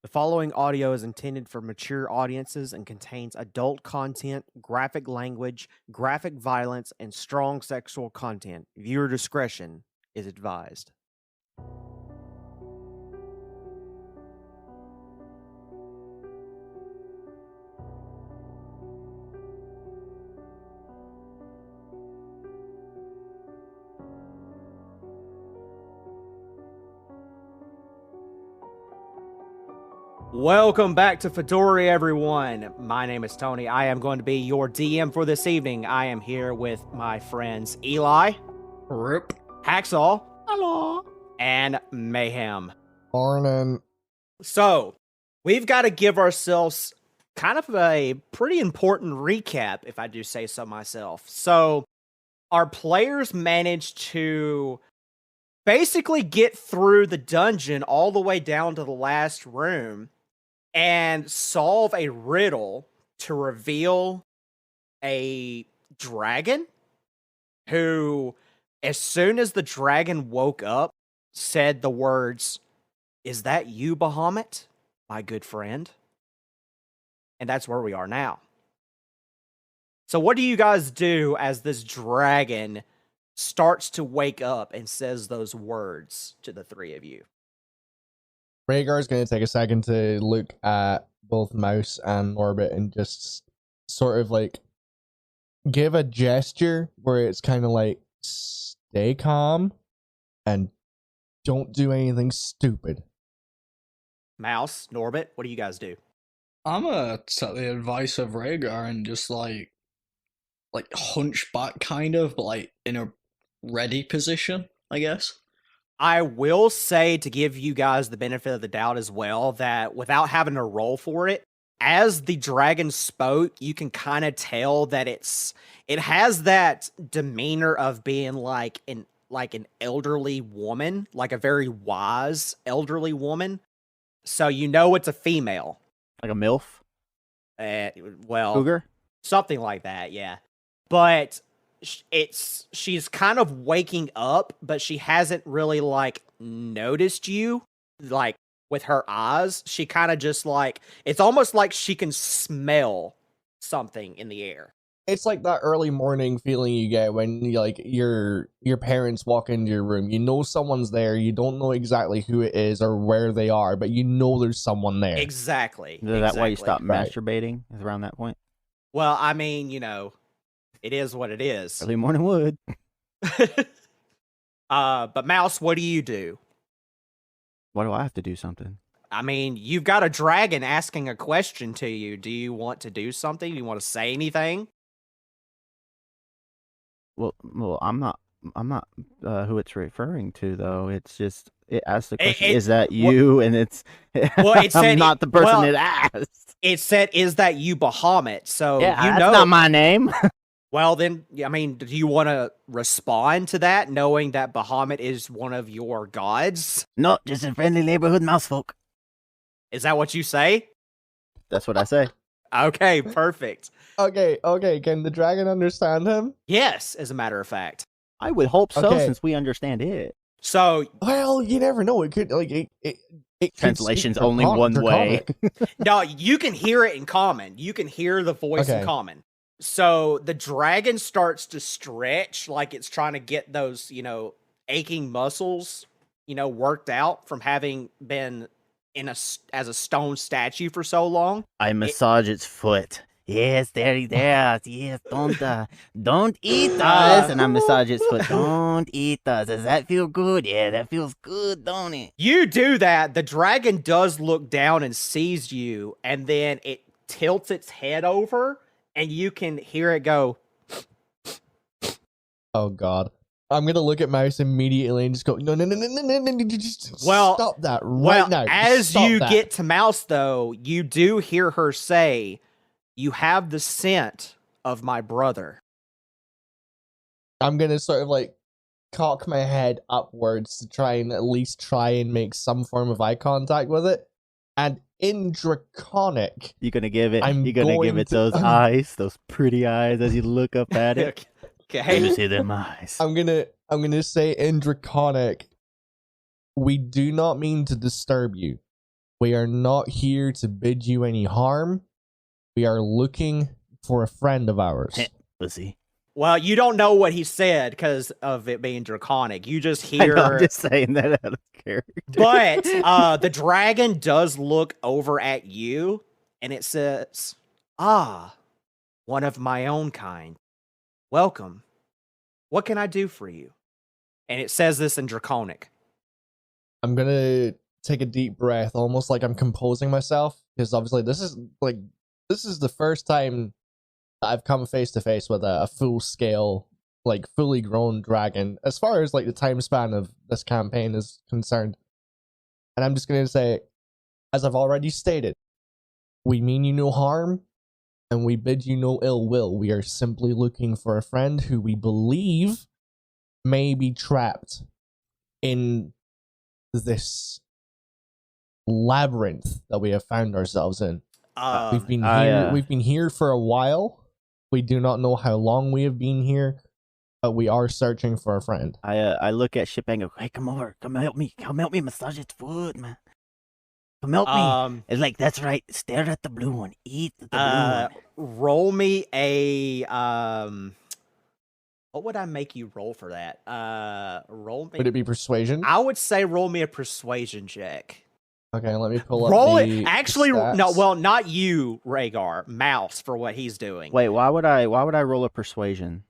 The following audio is intended for mature audiences and contains adult content, graphic language, graphic violence, and strong sexual content. Viewer discretion is advised. Welcome back to Fedora, everyone. My name is Tony. I am going to be your DM for this evening. I am here with my friends Eli, Rip. Hacksaw, Hello. and Mayhem. Morning. So, we've got to give ourselves kind of a pretty important recap, if I do say so myself. So, our players managed to basically get through the dungeon all the way down to the last room and solve a riddle to reveal a dragon who, as soon as the dragon woke up, said the words, "Is that you, Bahamut, my good friend?" And that's where we are now. So what do you guys do as this dragon starts to wake up and says those words to the three of you? Rhaegar's going to take a second to look at both Mouse and Orbit and just sort of like give a gesture where it's kind of like, stay calm and don't do anything stupid. Mouse, Norbit, what do you guys do? I'm gonna take the advice of Rhaegar and just like hunch back kind of, but like in a ready position, I guess. I will say, to give you guys the benefit of the doubt as well, that without having to roll for it, as the dragon spoke, you can kind of tell that it has that demeanor of being like an elderly woman, like a very wise elderly woman. So you know it's a female. Like a MILF? Well, Cougar? something like that, yeah. But she's kind of waking up, but she hasn't really like noticed you like with her eyes. She kind of just like, it's almost like she can smell something in the air. It's like that early morning feeling you get when your parents walk into your room. You know someone's there. You don't know exactly who it is or where they are, but you know there's someone there. Exactly. Is that why you stopped Right. masturbating? Is around that point? Well, I mean, you know, it is what it is. Early morning wood. But Mouse, what do you do? Why do I have to do something? I mean, you've got a dragon asking a question to you. Do you want to do something? Do you want to say anything? Well, I'm not who it's referring to though. It's just it asks the question, It- "Is that you?" And it's Well, it said I'm not the person well, it asked. It said, "Is that you, Bahamut?" So Yeah, you that's know. not my name. Well, then, I mean, do you want to respond to that, knowing that Bahamut is one of your gods? No, just a friendly neighborhood mousefolk. Is that what you say? That's what I say. Okay, perfect. Okay. Can the dragon understand him? Yes, as a matter of fact. I would hope so, Okay. since we understand it. So, Well, you never know. It could like it could Translation's speak only one way. Draconic. no, you can hear it in common. You can hear the voice in Okay. common. So the dragon starts to stretch like it's trying to get those, aching muscles, worked out from having been as a stone statue for so long. I massage its foot. Yes, there. Yes, don't eat us. And I massage its foot. Don't eat us. Does that feel good? Yeah, that feels good, don't it? You do that. The dragon does look down and sees you, and then it tilts its head over, and you can hear it go. Oh God. I'm gonna look at Mouse immediately and just go, no, just stop that right now. As Stop you that. get to Mouse, though, you do hear her say, "You have the scent of my brother." I'm gonna sort of like cock my head upwards to try and make some form of eye contact with it. And in Draconic, You're gonna give it. I'm You're gonna give going it to- those eyes, those pretty eyes, as you look up at it. Let me Okay. see them eyes. I'm gonna say in Draconic, we do not mean to disturb you. We are not here to bid you any harm. We are looking for a friend of ours. Pussy. Well, you don't know what he said because of it being draconic. You just I know, I'm hear. just saying that out of character. But the dragon does look over at you, and it says, "Ah, one of my own kind. Welcome. What can I do for you?" And it says this in draconic. I'm gonna take a deep breath, almost like I'm composing myself, because obviously this is the first time I've come face to face with a full scale, like fully grown dragon, as far as like the time span of this campaign is concerned. And I'm just gonna say, as I've already stated, we mean you no harm, and we bid you no ill will. We are simply looking for a friend who we believe may be trapped in this labyrinth that we have found ourselves in. We've been here. We've been here for a while. We do not know how long we have been here, but we are searching for a friend. I look at Ship and go, hey, come over, come help me massage its foot, man. Come help me. It's like, that's right. Stare at the blue one. Eat the blue one. Roll me a what would I make you roll for that? Roll me. Would it be persuasion? I would say roll me a persuasion check. Okay, let me pull up Roll the it. Actually, stats. no. Well, not you, Rhaegar. Mouse for what he's doing. Wait, why would I roll a persuasion?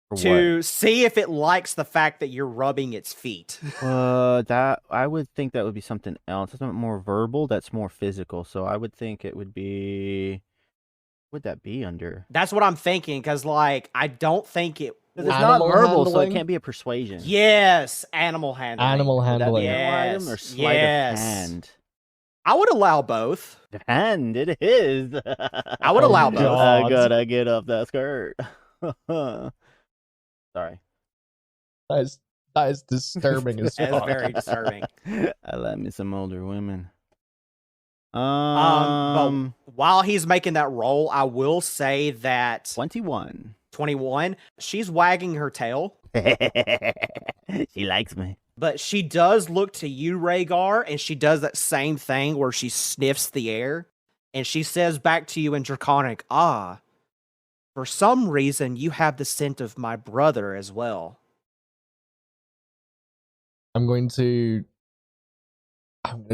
For to see if it likes the fact that you're rubbing its feet. That I would think that would be something else. That's not more verbal. That's more physical. So I would think it would be. What would that be under? That's what I'm thinking, because like I don't think it. It's not verbal, so it can't be a persuasion. Yes, animal handling. Animal handling. Yes. Or sleight of hand. I would allow both. And it is. I would allow both. I gotta get up that skirt. Sorry. That is disturbing as fuck. That is very disturbing. I like me some older women. But while he's making that roll, I will say that 21. She's wagging her tail. She likes me. But she does look to you, Rhaegar, and she does that same thing where she sniffs the air, and she says back to you in Draconic, "Ah, for some reason you have the scent of my brother as well." I'm going to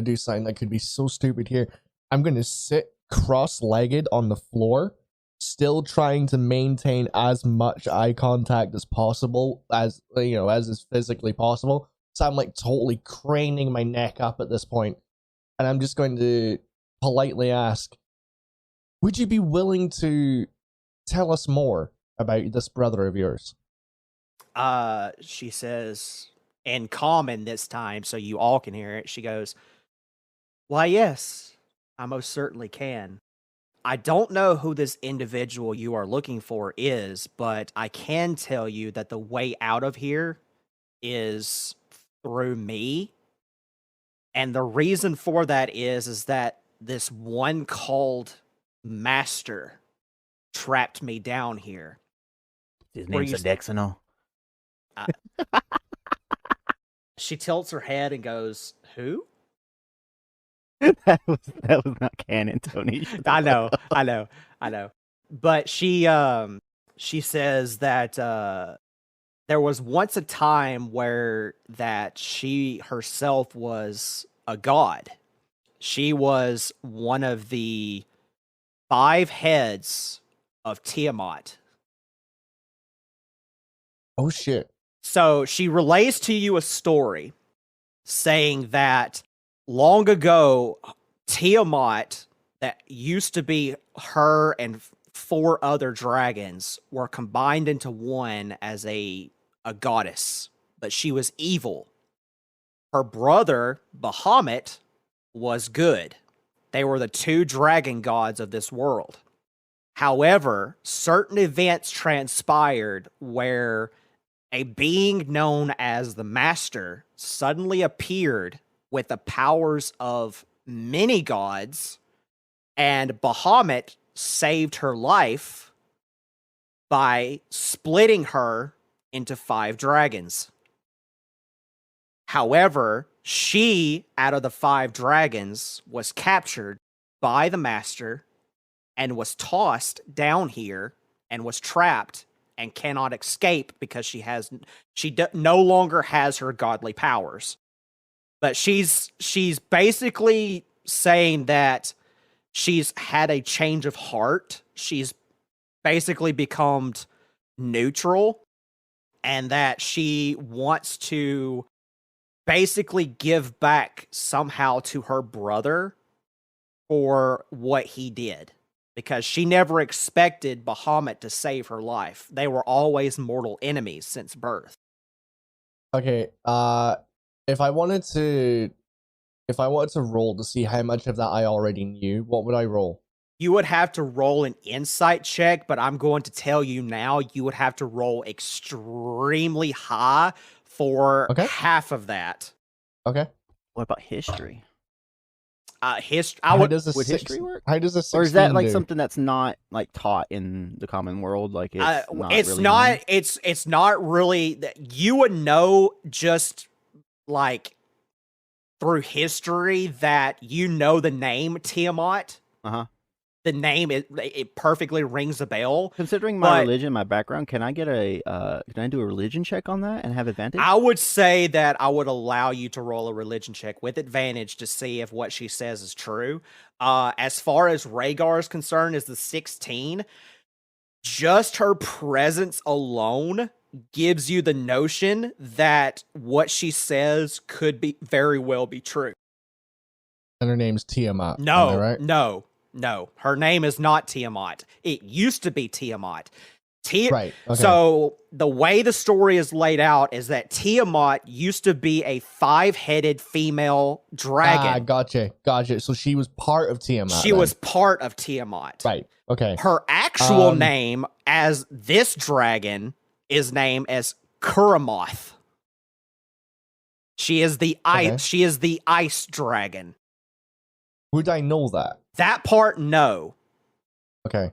do something that could be so stupid here. I'm going to sit cross-legged on the floor, still trying to maintain as much eye contact as possible, as is physically possible. So I'm like totally craning my neck up at this point, and I'm just going to politely ask, would you be willing to tell us more about this brother of yours? She says, in common this time, so you all can hear it. She goes, "Why, yes, I most certainly can. I don't know who this individual you are looking for is, but I can tell you that the way out of here is through me. And the reason for that is that this one called Master trapped me down here." His name's Adexino. She tilts her head and goes, "Who?" that was not canon, Tony. I know. But she says that there was once a time where that she herself was a god. She was one of the 5 heads of Tiamat. Oh shit. So she relays to you a story saying that long ago, Tiamat, that used to be her and 4 other dragons, were combined into one as a goddess, but she was evil. Her brother, Bahamut, was good. They were the 2 dragon gods of this world. However, certain events transpired where a being known as the Master suddenly appeared with the powers of many gods, and Bahamut saved her life by splitting her into 5 dragons. However, she, out of the 5 dragons, was captured by the master and was tossed down here and was trapped and cannot escape because she no longer has her godly powers. But she's basically saying that she's had a change of heart. She's basically become neutral, and that she wants to basically give back somehow to her brother for what he did, because she never expected Bahamut to save her life. They were always mortal enemies since birth. Okay, if I wanted to roll to see how much of that I already knew, what would I roll? You would have to roll an insight check, but I'm going to tell you now, you would have to roll extremely high for half of that. Okay. What about history? History. Would history work? How does this? Or is that like something that's not like taught in the common world? Like it's not really. You would know just like through history that you know the name Tiamat. The name it perfectly rings a bell. Considering my religion, my background, can I do a religion check on that and have advantage? I would say that I would allow you to roll a religion check with advantage to see if what she says is true. As far as Rhaegar is concerned, is the 16. Just her presence alone gives you the notion that what she says could be very well be true. And her name's Tiamat. No, right? No, her name is not Tiamat. It used to be Tiamat. Right. Okay. So the way the story is laid out is that Tiamat used to be a 5-headed female dragon. Gotcha. So she was part of Tiamat. She was part of Tiamat. Right. Okay. Her actual name as this dragon is named as Kuramoth. She is the ice. Okay. She is the ice dragon. Would I know that? That part, no. Okay.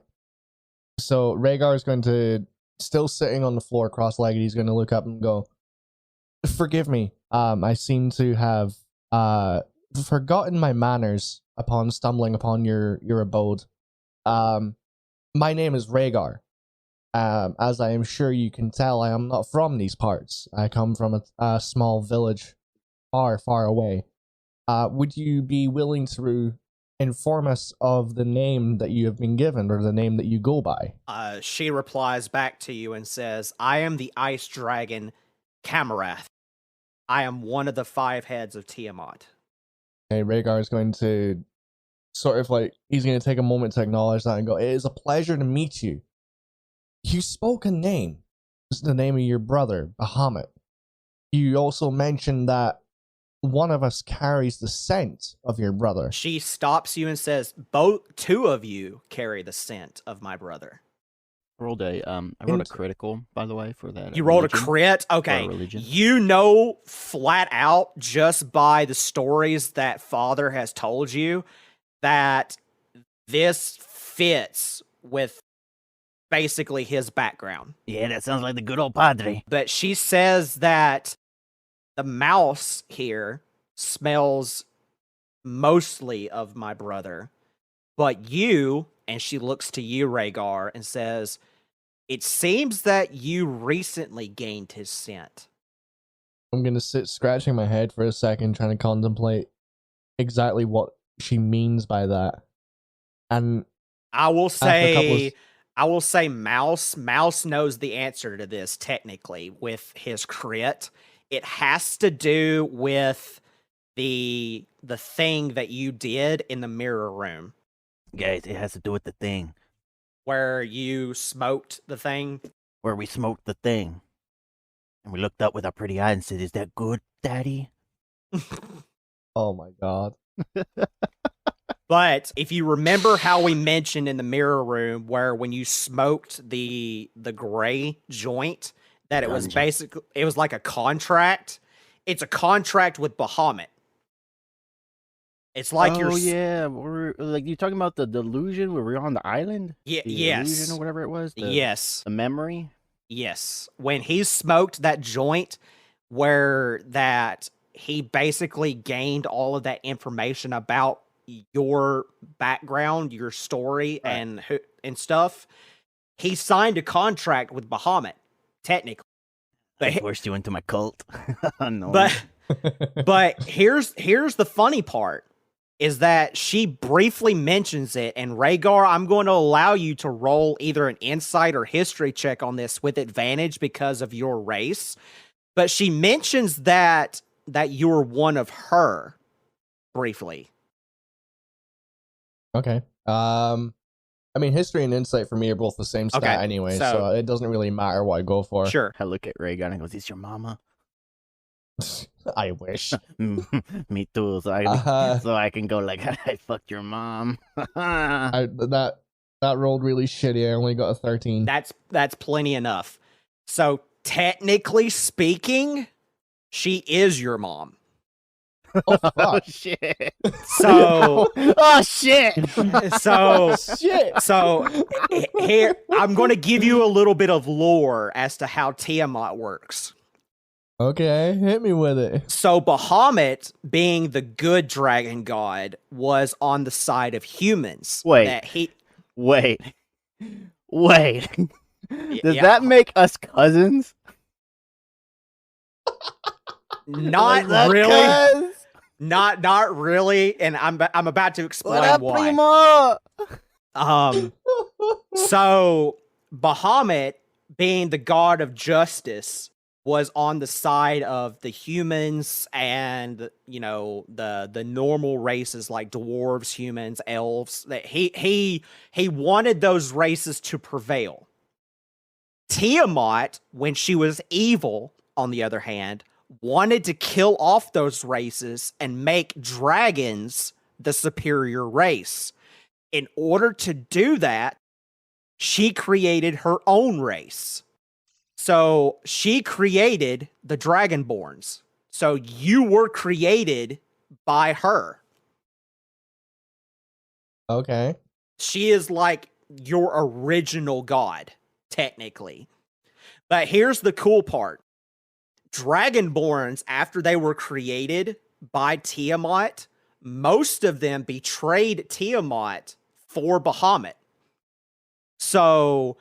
So Rhaegar is going to, still sitting on the floor cross-legged, he's going to look up and go, "Forgive me. I seem to have forgotten my manners upon stumbling upon your abode. My name is Rhaegar. As I am sure you can tell, I am not from these parts. I come from a small village far, far away. Would you be willing to inform us of the name that you have been given, or the name that you go by?" She replies back to you and says, "I am the ice dragon Camarath. I am one of the 5 heads of Tiamat." Okay, Rhaegar is going to sort of like, he's going to take a moment to acknowledge that and go, "It is a pleasure to meet you. You spoke a name. It's the name of your brother, Bahamut. You also mentioned that one of us carries the scent of your brother." She stops you and says, two of you carry the scent of my brother. I rolled a critical, by the way, for that. You rolled a crit? Okay. You know flat out just by the stories that Father has told you that this fits with basically his background. Yeah, that sounds like the good old Padre. But she says that the mouse here smells mostly of my brother, but you, and she looks to you, Rhaegar, and says, "It seems that you recently gained his scent." I'm going to sit scratching my head for a second, trying to contemplate exactly what she means by that. And I will say Mouse knows the answer to this technically with his crit. It has to do with the thing that you did in the mirror room. Guys, it has to do with the thing. Where you smoked the thing? Where we smoked the thing. And we looked up with our pretty eyes and said, "Is that good, Daddy?" Oh my god. But if you remember how we mentioned in the mirror room where when you smoked the gray joint, that it was basically, it was like a contract. It's a contract with Bahamut. It's like we're like, you talking about the delusion where we're on the island? Yeah, the illusion or whatever it was. Yes, the memory. Yes, when he smoked that joint, where that he basically gained all of that information about your background, your story, Right. and stuff. He signed a contract with Bahamut, technically. I But forced you into my cult. No. but here's the funny part is that she briefly mentions it, and Rhaegar, I'm going to allow you to roll either an insight or history check on this with advantage because of your race. But she mentions that you're one of her briefly. Okay. I mean, history and insight for me are both the same stat Okay, anyway, so- so it doesn't really matter what I go for. Sure. I look at Rhaegar and goes, "Is your mama?" I wish. Me too. So I can go like, "I fucked your mom." That rolled really shitty. I only got a 13. That's plenty enough. So technically speaking, she is your mom. Oh, Oh fuck. shit! So Oh shit! so Shit. so here I'm going to give you a little bit of lore as to how Tiamat works. Okay, hit me with it. So Bahamut, being the good dragon god, was on the side of humans. Wait. That he Wait. Does yeah. that make us cousins? not Was that really, cuz? not really, and I'm about to What explain up, why. primo? So Bahamut, being the god of justice, was on the side of the humans and, you know, the normal races like dwarves, humans, elves. That he wanted those races to prevail. Tiamat, when she was evil, on the other hand, wanted to kill off those races and make dragons the superior race. In order to do that, she created her own race. So she created the Dragonborns. So you were created by her. Okay. She is like your original god, technically. But here's the cool part. Dragonborns, after they were created by Tiamat, most of them betrayed Tiamat for Bahamut. So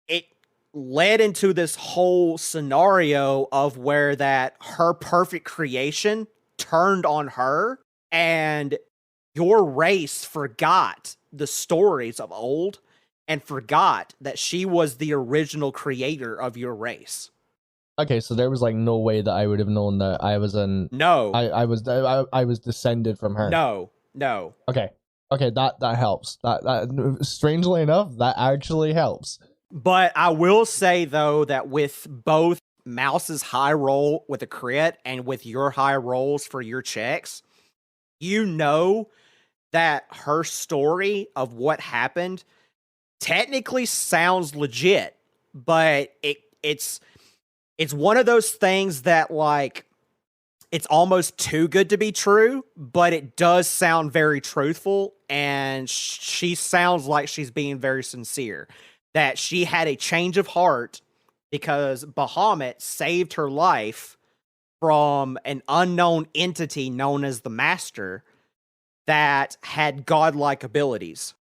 it led into this whole scenario of where that her perfect creation turned on her, and your race forgot the stories of old and forgot that she was the original creator of your race. Okay, so there was like no way that I would have known that I was No. I was descended from her. No. Okay, that helps. That strangely enough, that actually helps. But I will say, though, that with both Mouse's high roll with a crit and with your high rolls for your checks, you know that her story of what happened technically sounds legit, but it's one of those things that, like, it's almost too good to be true, but it does sound very truthful, and she sounds like she's being very sincere. That she had a change of heart because Bahamut saved her life from an unknown entity known as the Master that had godlike abilities.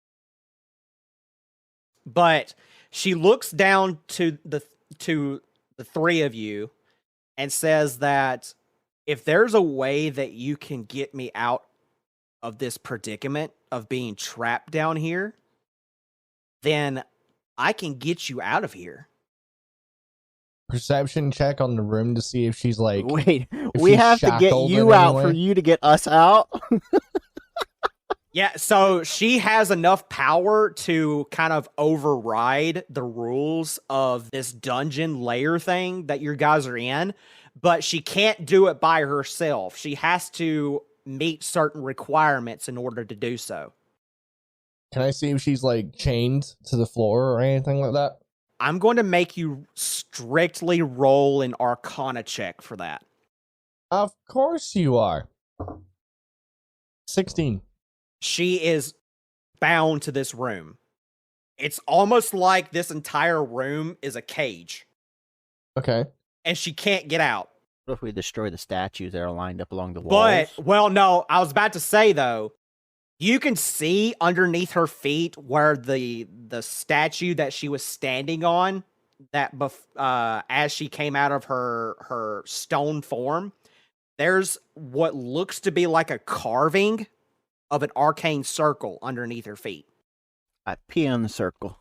But she looks down to the three of you and says that if there's a way that you can get me out of this predicament of being trapped down here, then I can get you out of here. Perception check on the room to see if she's like. Wait, if we she's have to get shackled in you any out for way. you to get us out? Yeah, so she has enough power to kind of override the rules of this dungeon layer thing that you guys are in, but she can't do it by herself. She has to meet certain requirements in order to do so. Can I see if she's like chained to the floor or anything like that? I'm going to make you strictly roll an Arcana check for that. Of course you are. 16. She is bound to this room. It's almost like this entire room is a cage, Okay. and she can't get out. What if we destroy the statues that are lined up along the walls? But, well, no, I was about to say, though, you can see underneath her feet where the statue that she was standing on, that as she came out of her stone form, there's what looks to be like a carving of an arcane circle underneath her feet. I pee on the circle.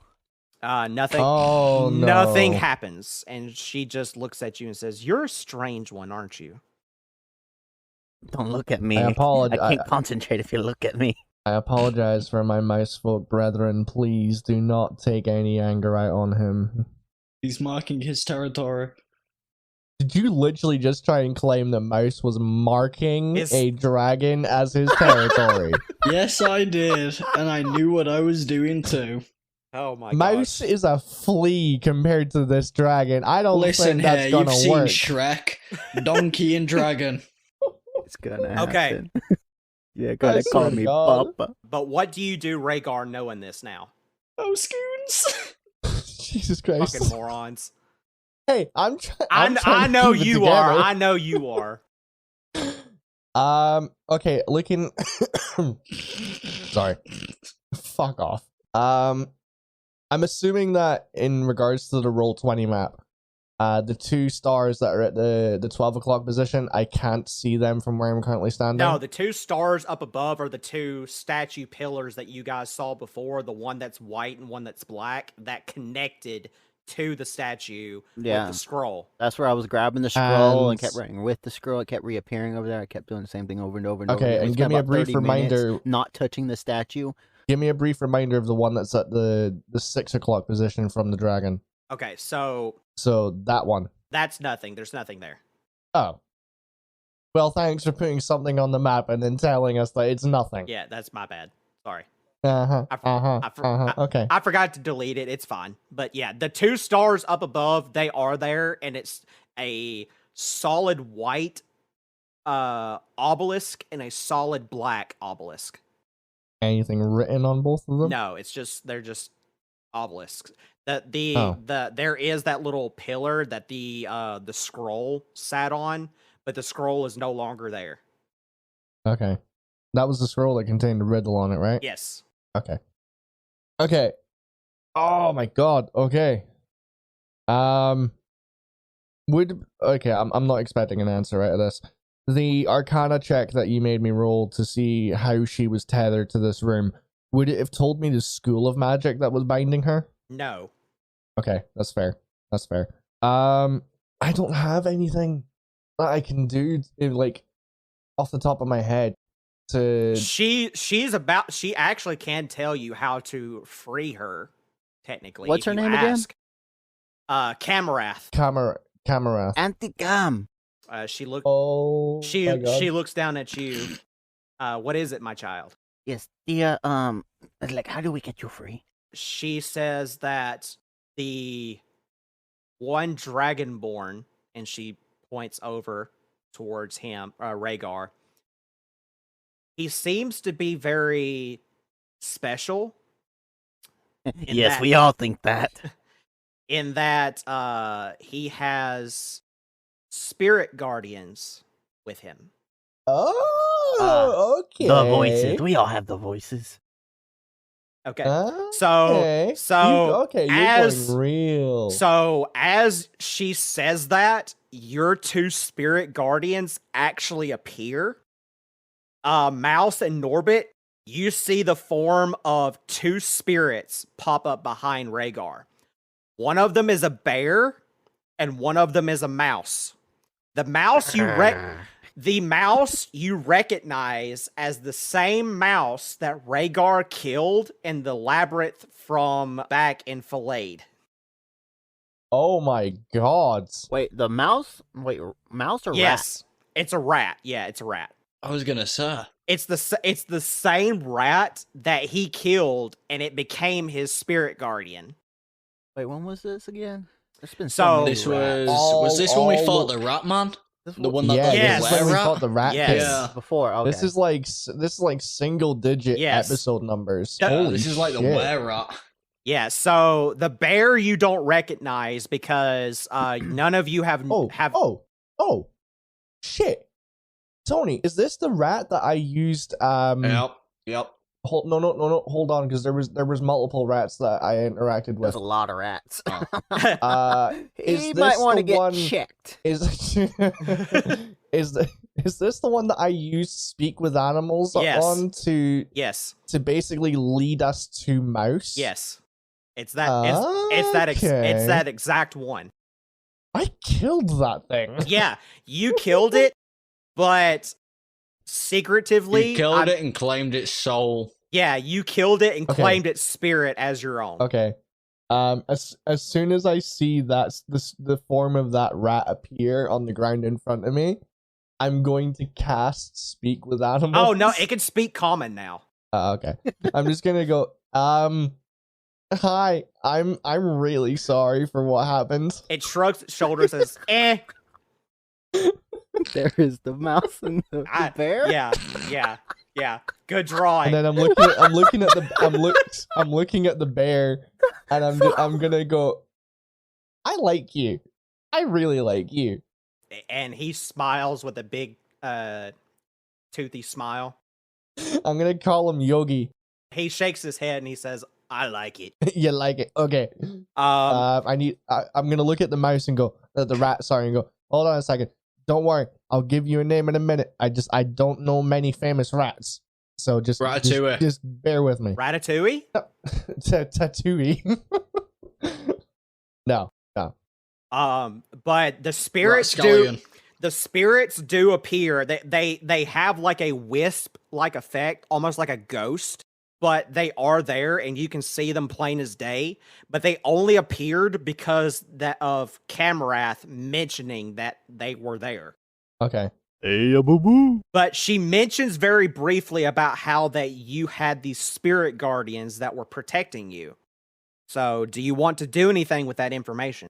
Nothing. Oh, no. Nothing happens, and she just looks at you and says, "You're a strange one, aren't you?" Don't look at me. I I apologize. can't concentrate if you look at me. I apologize for my mouse folk brethren. Please do not take any anger out on him. He's marking his territory. Did you literally just try and claim that Mouse was marking It's- a dragon as his territory? Yes, I did, and I knew what I was doing too. Oh my Mouse gosh. is a flea compared to this dragon. I don't Listen think that's here, gonna you've seen work. Shrek, Donkey and Dragon. It's gonna Okay. happen. Yeah, gotta I call swear to me God. Papa. But what do you do, Rhaegar, knowing this now? Oh, scoons! Jesus Christ. Fucking morons. Hey, I'm trying. I know you are. I know you are. Okay, looking. Sorry. Fuck off. I'm assuming that in regards to the Roll20 map, the 2 stars that are at the 12 o'clock position, I can't see them from where I'm currently standing. No, the 2 stars up above are the 2 statue pillars that you guys saw before. The one that's white and one that's black that connected to the statue Yeah. with the scroll. That's where I was grabbing the scroll and And- kept writing with the scroll. It kept reappearing over there. I kept doing the same thing over and over and over. Okay, again. We and spent give me a about brief 30 minutes reminder. not touching the statue. Give me a brief reminder of the one that's at the 6 o'clock position from the dragon. Okay, so So that one. that's nothing. There's nothing there. Oh. Well, thanks for putting something on the map and then telling us that it's nothing. Yeah, that's my bad. Sorry. Uh-huh. Okay. I forgot to delete it. It's fine. But yeah, the 2 stars up above, they are there, and it's a solid white obelisk and a solid black obelisk. Anything written on both of them? No, it's just they're just obelisks. Oh. There is that little pillar that the scroll sat on, but the scroll is no longer there. Okay. That was the scroll that contained the riddle on it, right? Yes. Okay. Okay. Oh my god. Okay. I'm not expecting an answer out of this. The Arcana check that you made me roll to see how she was tethered to this room, would it have told me the school of magic that was binding her? No. Okay, that's fair. That's fair. I don't have anything that I can do, like, off the top of my head to... She actually can tell you how to free her, technically. What's if her you name again? ask. Camarath. Camera. Antigam. She look Oh my god. she looks down at you. What is it, my child? Yes, the like, how do we get you free? She says that the one dragonborn, and she points over towards him, Rhaegar. He seems to be very special. Yes, that- we all think that. In that he has spirit guardians with him. Oh, okay. The voices. We all have the voices. Okay. Okay. So you're as- going real. So as she says that, your 2 spirit guardians actually appear. Mouse and Norbit, you see the form of 2 spirits pop up behind Rhaegar. One of them is a bear, and one of them is a mouse. The mouse you recognize as the same mouse that Rhaegar killed in the labyrinth from back in Filleted. Oh my god. Wait, the mouse? Wait, mouse or Yes, it's a rat. Yeah, it's a rat. I was gonna say. It's the same rat that he killed, and it became his spirit guardian. rat? Wait, when was this again? It's been So- so many This rats. was this when we all- fought the Rat Man? This The was- one that Yeah, Yes. this is when we rat? fought the rat Yes. king. Yeah. before. Okay. This is like single digit Yes. episode numbers. Yeah, Holy this is like the shit. were rat. Yeah, so the bear you don't recognize because none of you have Oh, Shit. Tony, is this the rat that I used? Yep. Hold on, because there was multiple rats that I interacted with. There's a lot of rats. Is He this might want to the get one- checked. Is is this the one that I used speak with animals Yes. on to Yes. basically lead us to Mouse? Yes. It's that. It's Okay. that exact one. I killed that thing. Yeah, you killed it, but secretively, You killed it and claimed its soul. Yeah, you killed it and Okay. claimed its spirit as your own. Okay. As soon as I see the form of that rat appear on the ground in front of me, I'm going to cast Speak with Animals. Oh no, it can speak common now. Okay. I'm just gonna go. Hi. I'm really sorry for what happened. It shrugs its shoulders and says, "Eh." There is the mouse and the bear. Yeah. Good drawing. And then I'm looking at the bear, and I'm gonna go. I like you. I really like you. And he smiles with a big, toothy smile. I'm gonna call him Yogi. He shakes his head and he says, "I like it." You like it? Okay. I'm gonna look at the mouse and go, the rat. Sorry, and go. Hold on a second. Don't worry. I'll give you a name in a minute. I don't know many famous rats, so just bear with me. Ratatouille? Tatooine. No. But the spirits do appear. They have like a wisp like effect, almost like a ghost, but they are there and you can see them plain as day. But they only appeared because of Camarath mentioning that they were there. Okay. Hey, boo boo. But she mentions very briefly about how that you had these spirit guardians that were protecting you. So, do you want to do anything with that information?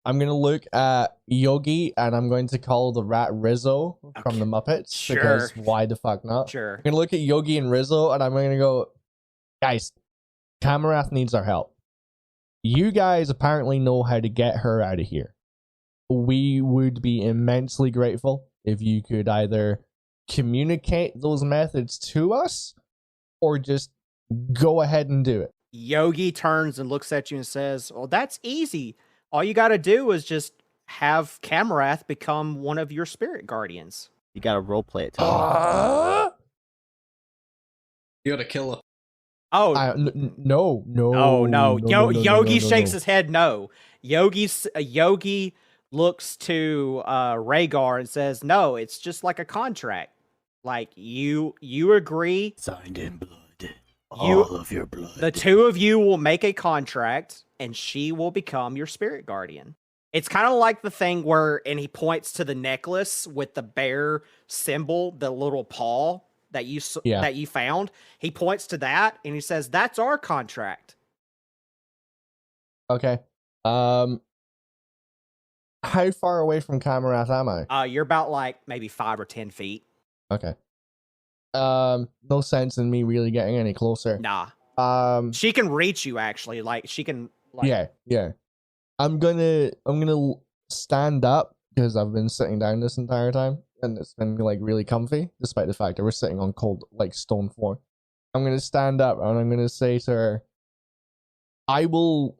I'm gonna look at Yogi and I'm going to call the rat Rizzo from the Muppets. Sure. Because why the fuck not? Sure. I'm gonna look at Yogi and Rizzo and I'm gonna go, guys, Camarath needs our help. You guys apparently know how to get her out of here. We would be immensely grateful if you could either communicate those methods to us or just go ahead and do it. Yogi turns and looks at you and says, "Well, that's easy. All you got to do is just have Camarath become one of your spirit guardians." You gotta roleplay it, Tony. You gotta kill her. Oh, no. Yogi shakes his head no. Yogi looks to Rhaegar and says, "No, it's just like a contract. Like you agree. Signed in blood. You- All of your blood. The two of you will make a contract, and she will become your spirit guardian." It's kind of like the thing where, and he points to the necklace with the bear symbol, the little paw that you found. He points to that, and he says, "That's our contract." Okay. How far away from Camarath am I? You're about like maybe 5 or 10 feet. Okay. No sense in me really getting any closer. Nah. She can reach you actually. Like she can. Like, Yeah. I'm gonna stand up because I've been sitting down this entire time and it's been like really comfy, despite the fact that we're sitting on cold like stone floor. I'm gonna stand up and I'm gonna say to her, "I will,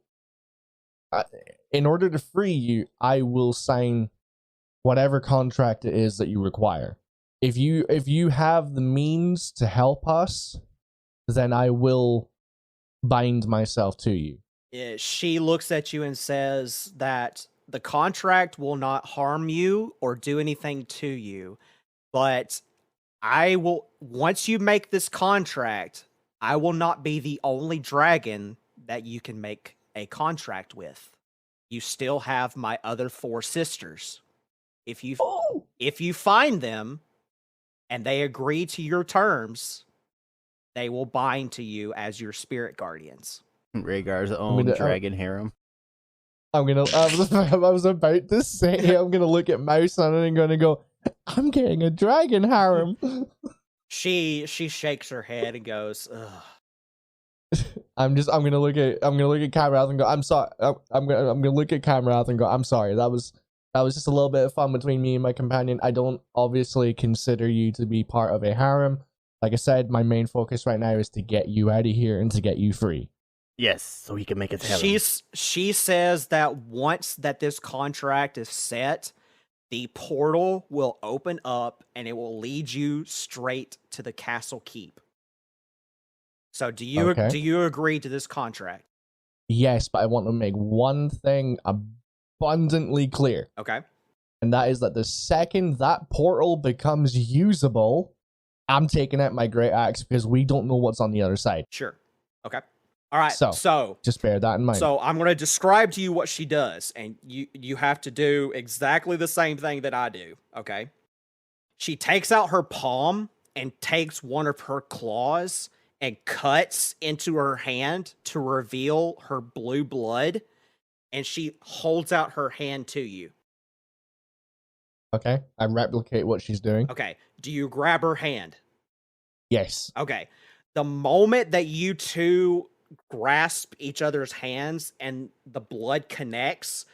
in order to free you, I will sign whatever contract it is that you require. If you have the means to help us, then I will bind myself to you." She looks at you and says that the contract will not harm you or do anything to you, but I will, once you make this contract, I will not be the only dragon that you can make a contract with. You still have my other 4 sisters. If you find them and they agree to your terms, they will bind to you as your spirit guardians. Rhaegar's own dragon harem. I was about to say, I'm gonna look at Mouse and I'm gonna go, "I'm getting a dragon harem." She shakes her head and goes, "Ugh." I'm gonna look at Camarath and go, "I'm sorry." I'm gonna look at Camarath and go, "I'm sorry. That was That was just a little bit of fun between me and my companion. I don't obviously consider you to be part of a harem. Like I said, my main focus right now is to get you out of here and to get you free. Yes, so he can make it to heaven. She says that once that this contract is set, the portal will open up and it will lead you straight to the castle keep. So do you agree to this contract? Yes, but I want to make one thing abundantly clear. Okay. And that is that the second that portal becomes usable, I'm taking out my great axe because we don't know what's on the other side. Sure. Okay. All right. So just bear that in mind. So I'm going to describe to you what she does, and you have to do exactly the same thing that I do. Okay. She takes out her palm and takes one of her claws and cuts into her hand to reveal her blue blood, and she holds out her hand to you. Okay. I replicate what she's doing. Okay. Do you grab her hand? Yes. Okay. The moment that you two grasp each other's hands and the blood connects,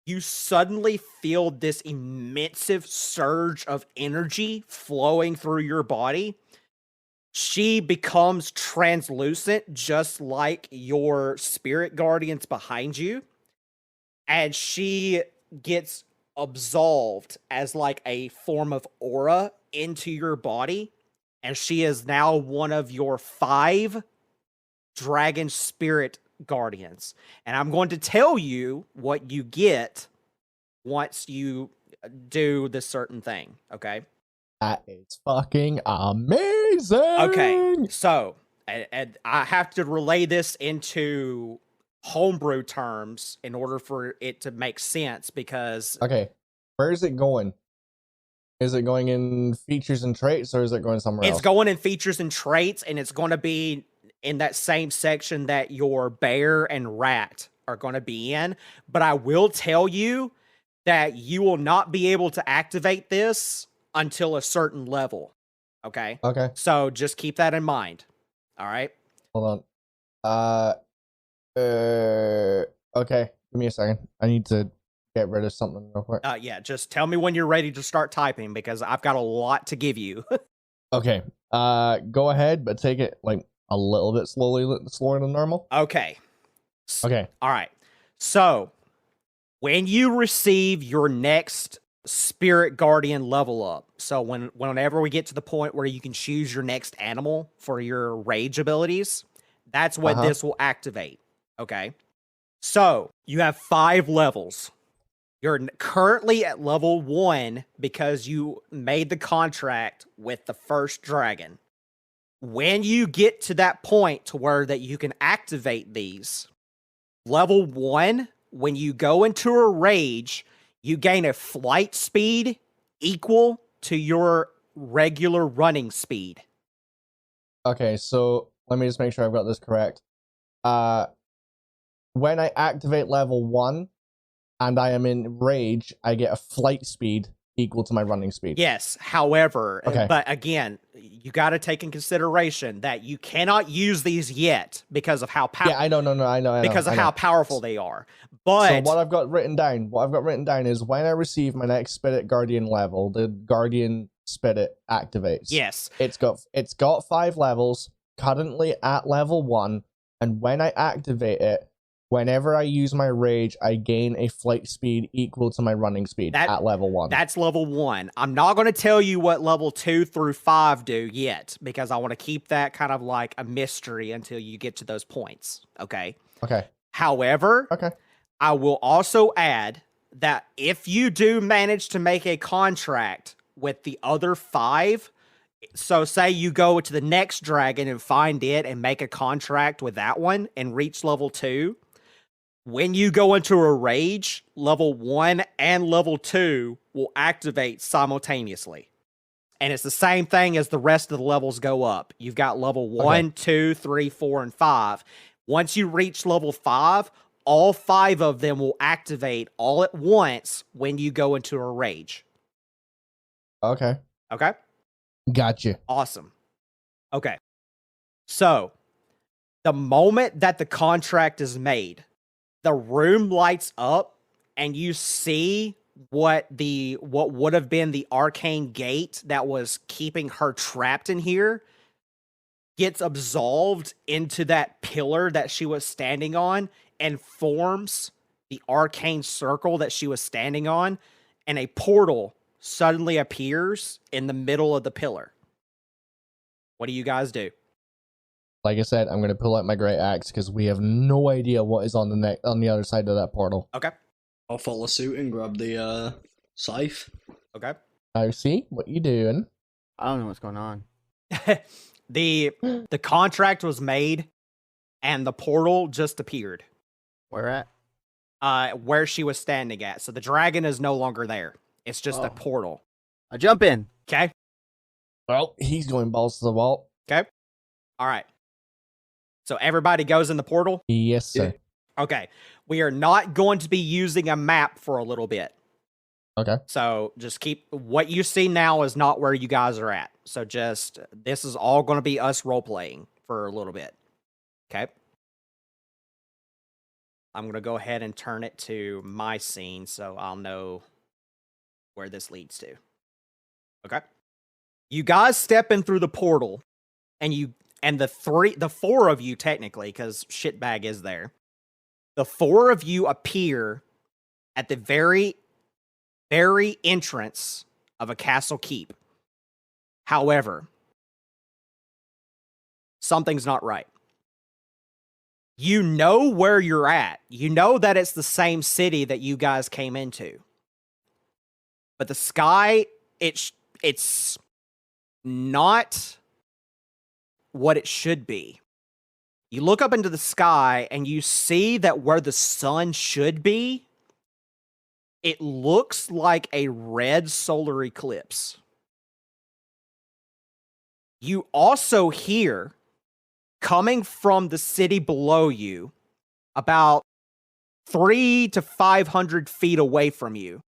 you suddenly feel this immense surge of energy flowing through your body. She becomes translucent, just like your spirit guardians behind you. And she gets absolved as like a form of aura into your body. And she is now one of your 5 dragon spirit guardians. And I'm going to tell you what you get once you do this certain thing. Okay. That is fucking amazing. Okay. So, and I have to relay this into homebrew terms in order for it to make sense because. Okay. Where is it going? Is it going in features and traits or is it going somewhere else? It's going in features and traits, and it's going to be in that same section that your bear and rat are going to be in. But I will tell you that you will not be able to activate this until a certain level. Okay? Okay. So just keep that in mind. All right? Hold on. Okay. Give me a second. I need to get rid of something real quick. Yeah, just tell me when you're ready to start typing because I've got a lot to give you. Okay. Go ahead, but take it like a little bit slower than normal. Okay. Okay. All right. So, when you receive your next spirit guardian level up, so whenever we get to the point where you can choose your next animal for your rage abilities, that's what this will activate. Okay. So, you have 5 levels. You're currently at level 1 because you made the contract with the first dragon. When you get to that point to where that you can activate these, level 1, when you go into a rage, you gain a flight speed equal to your regular running speed. Okay, so let me just make sure I've got this correct. When I activate level 1 and I am in rage, I get a flight speed equal to my running speed. Yes, however, okay. But again, you got to take in consideration that you cannot use these yet because of how powerful. Yeah, I know. Because of how powerful they are. But so what I've got written down is when I receive my next Spirit Guardian level, the Guardian Spirit activates. Yes, it's got 5 levels, currently at level 1, and when I activate it, whenever I use my rage, I gain a flight speed equal to my running speed at level 1. That's level 1. I'm not going to tell you what level 2 through 5 do yet, because I want to keep that kind of like a mystery until you get to those points. Okay? Okay. However, I will also add that if you do manage to make a contract with the other 5, so say you go to the next dragon and find it and make a contract with that one and reach level 2, when you go into a rage, level 1 and level 2 will activate simultaneously. And it's the same thing as the rest of the levels go up. You've got level 1, 2, 3, 4, and 5. Once you reach level 5, all 5 of them will activate all at once when you go into a rage. Okay. Okay? Gotcha. Awesome. Okay. So, the moment that the contract is made, the room lights up and you see what would have been the arcane gate that was keeping her trapped in here gets absolved into that pillar that she was standing on and forms the arcane circle that she was standing on, and a portal suddenly appears in the middle of the pillar. What do you guys do? Like I said, I'm gonna pull out my great axe because we have no idea what is on the other side of that portal. Okay. I'll follow suit and grab the scythe. Okay. Now, see what you doing? I don't know what's going on. The contract was made and the portal just appeared. Where at? Where she was standing at. So the dragon is no longer there. It's just a Oh. portal. I jump in. Okay. Well, he's going balls to the wall. Okay. All right. So everybody goes in the portal? Yes, sir. Okay. We are not going to be using a map for a little bit. Okay. So just keep what you see now is not where you guys are at. So just this is all going to be us role playing for a little bit. Okay. I'm going to go ahead and turn it to my scene so I'll know where this leads to. Okay. You guys step in through the portal and the four of you technically, because shitbag is there. The four of you appear at the very entrance of a castle keep. However, something's not right. You know where you're at. You know that it's the same city that you guys came into. But the sky, it's not what it should be. You look up into the sky and you see that where the sun should be, it looks like a red solar eclipse. You also hear, coming from the city below you, about 300 to 500 feet away from you,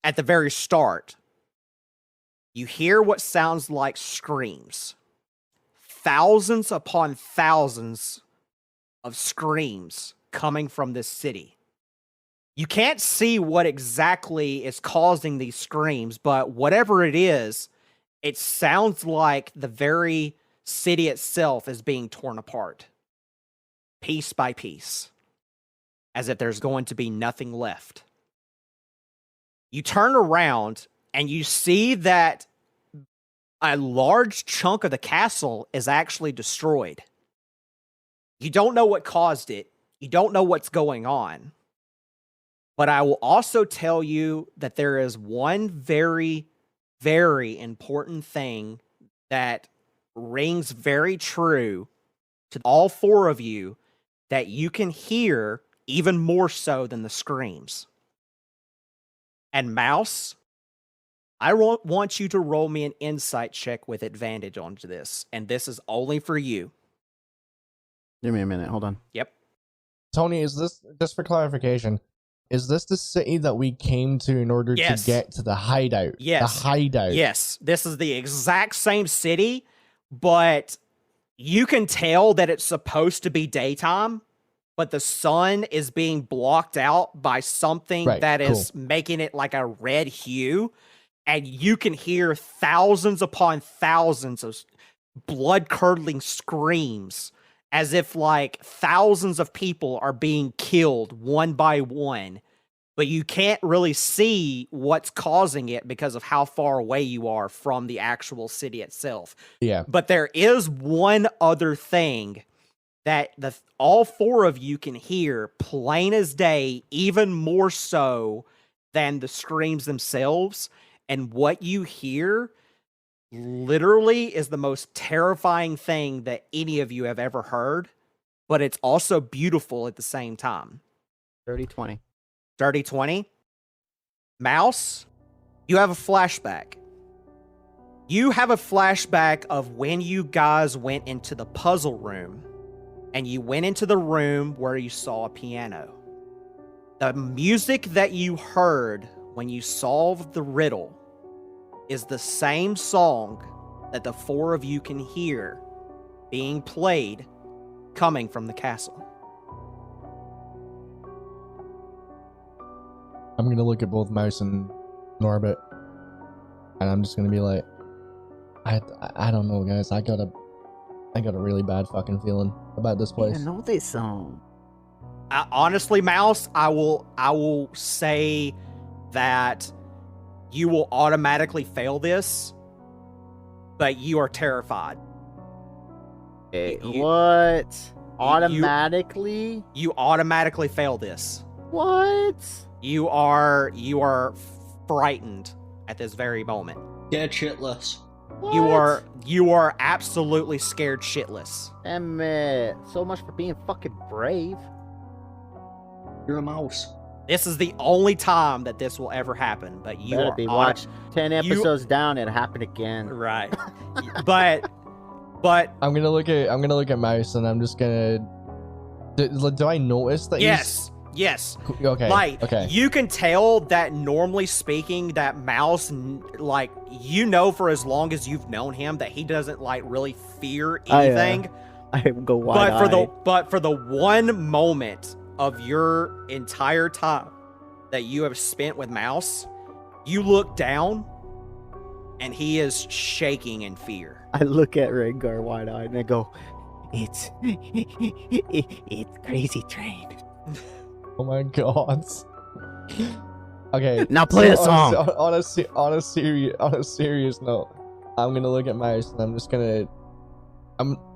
at the very start, you hear what sounds like screams. Thousands upon thousands of screams coming from this city. You can't see what exactly is causing these screams, but whatever it is, it sounds like the very city itself is being torn apart, piece by piece, as if there's going to be nothing left. You turn around and you see that a large chunk of the castle is actually destroyed. You don't know what caused it. You don't know what's going on. But I will also tell you that there is one very, very important thing that rings very true to all four of you that you can hear even more so than the screams. And Mouse, I want you to roll me an insight check with advantage onto this. And this is only for you. Give me a minute. Hold on. Yep. Tony, is this, just for clarification, is this the city that we came to in order Yes. to get to the hideout? Yes. The hideout. Yes. This is the exact same city, but you can tell that it's supposed to be daytime, but the sun is being blocked out by something Right, that is making it like a red hue. And you can hear thousands upon thousands of blood-curdling screams as if like thousands of people are being killed one by one. But you can't really see what's causing it because of how far away you are from the actual city itself. Yeah. But there is one other thing that all four of you can hear plain as day, even more so than the screams themselves. And what you hear literally is the most terrifying thing that any of you have ever heard, but it's also beautiful at the same time. 30-20. Dirty 20. Mouse, you have a flashback. You have a flashback of when you guys went into the puzzle room and you went into the room where you saw a piano. The music that you heard when you solved the riddle is the same song that the four of you can hear being played coming from the castle. I'm gonna look at both Mouse and Norbit, and I'm just gonna be like, I don't know, guys. I got a really bad fucking feeling about this place. I know this song. Honestly, Mouse, I will say that you will automatically fail this, but you are terrified. What? Automatically? You automatically fail this. What? You are frightened at this very moment. Get shitless. What? You are absolutely scared shitless. Emmett, so much for being fucking brave. You're a mouse. This is the only time that this will ever happen, but you Better are be watch 10 episodes down, it'll happen again. right. but I'm gonna look at Mouse, and I'm just gonna. Do I notice that? yes. Okay. Like, okay. you can tell that normally speaking, that Mouse, like, you know, for as long as you've known him, that he doesn't like really fear anything. I go wide-eyed. But for the one moment of your entire time that you have spent with Mouse, you look down, and he is shaking in fear. I look at Rengar wide-eyed and I go, it's Crazy Train. Oh my god. Okay. Now play a song. On a serious note, I'm gonna look at Mouse, and I'm just gonna.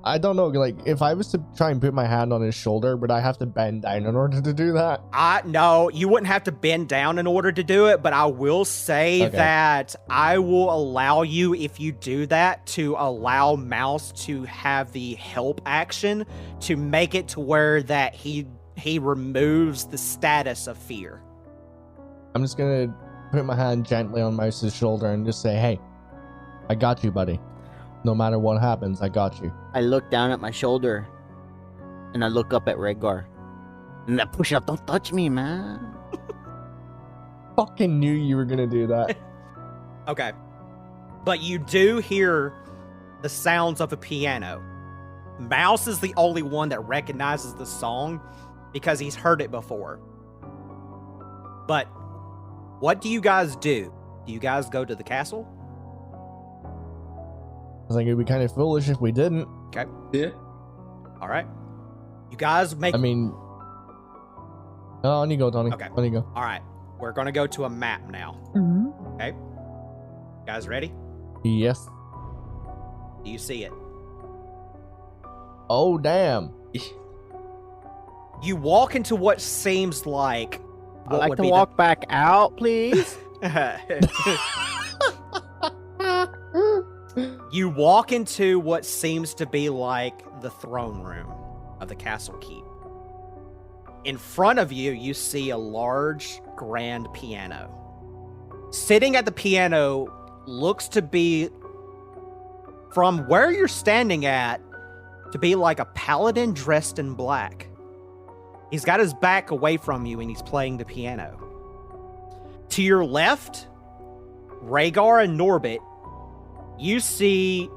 I don't know. Like, if I was to try and put my hand on his shoulder, would I have to bend down in order to do that? No, you wouldn't have to bend down in order to do it, but I will say that I will allow you, if you do that, to allow Mouse to have the help action to make it to where that he removes the status of fear. I'm just gonna put my hand gently on Mouse's shoulder and just say, "Hey, I got you, buddy. No matter what happens, I got you." I look down at my shoulder and I look up at Rengar. And that push up, don't touch me, man. Fucking knew you were gonna do that. Okay. But you do hear the sounds of a piano. Mouse is the only one that recognizes the song because he's heard it before. But what do you guys do? Do you guys go to the castle? I think it'd be kind of foolish if we didn't. Okay. Yeah. All right. You guys make... I mean... Oh, on you go, Tony. Okay. On you go. All right. We're going to go to a map now. Mm-hmm. Okay. Guys ready? Yes. Do you see it? Oh, damn. You walk into what seems like... I'd like to walk back out, please. You walk into what seems to be like the throne room of the castle keep. In front of you, you see a large, grand piano. Sitting at the piano looks to be, from where you're standing at, to be like a paladin dressed in black. He's got his back away from you and he's playing the piano. To your left, Rhaegar and Norbit, you see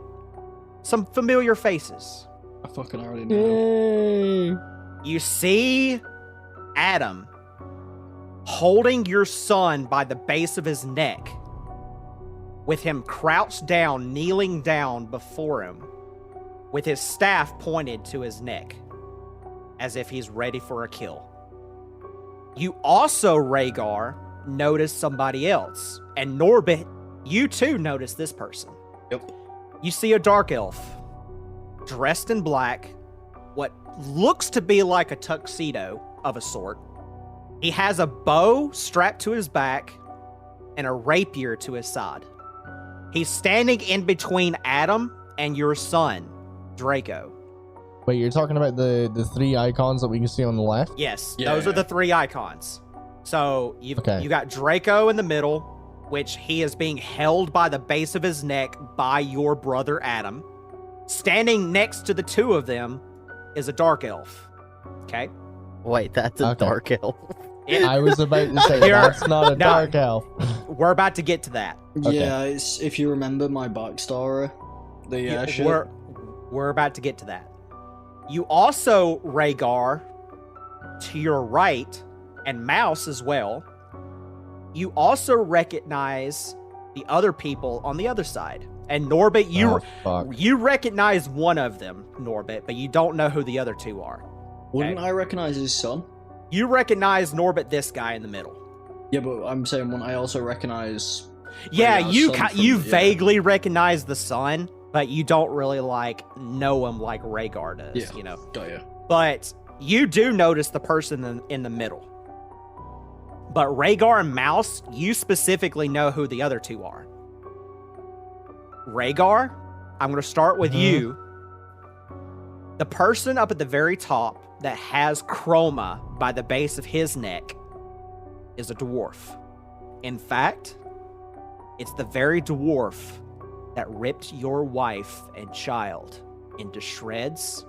some familiar faces. I fucking already know. Yay. You see Adam holding your son by the base of his neck, with him crouched down, kneeling down before him, with his staff pointed to his neck, as if he's ready for a kill. You also, Rhaegar, notice somebody else. And Norbit, you too notice this person. Yep. You see a dark elf, dressed in black, what looks to be like a tuxedo of a sort. He has a bow strapped to his back and a rapier to his side. He's standing in between Adam and your son, Draco. Wait, you're talking about the three icons that we can see on the left? Yes, Yeah, those are the three icons. So you got Draco in the middle, which he is being held by the base of his neck by your brother Adam. Standing next to the two of them is a dark elf. Okay? Wait, that's a dark elf. I was about to say, that's not a dark elf. We're about to get to that. Okay. Yeah, it's, if you remember my backstory, shit. We're about to get to that. You also, Rhaegar, to your right, and Mouse as well, You also recognize the other people on the other side. And Norbit, you recognize one of them, Norbit, but you don't know who the other two are. Wouldn't I recognize his son? You recognize Norbit, this guy in the middle. Yeah, but I'm saying wouldn't I also recognize... Yeah, Rhaegar's son you from- vaguely recognize the son, but you don't really, like, know him like Rhaegar does, Yeah. you know? Got ya. But you do notice the person in the middle. But Rhaegar and Mouse, you specifically know who the other two are. Rhaegar, I'm going to start with you. The person up at the very top that has chroma by the base of his neck is a dwarf. In fact, it's the very dwarf that ripped your wife and child into shreds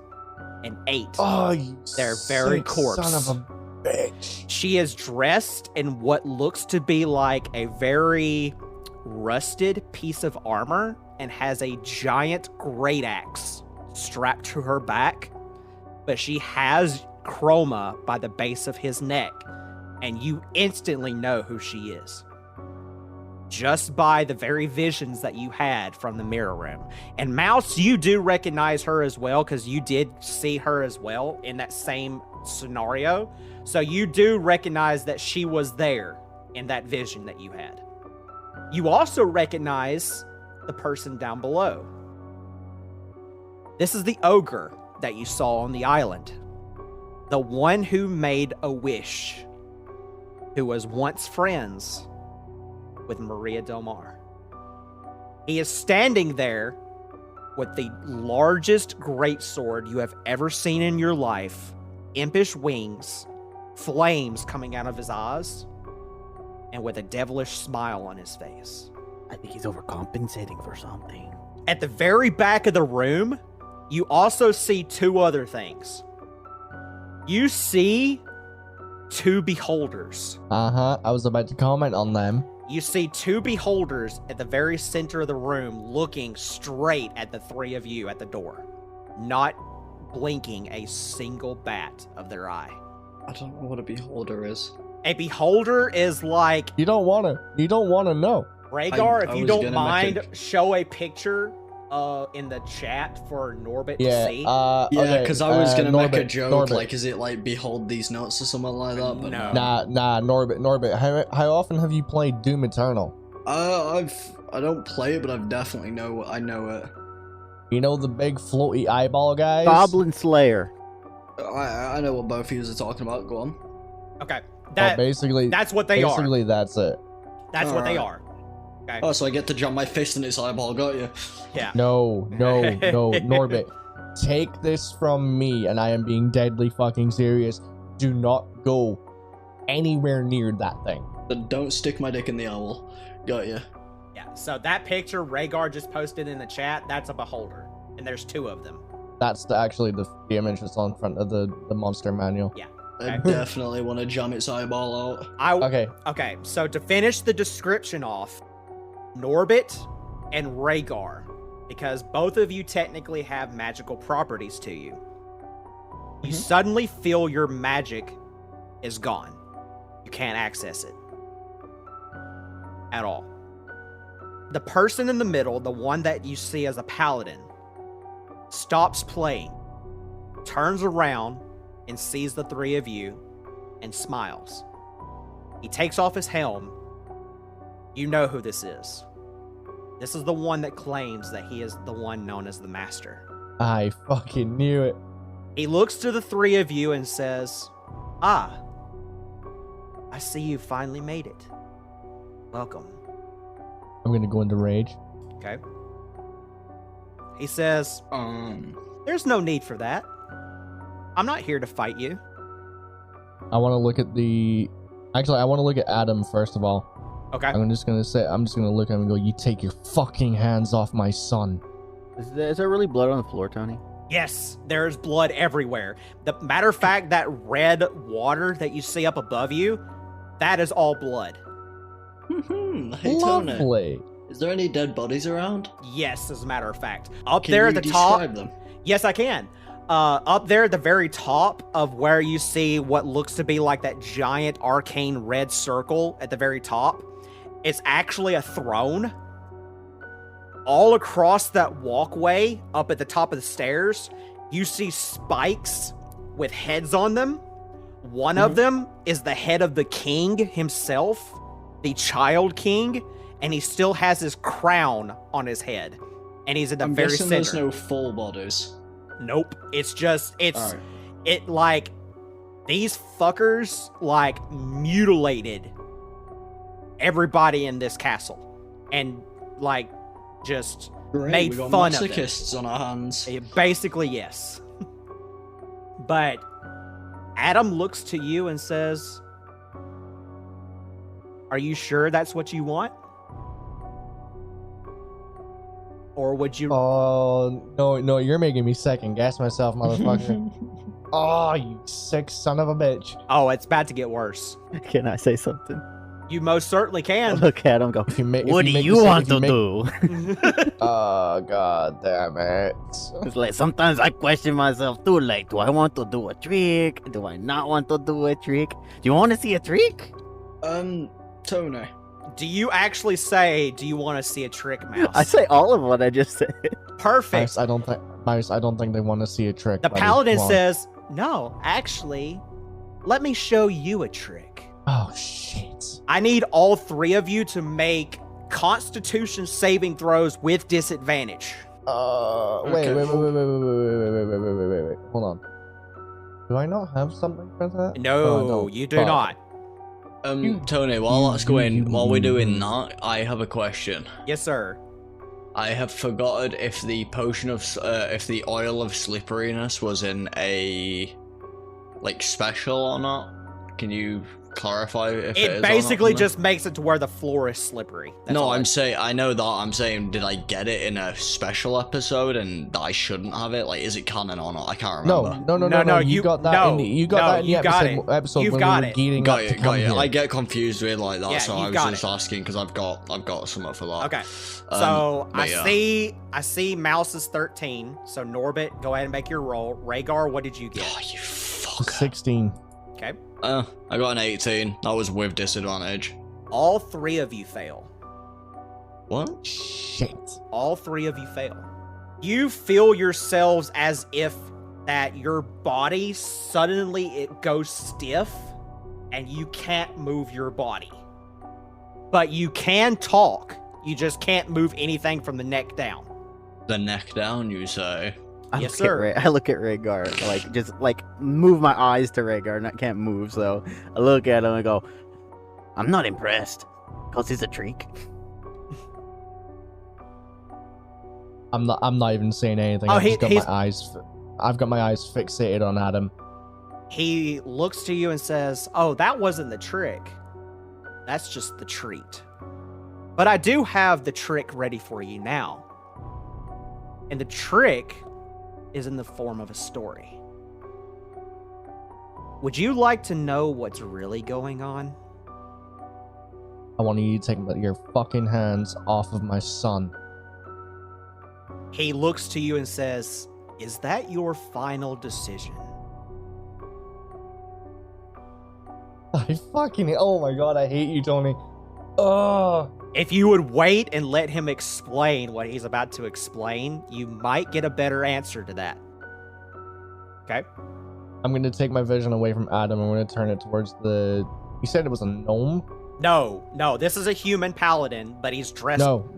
and ate their very corpse. Son of a bitch. She is dressed in what looks to be like a very rusted piece of armor and has a giant great axe strapped to her back, but she has chroma by the base of his neck, and you instantly know who she is. Just by the very visions that you had from the mirror room. And Mouse, you do recognize her as well, because you did see her as well in that same scenario. So you do recognize that she was there in that vision that you had. You also recognize the person down below. This is the ogre that you saw on the island. The one who made a wish, who was once friends with Maria Del Mar. He is standing there with the largest greatsword you have ever seen in your life, impish wings, flames coming out of his eyes, and with a devilish smile on his face. I think he's overcompensating for something. At the very back of the room, you also see two other things. You see two beholders. I was about to comment on them. You see two beholders at the very center of the room looking straight at the three of you at the door, not blinking a single bat of their eye. I don't know what a beholder is. A beholder is like, You don't wanna know. Rhaegar, I if you was don't gonna mind, make show a picture in the chat for Norbit to Yeah, see. Yeah, because I was gonna make a Norbit, joke, Norbit. like, is it like behold these nuts or something like that? But No. Nah, Norbit. How often have you played Doom Eternal? I don't play it, but I definitely know it. You know the big floaty eyeball guys? Goblin Slayer. I know what both of you are talking about. Go on. Okay, Basically, that's what they are. basically that's it. That's what they Alright. are. Okay. Oh, so I get to jump my fist in its eyeball, got you? Yeah. No, Norbit. Take this from me, and I am being deadly fucking serious. Do not go anywhere near that thing. Then don't stick my dick in the owl. Got you. Yeah. So that picture Rhaegar just posted in the chat, that's a beholder, and there's two of them. That's actually the image that's on front of the monster manual. Yeah. I Okay. definitely want to jam its eyeball out. Okay. So to finish the description off, Norbit and Rhaegar, because both of you technically have magical properties to you, you suddenly feel your magic is gone. You can't access it at all. The person in the middle, the one that you see as a paladin, stops playing, turns around and sees the three of you and smiles. He takes off his helm. You know who this is. This is the one that claims that he is the one known as the Master. I fucking knew it. He looks to the three of you and says, "Ah, I see you finally made it. Welcome." I'm gonna go into rage. Okay. He says, "There's no need for that. I'm not here to fight you." I want to look at the. Actually, I want to look at Adam first of all. Okay. I'm just gonna look at him and go, "You take your fucking hands off my son." Is there really blood on the floor, Tony? Yes, there's blood everywhere. The matter of fact, that red water that you see up above you, that is all blood. Hey, Tony. Lovely. Is there any dead bodies around? Yes, as a matter of fact. Up Can there you at the top. describe them? Yes, I can. Up there at the very top of where you see what looks to be like that giant arcane red circle at the very top, it's actually a throne. All across that walkway up at the top of the stairs, you see spikes with heads on them. One of them is the head of the king himself, the child king, and he still has his crown on his head. And he's in the I'm very guessing center. there's no full bodies. Nope. It's just, Alright. it like, these fuckers, like, mutilated everybody in this castle. And, like, just Great, made we got fun of them. masochists on our hands. Basically, yes. But Adam looks to you and says, are you sure that's what you want? Or would you... Oh, no, you're making me second guess myself, motherfucker. Oh, you sick son of a bitch. Oh, it's about to get worse. Can I say something? You most certainly can. Look at him go, If you make, what do you want to do? Oh, god damn it. It's like, sometimes I question myself too, like, do I want to do a trick? Do I not want to do a trick? Do you want to see a trick? Tony. Do you actually say, do you want to see a trick, Mouse? I say all of what I just said. Perfect. Mouse, I don't think they want to see a trick. The buddy. paladin Come on. says, no, actually, let me show you a trick. Oh, shit. I need all three of you to make Constitution saving throws with disadvantage. Wait. Hold on. Do I not have something for that? No, Oh, I don't. you do Fuck. not. Tony, while that's going, while we're doing that, I have a question. Yes, sir. I have forgotten if the potion of, if the oil of slipperiness was in a, like, special or not. Can you clarify if it is It or basically not? just makes it to where the floor is slippery. That's No, all I'm it- saying, I know that, I'm saying, did I get it in a special episode and that I shouldn't have it? Like, is it canon or not? I can't remember. No. You got that in the, you got that in the you got episode You've when got we were it. gearing Got up to it, come got it. here. I get confused with like that, Yeah, so you I was got just it. asking because I've got something for that. Okay. Um, So but yeah. I see Mouse is 13. So Norbit, go ahead and make your roll. Rhaegar, what did you get? Oh, you fucker. 16. Okay. I got an 18. That was with disadvantage. All three of you fail. What? Shit. All three of you fail. You feel yourselves as if that your body suddenly it goes stiff and you can't move your body. But you can talk. You just can't move anything from the neck down. The neck down, you say? Yes, sir. I look at Rhaegar, like, just, like, move my eyes to Rhaegar, and I can't move, so I look at him and go, I'm not impressed, because he's a trick. I'm not even saying anything. Oh, I've got my eyes fixated on Adam. He looks to you and says, oh, that wasn't the trick. That's just the treat. But I do have the trick ready for you now. And the trick is in the form of a story. Would you like to know what's really going on? I want you to take your fucking hands off of my son. He looks to you and says, is that your final decision? Oh my god, I hate you, Tony. Oh. If you would wait and let him explain what he's about to explain, you might get a better answer to that. Okay? I'm gonna take my vision away from Adam. I'm gonna turn it towards the. You said it was a gnome? No. This is a human paladin, but he's dressed. No.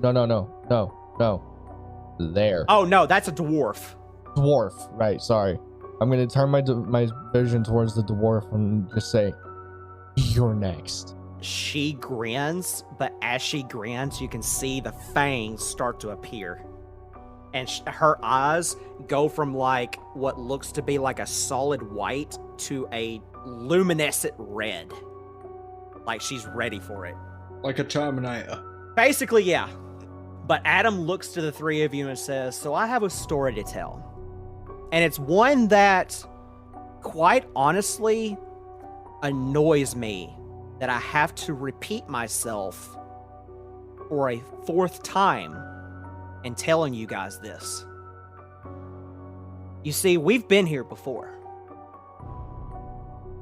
There. Oh, no, that's a dwarf. Dwarf. Right. Sorry. I'm gonna turn my vision towards the dwarf and just say, "You're next." She grins, but as she grins, you can see the fangs start to appear. And her eyes go from like what looks to be like a solid white to a luminescent red. Like she's ready for it. Like a Terminator. Basically, yeah. But Adam looks to the three of you and says, so I have a story to tell. And it's one that, quite honestly, annoys me that I have to repeat myself for a fourth time in telling you guys this. You see, we've been here before.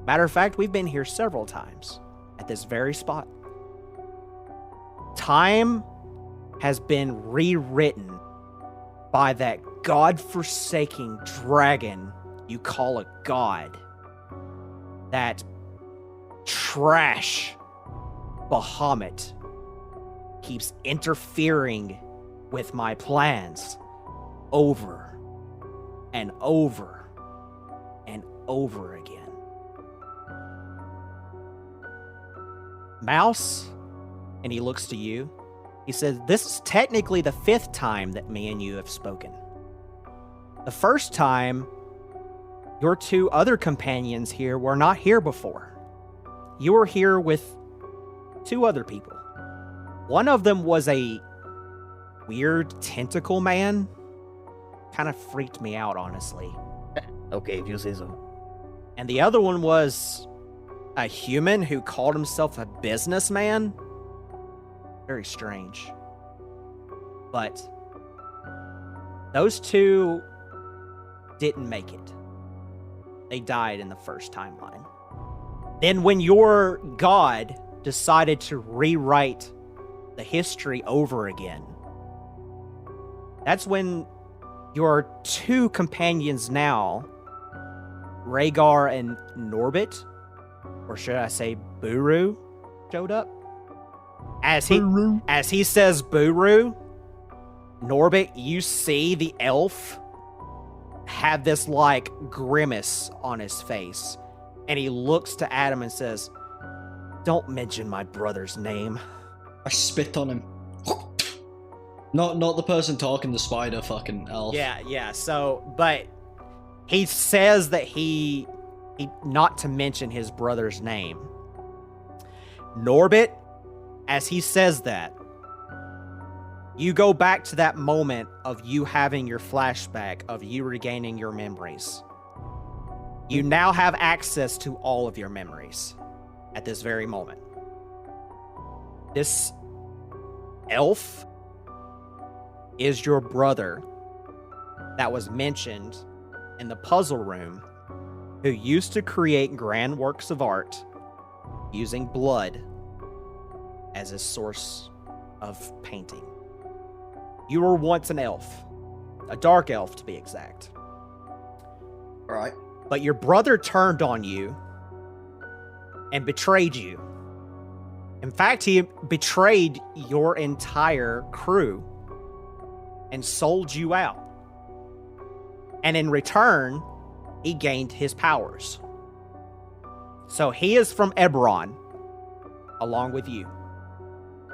Matter of fact, we've been here several times at this very spot. Time has been rewritten by that god-forsaking dragon you call a god. That trash Bahamut keeps interfering with my plans over and over and over again. Mouse, and he looks to you, he says, this is technically the 5th time that me and you have spoken. The first time, your 2 other companions here were not here before. You were here with 2 other people. One of them was a weird tentacle man. Kind of freaked me out, honestly. Okay, if you say so. And the other one was a human who called himself a businessman. Very strange. But those 2 didn't make it. They died in the first timeline. Then when your god decided to rewrite the history over again, that's when your 2 companions now, Rhaegar and Norbit, or should I say Buru, showed up. As he says Buru, Norbit, you see the elf have this like grimace on his face, and he looks to Adam and says, "Don't mention my brother's name." I spit on him. Not the person talking, the spider fucking elf. Yeah. So, but he says that he not to mention his brother's name. Norbit, as he says that, you go back to that moment of you having your flashback, of you regaining your memories. You now have access to all of your memories at this very moment. This elf is your brother that was mentioned in the puzzle room, who used to create grand works of art using blood as a source of painting. You were once an elf, a dark elf to be exact. Right. But your brother turned on you and betrayed you. In fact, he betrayed your entire crew and sold you out. And in return, he gained his powers. So he is from Eberron, along with you.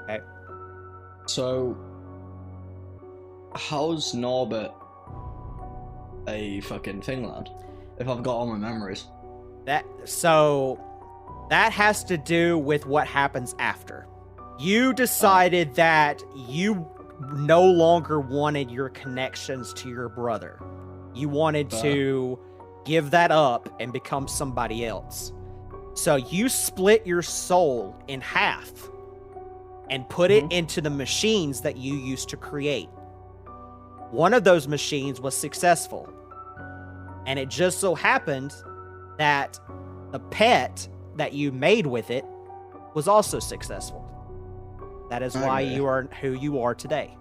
Okay? So, how's Norbert a fucking thing, lad? If I've got all my memories. That has to do with what happens after. You decided that you no longer wanted your connections to your brother. You wanted to give that up and become somebody else. So you split your soul in half and put it into the machines that you used to create. One of those machines was successful. And it just so happened that the pet that you made with it was also successful. That is why you are who you are today.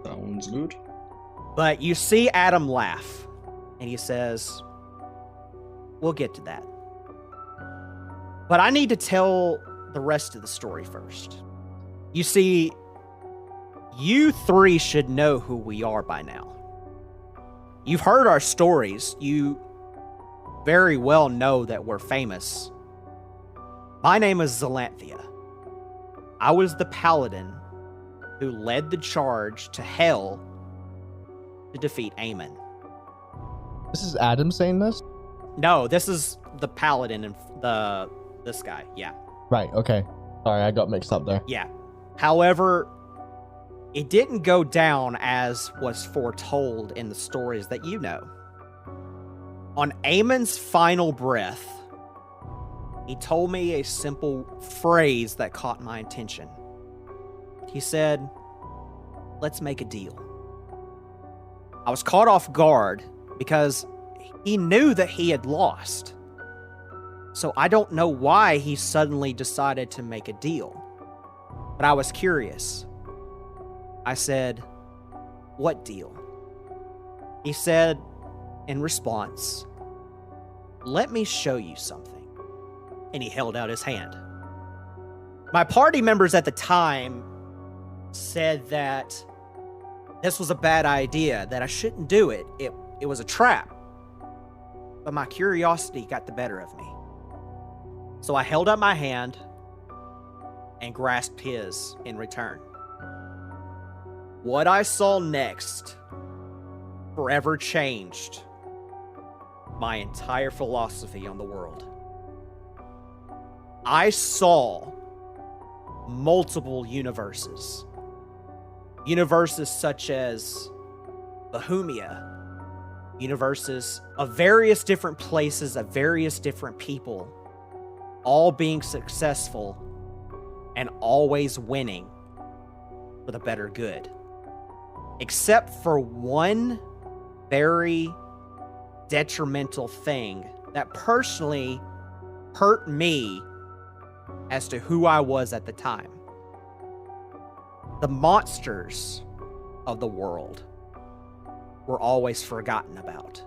Sounds good. But you see Adam laugh, and he says, "We'll get to that. But I need to tell the rest of the story first. You see, you 3 should know who we are by now. You've heard our stories. You very well know that we're famous. My name is Zelanthia. I was the paladin who led the charge to hell to defeat Aemon." This is Adam saying this? No, this is the paladin and this guy. Yeah. Right, okay. Sorry, I got mixed up there. Yeah. However, it didn't go down as was foretold in the stories that you know. On Aemon's final breath, he told me a simple phrase that caught my attention. He said, "Let's make a deal." I was caught off guard because he knew that he had lost. So I don't know why he suddenly decided to make a deal. But I was curious. I said, "What deal?" He said in response, "Let me show you something." And he held out his hand. My party members at the time said that this was a bad idea, that I shouldn't do it. It was a trap. But my curiosity got the better of me. So I held up my hand and grasped his in return. What I saw next forever changed my entire philosophy on the world. I saw multiple universes. Universes such as Bohemia. Universes of various different places, of various different people, all being successful and always winning for the better good. Except for one very detrimental thing that personally hurt me as to who I was at the time. The monsters of the world were always forgotten about.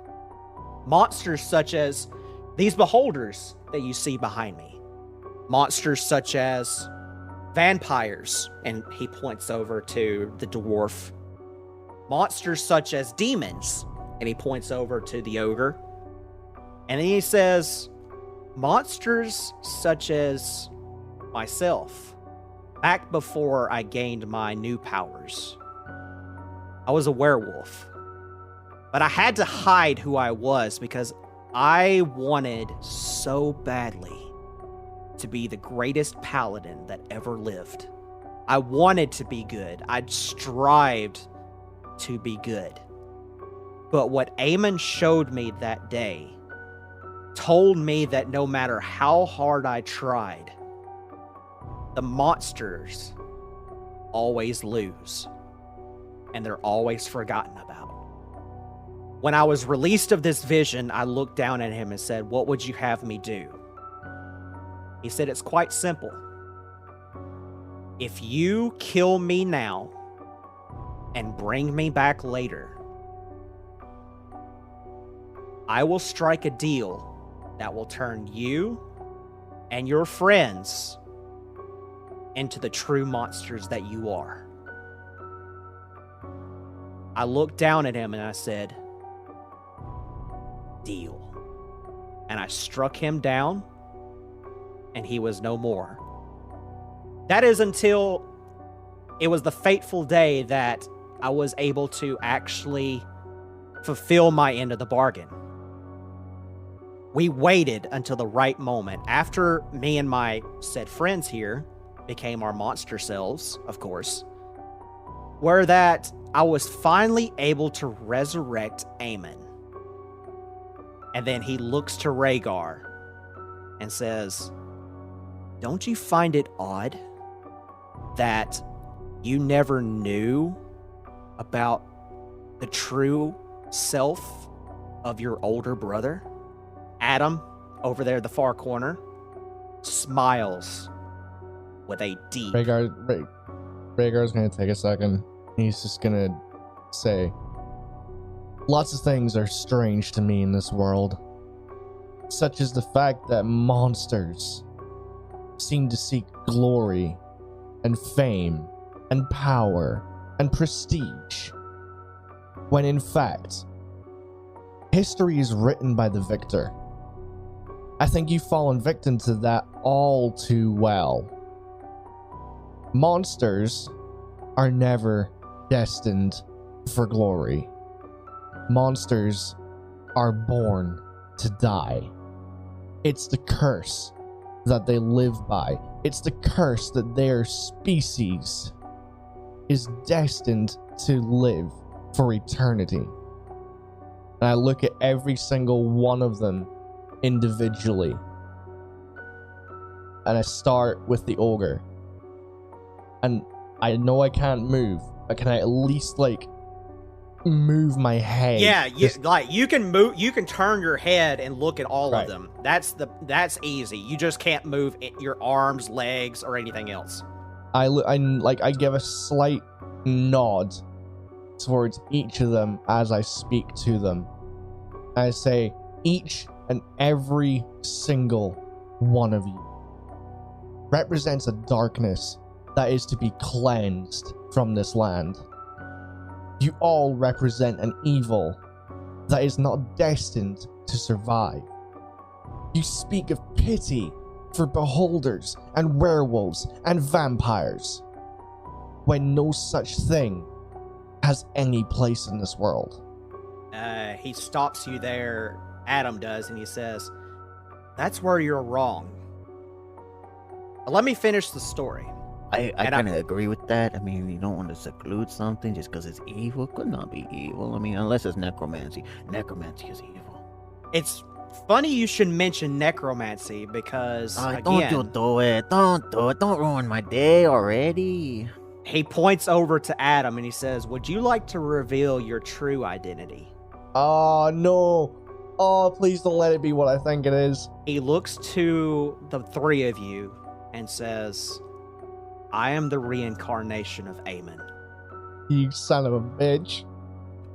Monsters such as these beholders that you see behind me. Monsters such as vampires, and he points over to the dwarf. Monsters such as demons, and he points over to the ogre. And then he says, monsters such as myself, back before I gained my new powers. I was a werewolf, but I had to hide who I was because I wanted so badly to be the greatest paladin that ever lived. I wanted to be good. I'd strived to be good. But what Eamon showed me that day told me that no matter how hard I tried, the monsters always lose, and they're always forgotten about. When I was released of this vision, I looked down at him and said, "What would you have me do?" He said, "It's quite simple. If you kill me now and bring me back later, I will strike a deal that will turn you and your friends into the true monsters that you are." I looked down at him and I said, "Deal." And I struck him down, and he was no more. That is until it was the fateful day that I was able to actually fulfill my end of the bargain. We waited until the right moment. After me and my said friends here became our monster selves, of course, where that I was finally able to resurrect Eamon. And then he looks to Rhaegar and says, "Don't you find it odd that you never knew about the true self of your older brother?" Adam, over there in the far corner, smiles with a deep... Rhaegar's gonna take a second. He's just gonna say, lots of things are strange to me in this world, such as the fact that monsters seem to seek glory and fame and power and prestige, when in fact, history is written by the victor. I think you've fallen victim to that all too well. Monsters are never destined for glory. Monsters are born to die. It's the curse that they live by. It's the curse that their species is destined to live for eternity. And I look at every single one of them individually. And I start with the ogre. And I know I can't move, but can I at least, move my head. Yeah, you can move. You can turn your head and look at all Right. of them. That's easy. You just can't move your arms, legs, or anything else. I give a slight nod towards each of them as I speak to them. I say, each and every single one of you represents a darkness that is to be cleansed from this land. You all represent an evil that is not destined to survive. You speak of pity for beholders and werewolves and vampires, when no such thing has any place in this world. He stops you there, Adam does, and he says, "That's where you're wrong. Let me finish the story." I kind of agree with that. I mean, you don't want to seclude something just because it's evil. It could not be evil. I mean, unless it's necromancy. Necromancy is evil. It's funny you should mention necromancy because, Don't again, you do it. Don't do it. Don't ruin my day already. he points over to Adam and he says, "Would you like to reveal your true identity?" Oh, no. Oh, please don't let it be what I think it is. He looks to the three of you and says, "I am the reincarnation of Aemon." You son of a bitch.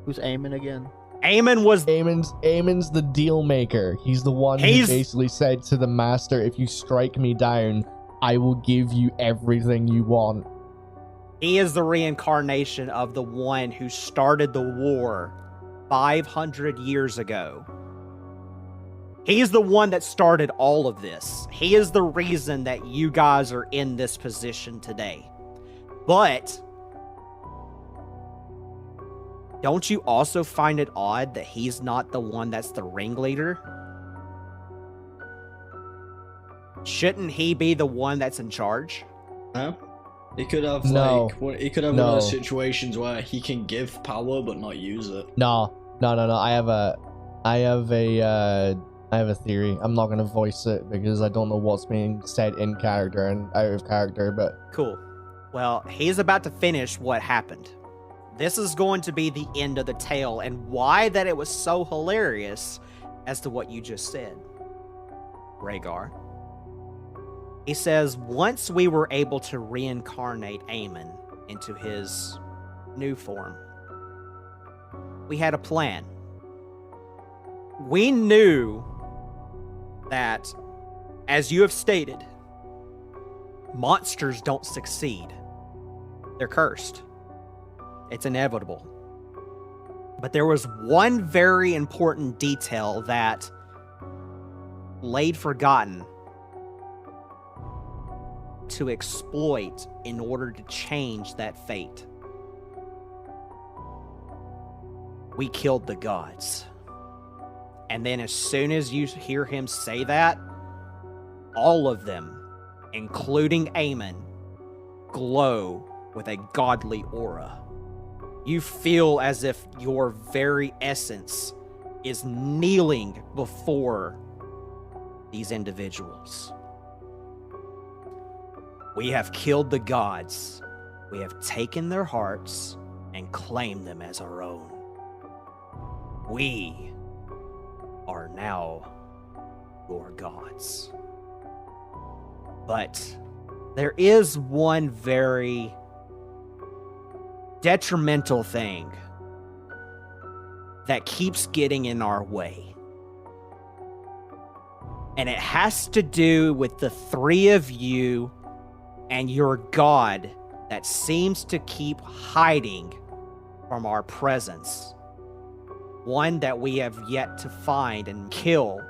Who's aiming again? Aemon was Aemon's the deal maker. He's the one who basically said to the master, if you strike me down, I will give you everything you want. He is the reincarnation of the one who started the war 500 years ago. He's the one that started all of this. He is the reason that you guys are in this position today. But don't you also find it odd that he's not the one that's the ringleader? Shouldn't he be the one that's in charge? No. He could have one of those situations where he can give power but not use it. No. I have a theory. I'm not gonna voice it because I don't know what's being said in character and out of character, but Cool. Well, he's about to finish what happened. This is going to be the end of the tale and why that it was so hilarious as to what you just said, Rhaegar. He says, once we were able to reincarnate Aemon into his new form, we had a plan. We knew that, as you have stated, monsters don't succeed. They're cursed. It's inevitable. But there was one very important detail that laid forgotten to exploit in order to change that fate. We killed the gods. And then as soon as you hear him say that, all of them, including Aemon, glow with a godly aura. You feel as if your very essence is kneeling before these individuals. We have killed the gods. We have taken their hearts and claimed them as our own. We are now your gods. But there is one very detrimental thing that keeps getting in our way. And it has to do with the three of you and your god that seems to keep hiding from our presence. One that we have yet to find and kill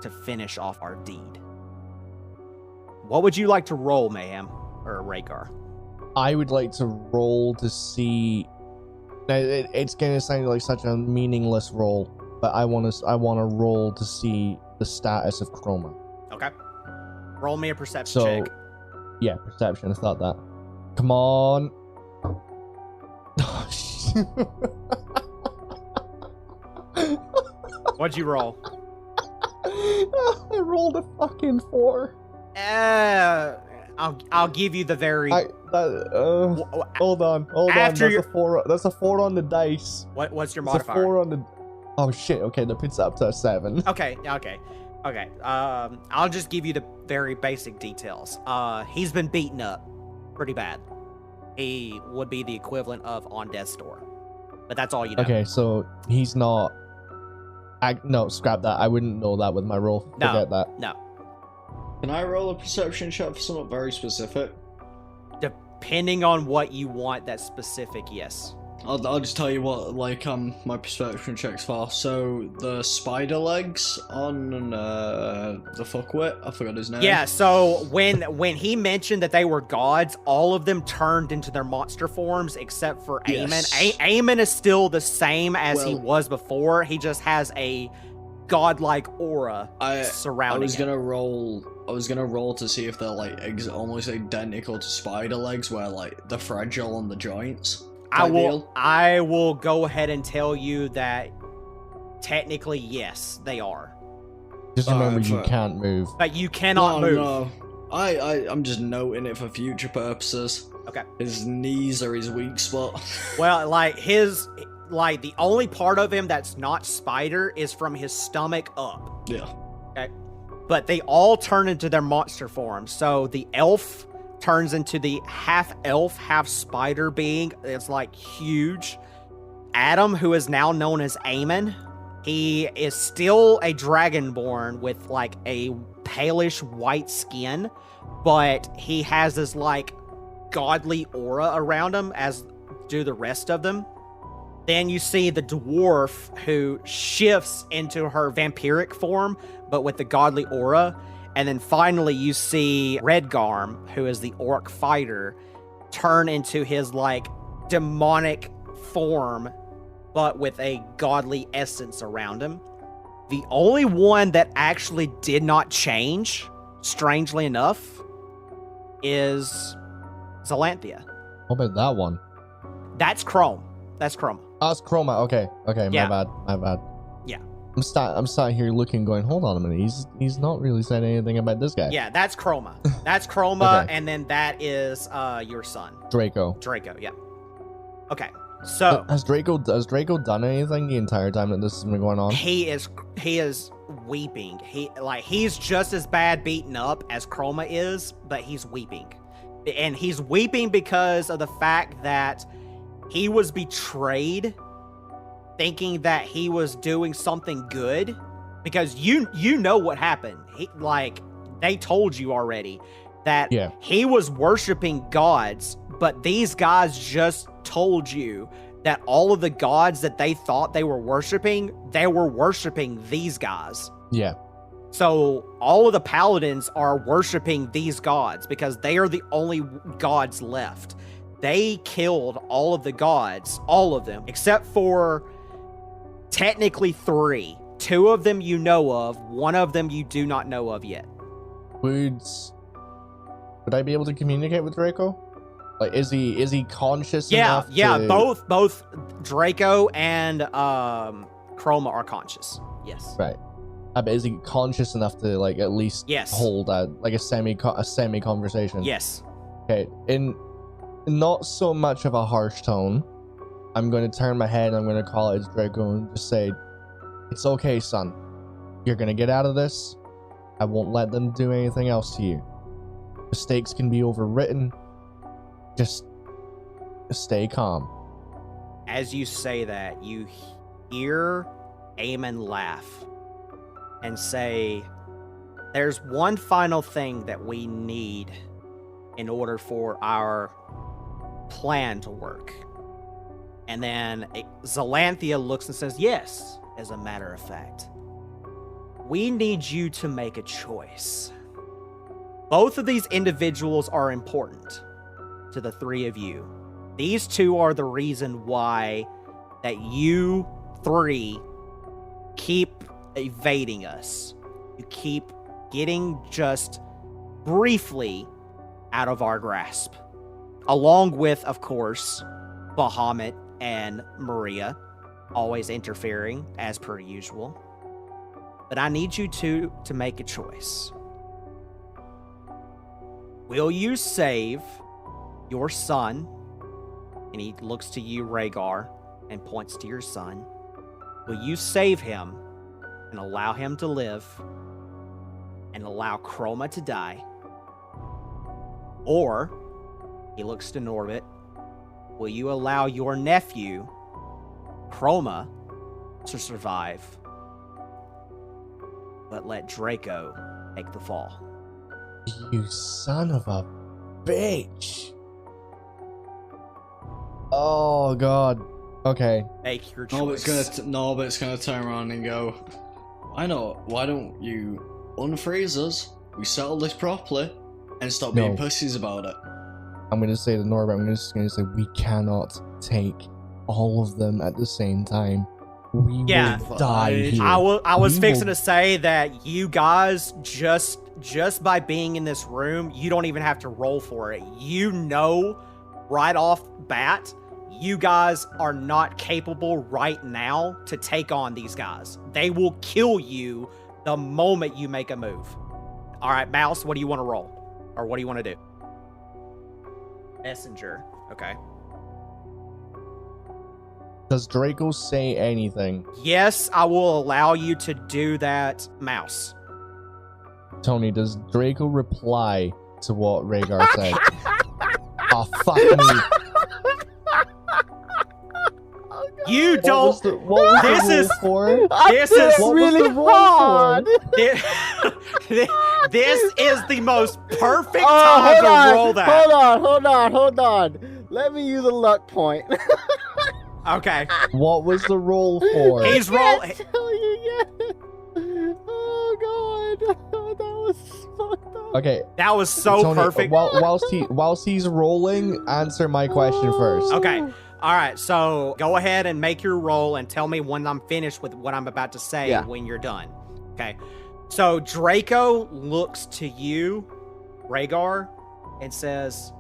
to finish off our deed. What would you like to roll, Mayhem or Rhaegar? I would like to roll to see. Now, it's gonna sound like such a meaningless roll, but I want to roll to see the status of Chroma. Okay. Roll me a perception check. Yeah, perception. I thought that. Come on. What'd you roll? I rolled a fucking 4. I'll give you the very Hold on. After That's a 4. That's a 4 on the dice. What's your It's a modifier? 4 on the. Oh shit. Okay, that puts it up to a 7. Okay. I'll just give you the very basic details. He's been beaten up pretty bad. He would be the equivalent of on death's door, but that's all you know. Okay, so he's not. No, scrap that. I wouldn't know that with my roll. Forget that. No. Can I roll a perception check for something very specific? Depending on what you want that's specific, yes. I'll just tell you what, like, my perception checks for. So, the spider legs on the fuckwit, I forgot his name. Yeah, so when he mentioned that they were gods, all of them turned into their monster forms except for Yes. Aemon. Aemon is still the same as he Well- was before. He just has a godlike aura surrounding I was him. gonna roll to see if they're like almost identical to spider legs, where like they're fragile on the joints. I will go ahead and tell you that technically yes, they are. Just remember, Alright, you fuck. can't move. But you cannot move. No. I'm just noting it for future purposes. Okay. His knees are his weak spot. Well, like the only part of him that's not spider is from his stomach up. Yeah. Okay. But they all turn into their monster forms. So the elf turns into the half elf, half spider being. It's like huge. Adam, who is now known as Aemon, he is still a dragonborn with like a palish white skin, but he has this like godly aura around him, as do the rest of them. Then you see the dwarf, who shifts into her vampiric form, but with the godly aura. And then finally you see Redgarm, who is the orc fighter, turn into his like demonic form, but with a godly essence around him. The only one that actually did not change, strangely enough, is Zalanthia. What about that one? That's Chrome. That's Chroma. Oh, it's Chroma. Okay. Yeah. My bad. Yeah. I'm sat here looking, going, hold on a minute. He's not really said anything about this guy. Yeah, that's Chroma. That's Chroma, Okay. and then that is your son, Draco. yeah. Okay, so Has Draco done anything the entire time that this has been going on? he is weeping. He's just as bad beaten up as Chroma is, but he's weeping. And he's weeping because of the fact that he was betrayed, thinking that he was doing something good, because you know what happened. They told you already that Yeah. he was worshiping gods, but these guys just told you that all of the gods that they thought they were worshiping these guys. Yeah. So all of the paladins are worshiping these gods because they are the only gods left. They killed all of the gods, all of them, except for technically 3. 2 of them you know of, 1 of them you do not know of yet. Would I be able to communicate with Draco? Like, is he conscious enough? Yeah, to... both Draco and Chroma are conscious. Yes. Right. But is he conscious enough to like at least Yes. hold a semi conversation? Yes. Okay. In not so much of a harsh tone, I'm going to turn my head and I'm going to call it Draco and just say, "It's okay, son. You're going to get out of this. I won't let them do anything else to you. Mistakes can be overwritten. Just stay calm." As you say that, you hear Eamon laugh and say, "There's one final thing that we need in order for our plan to work." And then Zalanthia looks and says, "Yes, as a matter of fact. We need you to make a choice. Both of these individuals are important to the 3 of you. These 2 are the reason why that you 3 keep evading us. You keep getting just briefly out of our grasp. Along with, of course, Bahamut and Maria, always interfering as per usual. But I need you to make a choice. Will you save your son, and he looks to you, Rhaegar, and points to your son, will you save him and allow him to live and allow Chroma to die? Or, he looks to Norbit, will you allow your nephew, Chroma, to survive, but let Draco take the fall? You son of a bitch. Oh, God. Okay. Make your choice. Norbit's gonna turn around and go, I know, why don't you unfreeze us, we settle this properly, and stop being pussies about it? I'm going to say to Norbert, I'm just going to say, we cannot take all of them at the same time. We will die here. I was fixing to say that you guys, just by being in this room, you don't even have to roll for it. You know right off bat, you guys are not capable right now to take on these guys. They will kill you the moment you make a move. All right, Mouse, what do you want to roll? Or what do you want to do? Messenger. Okay. Does Draco say anything? Yes, I will allow you to do that, Mouse. Tony, does Draco reply to what Rhaegar said? Oh, fuck me. You don't. This is really hard. This is the most perfect time to roll that. Hold on. Let me use a luck point. Okay. What was the roll for? He's rolling. Tell you yet. Oh God, that was fucked up. Okay. That was so Tony, perfect. Whilst he's rolling, answer my question first. Okay. All right. So go ahead and make your roll and tell me when I'm finished with what I'm about to say when you're done. Okay. So Draco looks to you, Rhaegar, and says,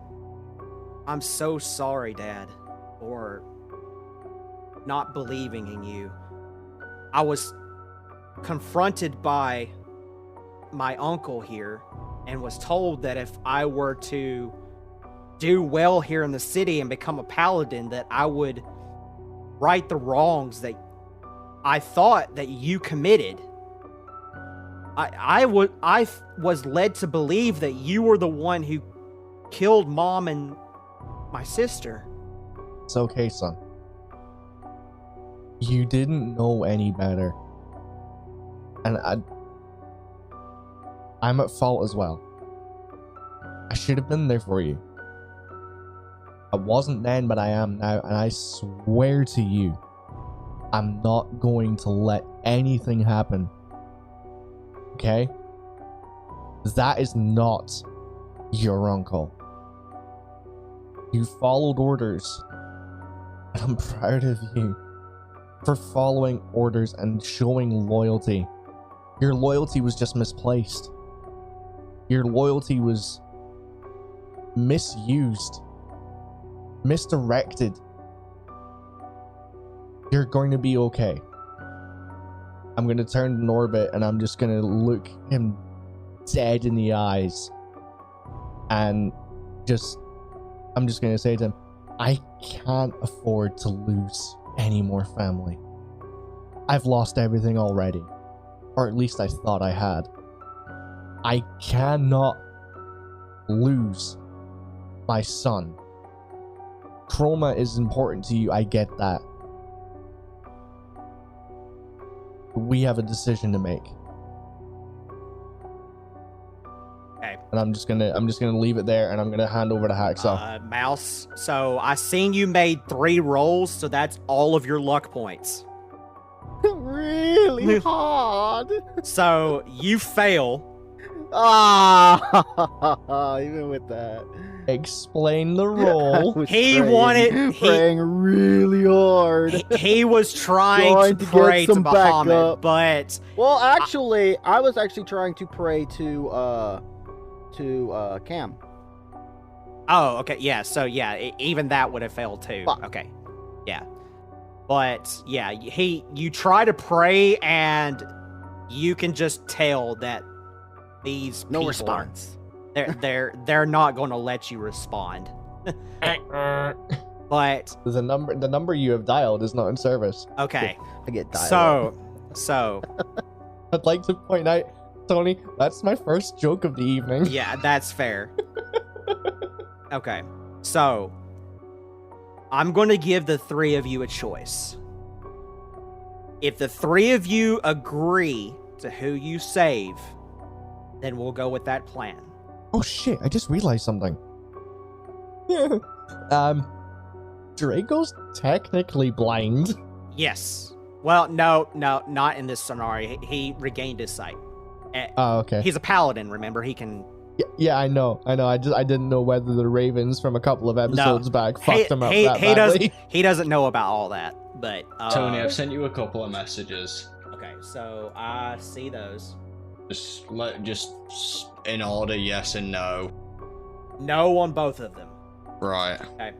I'm so sorry, Dad, for not believing in you. I was confronted by my uncle here and was told that if I were to do well here in the city and become a paladin, that I would right the wrongs that I thought that you committed. I was led to believe that you were the one who killed Mom and my sister. It's okay, son. You didn't know any better. And I'm at fault as well. I should have been there for you. I wasn't then, but I am now, and I swear to you, I'm not going to let anything happen. Okay? That is not your uncle. You followed orders, and I'm proud of you for following orders and showing loyalty. Your loyalty was just misplaced. Your loyalty was misused, misdirected. You're going to be okay. I'm going to turn to Norbit and I'm just going to look him dead in the eyes and I'm just going to say to him, I can't afford to lose any more family. I've lost everything already, or at least I thought I had. I cannot lose my son. Chroma is important to you, I get that. We have a decision to make. Okay. And I'm just gonna leave it there, and I'm gonna hand over to Hacksaw. Mouse. So I seen you made 3 rolls, so that's all of your luck points. Really hard. So you fail. Even with that. Explain the roll. He wanted praying really hard. He was trying to pray to Bahamut, but well, actually, I was actually trying to pray to Cam. Oh, okay, yeah. So yeah, even that would have failed too. Fuck. Okay, yeah. But yeah, you try to pray, and you can just tell that these No people, response. They're not going to let you respond. But There's a number. The number you have dialed is not in service. okay, I get dialed. so I'd like to point out, Tony, that's my first joke of the evening. yeah, that's fair. Okay, so I'm going to give the three of you a choice. If the three of you agree to who you save, then we'll go with that plan. Oh shit! I just realized something. Draco's technically blind. Yes. Well, no, not in this scenario. He regained his sight. Oh, okay. He's a paladin, remember? He can... Yeah, I know. I didn't know whether the Ravens from a couple of episodes back fucked him up that badly. He doesn't know about all that, but... Tony, I've sent you a couple of messages. Okay, so I see those. Just in order, yes and no. No on both of them. Right. Okay.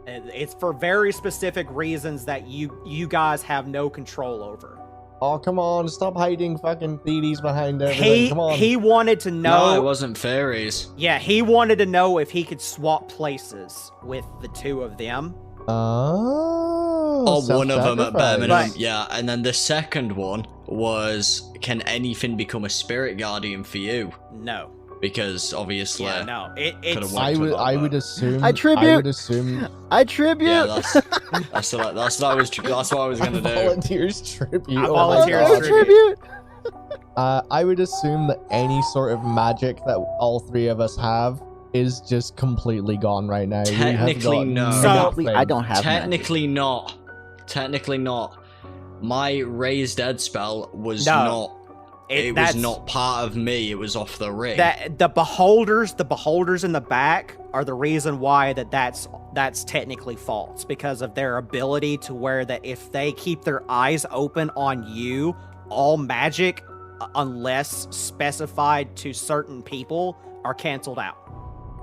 It's for very specific reasons that you guys have no control over. Oh, come on. Stop hiding fucking theories behind everything. Come on. He wanted to know... No, it wasn't fairies. Yeah, he wanted to know if he could swap places with the two of them. Oh, One of them at bare minimum, But- yeah. And then the second one was, can anything become a spirit guardian for you? No. Because obviously, Yeah, no. Could've It's... worked. I would assume. I tribute. I would assume. I tribute. yeah, that's what I was gonna do. Volunteers tribute. I Oh my volunteer God. as tribute. I would assume that any sort of magic that all three of us have is just completely gone right now. We have Technically, got no. So- nothing. I don't have Technically not. Technically not. My raised dead spell was No. not. It was that's- not part of me. It was off the ring. That the beholders in the back are the reason why that's technically false, because of their ability to where that if they keep their eyes open on you, all magic, unless specified to certain people, are canceled out.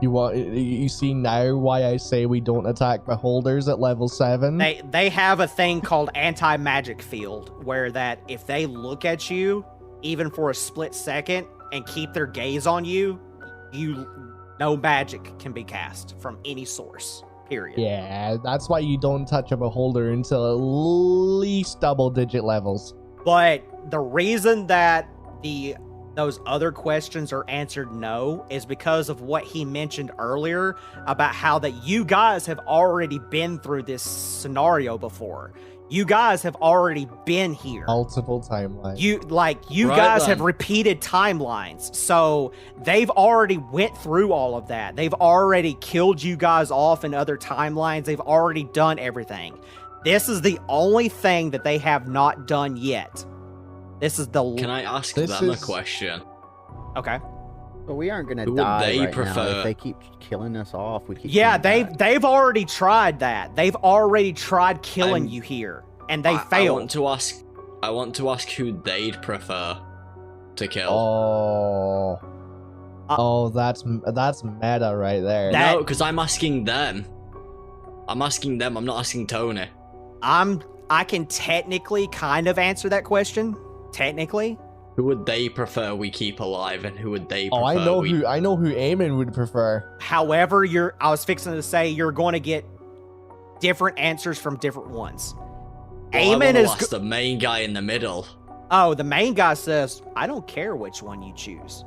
You see now why I say we don't attack beholders at level 7? They have a thing called anti-magic field, where that if they look at you, even for a split second, and keep their gaze on you, no magic can be cast from any source. Period. Yeah, that's why you don't touch a beholder until at least double-digit levels. But the reason that those other questions are answered no is because of what he mentioned earlier about how that you guys have already been through this scenario before. You guys have already been here. Multiple timelines. You Right guys then. have repeated timelines. So they've already went through all of that. They've already killed you guys off in other timelines. They've already done everything. This is the only thing that they have not done yet. This is the... Can I ask This them a is- question? Okay. But we aren't gonna Who would die they right now prefer? if they keep killing us off. We keep Yeah, coming back. they've already tried that. They've already tried killing I'm- you here, and they I failed. want to ask who they'd prefer to kill. That's meta right there. That- No, because I'm asking them. I'm asking them. I'm not asking Tony. I can technically kind of answer that question. Technically. Who would they prefer we keep alive, and who would they prefer? Oh, I know we... who Eamon would prefer. However, I was fixing to say you're going to get different answers from different ones. Well, Eamon is... the main guy in the middle. Oh, the main guy says, I don't care which one you choose.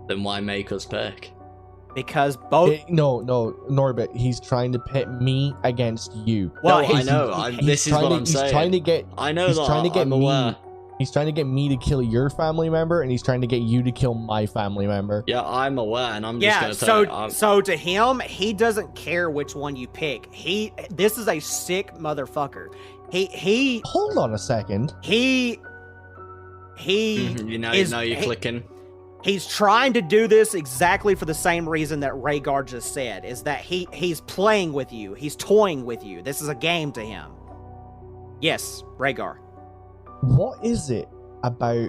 Then why make us pick? Because both... No, Norbit. He's trying to pit me against you. Well, No, I know. This is what I'm saying. He's trying to get. I know He's that. trying to get I'm me. aware. He's trying to get me to kill your family member, and he's trying to get you to kill my family member. Yeah, I'm aware, and I'm just Yeah, gonna tell you. so to him, he doesn't care which one you pick. This is a sick motherfucker. He Hold on a second. now you're clicking. He's trying to do this exactly for the same reason that Rhaegar just said, is that he's playing with you. He's toying with you. This is a game to him. Yes, Rhaegar. What is it about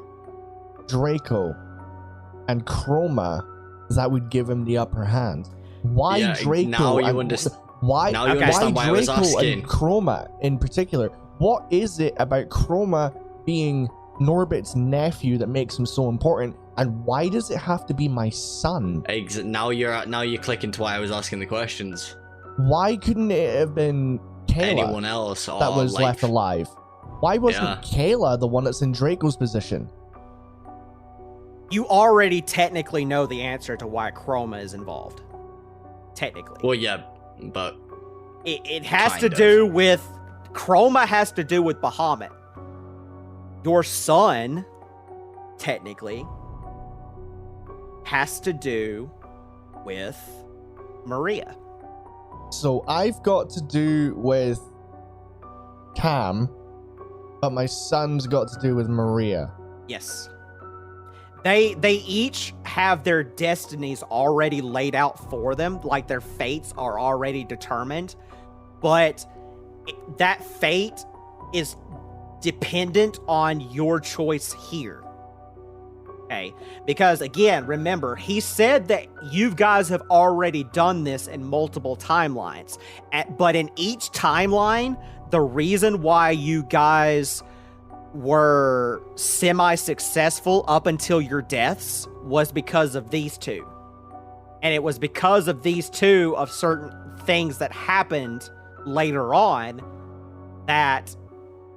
Draco and Chroma that would give him the upper hand? Why Yeah, Draco? now you and, understand. Why? Now you Okay. understand why I was Draco asking. and Chroma in particular? What is it about Chroma being Norbit's nephew that makes him so important? And why does it have to be my son? Now you're clicking to why I was asking the questions. why couldn't it have been Kayla Anyone else or, that was like, left alive? Why wasn't Yeah. Kayla the one that's in Draco's position? You already technically know the answer to why Chroma is involved. Technically. Well, yeah, but It has Kind to of. do with Chroma has to do with Bahamut. Your son, technically, has to do with Maria. So I've got to do with Cam, but my son's got to do with Maria. Yes. They each have their destinies already laid out for them, like their fates are already determined, but that fate is dependent on your choice here. Okay? Because again, remember, he said that you guys have already done this in multiple timelines, but in each timeline, the reason why you guys were semi-successful up until your deaths was because of these two. And it was because of these two of certain things that happened later on that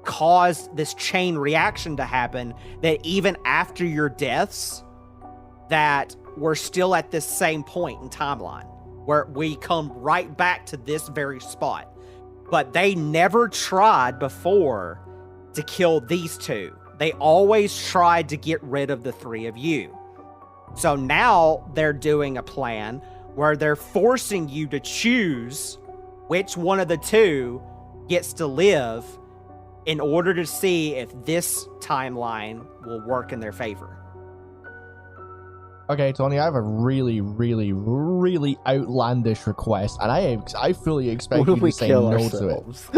caused this chain reaction to happen, that even after your deaths, that we're still at this same point in timeline where we come right back to this very spot. But they never tried before to kill these two. They always tried to get rid of the three of you. So now they're doing a plan where they're forcing you to choose which one of the two gets to live in order to see if this timeline will work in their favor. Okay, Tony, I have a really, really, really outlandish request, and I fully expect What you if to we say kill no to it. ourselves?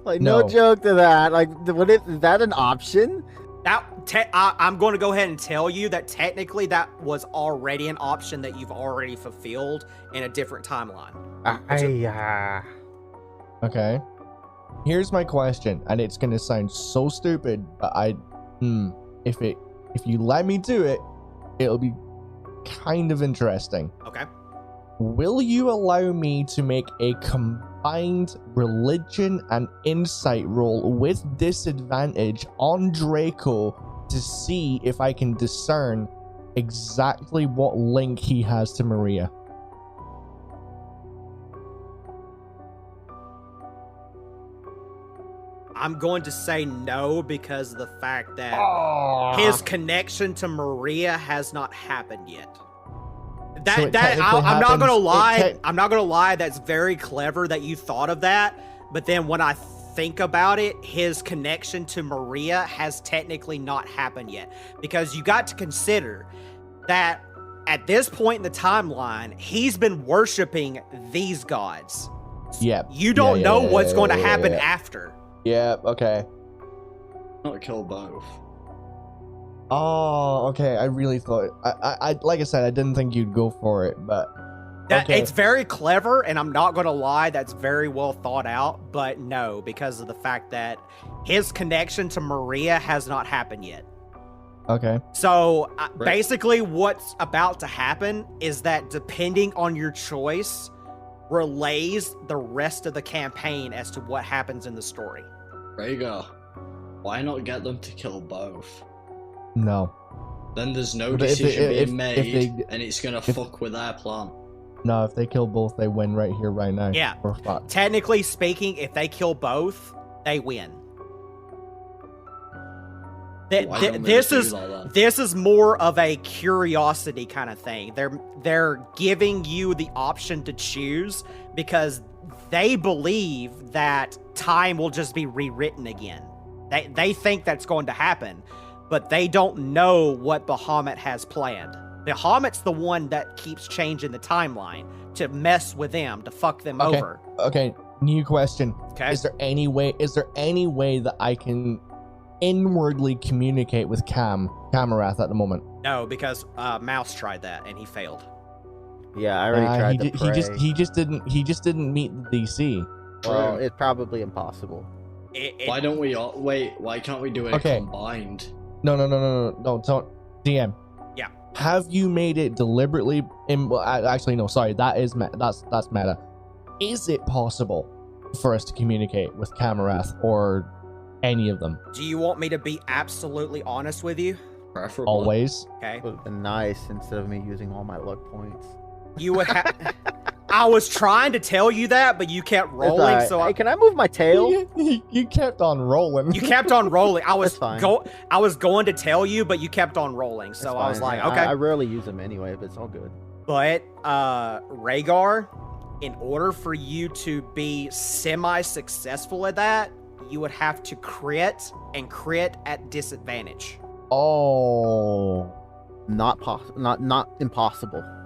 Like, no No. joke to that. Like, is that an option? I'm going to go ahead and tell you that technically that was already an option that you've already fulfilled in a different timeline. Okay. Here's my question, and it's gonna sound so stupid, but if you let me do it, it'll be kind of interesting. Okay. Will you allow me to make a combined religion and insight roll with disadvantage on Draco to see if I can discern exactly what link he has to Maria? I'm going to say no because of the fact that his connection to Maria has not happened yet. So it I'm technically not gonna happens- lie. I'm not gonna lie. That's very clever that you thought of that. But then when I think about it, his connection to Maria has technically not happened yet, because you got to consider that at this point in the timeline, he's been worshiping these gods. Yep. You don't Yeah, know yeah, what's yeah, going to yeah, happen yeah. after. Yep, okay. not kill both. Oh, okay. I really thought I like I said, I didn't think you'd go for it, but okay. It's very clever, and I'm not going to lie, that's very well thought out, but no, because of the fact that his connection to Maria has not happened yet. Okay. So Right. basically what's about to happen is that depending on your choice, relays the rest of the campaign as to what happens in the story. Rhaegar, why not get them to kill both? No. Then there's no But if they- decision if- being made, if they- and it's gonna if- fuck with their plan. No, if they kill both, they win right here, right now. Yeah. We're fucked. Technically speaking, if they kill both, they win. Why don't they This do is that then? this is more of a curiosity kind of thing. They're giving you the option to choose because they believe that time will just be rewritten again. They think that's going to happen, but they don't know what Bahamut has planned. Bahamut's the one that keeps changing the timeline to mess with them, to fuck them Okay. over. Okay, new question. Okay. Is there any way that I can inwardly communicate with Camarath at the moment? No, because Mouse tried that and he failed. Yeah, I already tried to pray. he just didn't meet the DC. Well, it's probably impossible. Why don't we all wait? Why can't we do it Okay. combined? No, don't. DM. Yeah. Have you made it deliberately? Well, actually, no. Sorry, that's meta. is it possible for us to communicate with Camarath or any of them? Do you want me to be absolutely honest with you? Preferably. Always. Okay. Would have been nice instead of me using all my luck points. You would have. I was trying to tell you that, but you kept rolling. Alright. So Hey, can I move my tail? You kept on rolling. you kept on rolling. I was That's fine. I was going to tell you, but you kept on rolling. So That's I was fine. like, okay. I rarely use them anyway, but it's all good. But Rhaegar, in order for you to be semi-successful at that, you would have to crit and crit at disadvantage. Oh. Not impossible.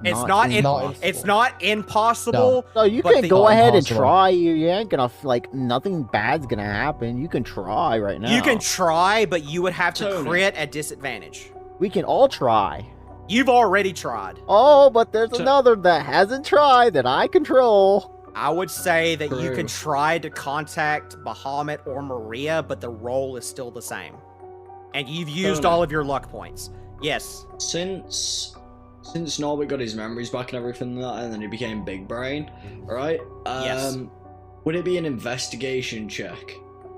It's not impossible. No, you but can the- go Not ahead and impossible. try. You ain't gonna nothing bad's gonna happen. You can try right now. You can try, but you would have to Tony. crit at disadvantage. We can all try. You've already tried. Oh, but there's So- another that hasn't tried that I control. I would say that you can True. try to contact Bahamut or Maria, but the roll is still the same. And you've used Tony. all of your luck points. Yes. Since Norbert got his memories back and everything like that, and then he became big brain, right? Yes. Would it be an investigation check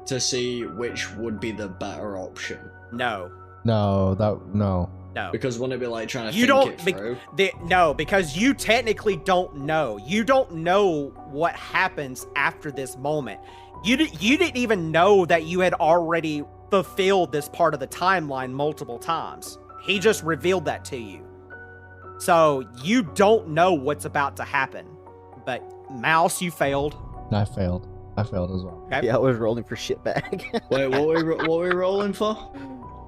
to see which would be the better option? No. No. No. Because wouldn't it be like trying to You think don't it be- through? No, because you technically don't know. You don't know what happens after this moment. You didn't even know that you had already fulfilled this part of the timeline multiple times. He just revealed that to you. So you don't know what's about to happen. But Mouse, you failed. I failed. I failed as well. Okay. Yeah, I was rolling for shitbag. Wait, what were we rolling for?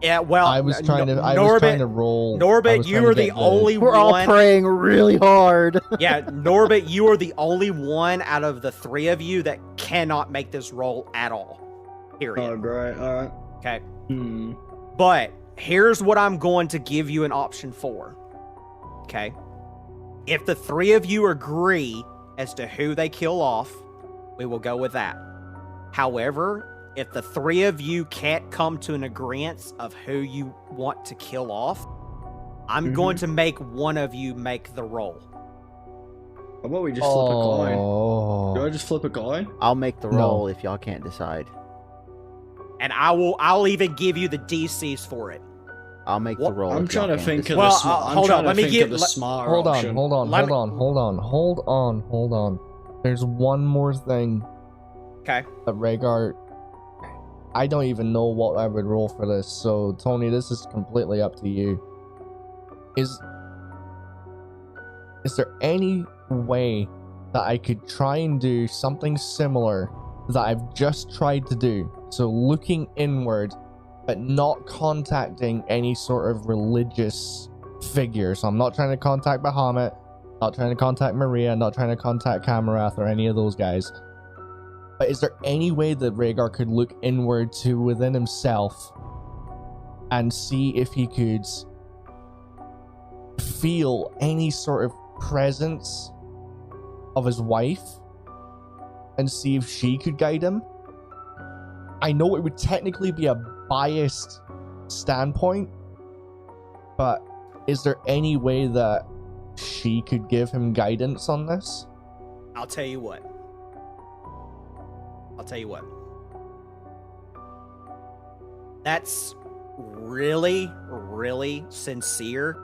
Yeah, well, I was trying to. I Norbit, was trying to roll. I Norbit, was you trying to were the get only We're all one. praying really hard. Yeah, Norbit, you are the only one out of the three of you that cannot make this roll at all. Period. Oh, great. All right. Okay. Hmm. But here's what I'm going to give you an option for. Okay. If the three of you agree as to who they kill off, we will go with that. However, if the three of you can't come to an agreement of who you want to kill off, I'm going to make one of you make the roll. How about we just flip a coin? Do I Oh. just flip a coin? I'll make the No. roll if y'all can't decide. And I'll even give you the DCs for it. I'll make What- the roll. I'm if y'all trying to can't think of decide. Well, the smart. hold I'm on, trying to let me think get- of the let- smart Hold on, option. hold on, Let hold me- on, hold on, hold on, hold on. There's one more thing Okay. that Rhaegar. I don't even know what I would roll for this, so Tony, this is completely up to you. Is there any way that I could try and do something similar that I've just tried to do? So looking inward, but not contacting any sort of religious figure. So I'm not trying to contact Bahamut, not trying to contact Maria, not trying to contact Camarath or any of those guys. But is there any way that Rhaegar could look inward to within himself and see if he could feel any sort of presence of his wife and see if she could guide him? I know it would technically be a biased standpoint, but is there any way that she could give him guidance on this? I'll tell you what. That's really, really sincere,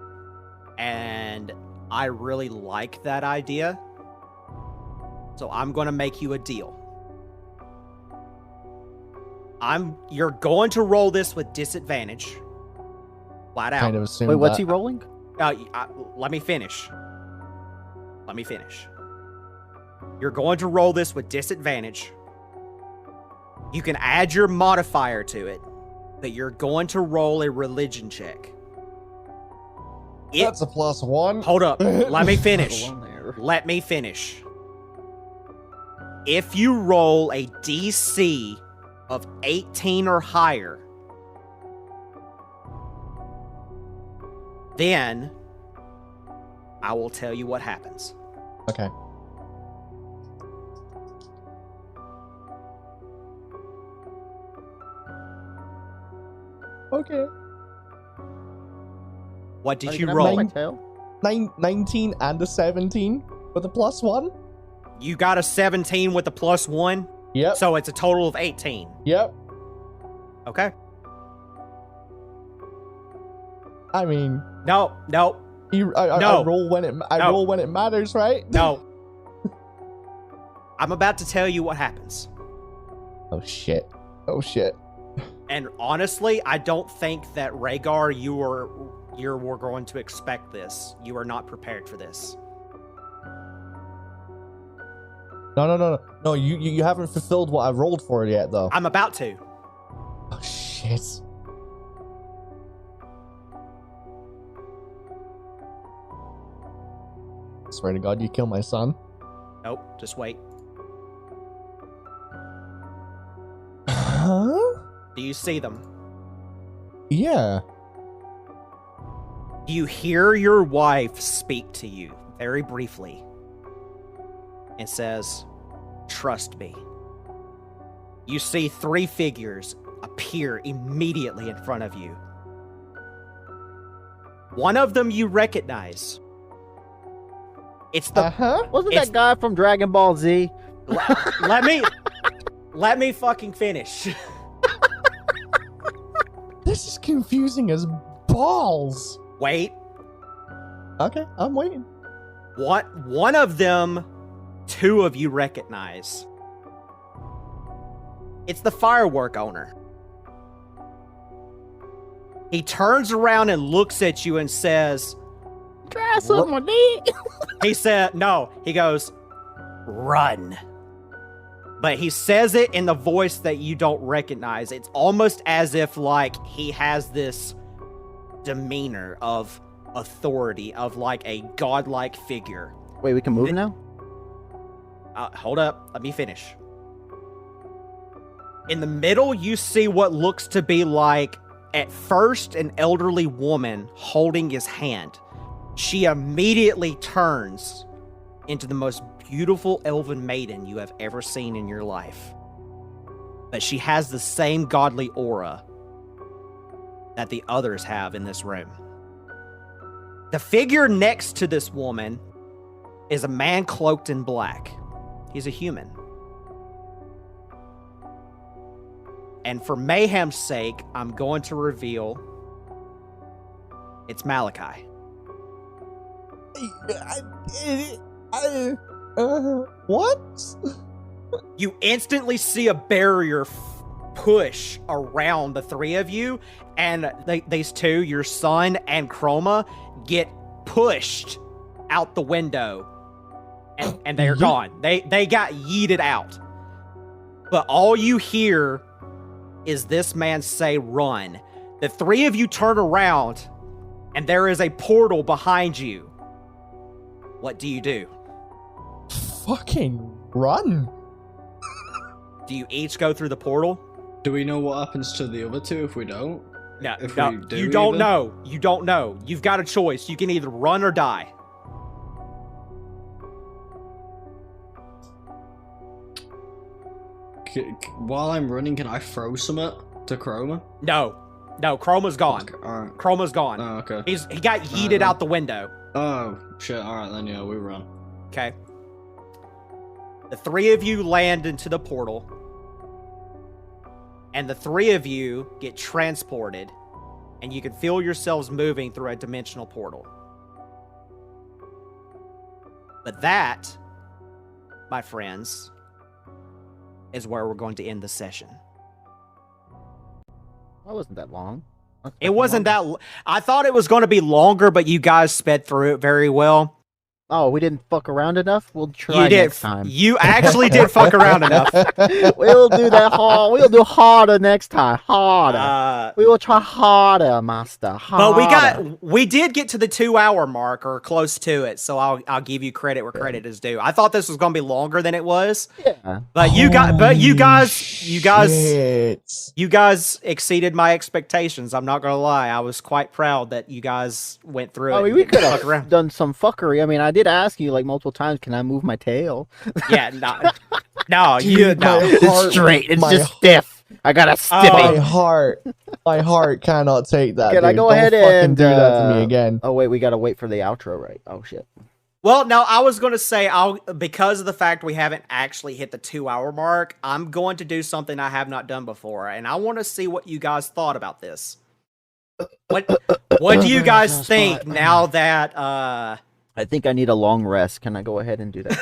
and I really like that idea. So I'm going to make you a deal. You're going to roll this with disadvantage. Flat out. Kind of assume Wait, what's that. he rolling? Let me finish. You're going to roll this with disadvantage. You can add your modifier to it, but you're going to roll a religion check. That's a +1. Hold up. Let me finish. Hold on there. Let me finish. If you roll a DC of 18 or higher, then I will tell you what happens. Okay. Okay. What did Can you I roll? move my tail? 19 and a 17 with a +1. You got a 17 with a +1, Yep. so it's a total of 18. Yep. Okay. I mean, No. I No. roll when it No. roll when it matters, right? No. I'm about to tell you what happens. Oh shit. Oh shit. And honestly, I don't think that Rhaegar, you were going to expect this. You are not prepared for this. No, you haven't fulfilled what I rolled for yet, though. I'm about to. Oh shit. Swear to God, you kill my son. Nope, just wait. Huh? Do you see them? Yeah. Do you hear your wife speak to you very briefly? It says, "Trust me." You see 3 figures appear immediately in front of you. One of them you recognize. It's the Wasn't It's- that guy from Dragon Ball Z? let me fucking finish. This is confusing as balls. Wait. Okay, I'm waiting. One of them, 2 of you recognize. It's the firework owner. He turns around and looks at you and says, Try something with it. he said, no, he goes, "Run." But he says it in the voice that you don't recognize. It's almost as if like he has this demeanor of authority, of like a godlike figure. Wait, we can move now? Hold up, let me finish. In the middle, you see what looks to be like, at first, an elderly woman holding his hand. She immediately turns into the most beautiful elven maiden you have ever seen in your life. But she has the same godly aura that the others have in this room. The figure next to this woman is a man cloaked in black. He's a human. And for mayhem's sake, I'm going to reveal it's Malachi. What? You instantly see a barrier push around the 3 of you, and these 2, your son and Chroma, get pushed out the window, and they're gone. They got yeeted out. But all you hear is this man say, "Run." The 3 of you turn around, and there is a portal behind you. What do you do? Fucking run. Do you each go through the portal? Do we know what happens to the other 2 if we don't? No, If no, we do you don't even? know. You don't know. You've got a choice. You can either run or die. While I'm running, can I throw something to Chroma? No, Chroma's gone. Okay, alright. Chroma's gone. Oh, okay. He got yeeted then. out the window. Oh, shit. Alright, then, yeah, we run. Okay. The 3 of you land into the portal, and the 3 of you get transported, and you can feel yourselves moving through a dimensional portal. But that, my friends, is where we're going to end the session. That wasn't that long. It wasn't that... I thought it was going to be longer, but you guys sped through it very well. Oh, we didn't fuck around enough? We'll try You did. next time. You actually did fuck around enough. We'll do that hard. We'll do harder next time. Harder. We will try harder, master. Harder. But we did get to the 2-hour mark or close to it, so I'll give you credit where credit is due. I thought this was going to be longer than it was, Yeah. but you guys Shit. exceeded my expectations. I'm not going to lie. I was quite proud that you guys went through I it. mean, and we didn't could fuck around. have done some fuckery. I mean, I did ask you like multiple times, can I move my tail? Yeah, no, you no. It's straight. It's my just stiff. I gotta stiff My it. heart cannot take that. Can I dude. go Don't ahead fucking and do that to me again? Oh wait, we gotta wait for the outro, right? Oh shit. Well, no, I was going to say, because of the fact we haven't actually hit the 2-hour mark, I'm going to do something I have not done before, and I want to see what you guys thought about this. What do you guys think now that I think I need a long rest. Can I go ahead and do that?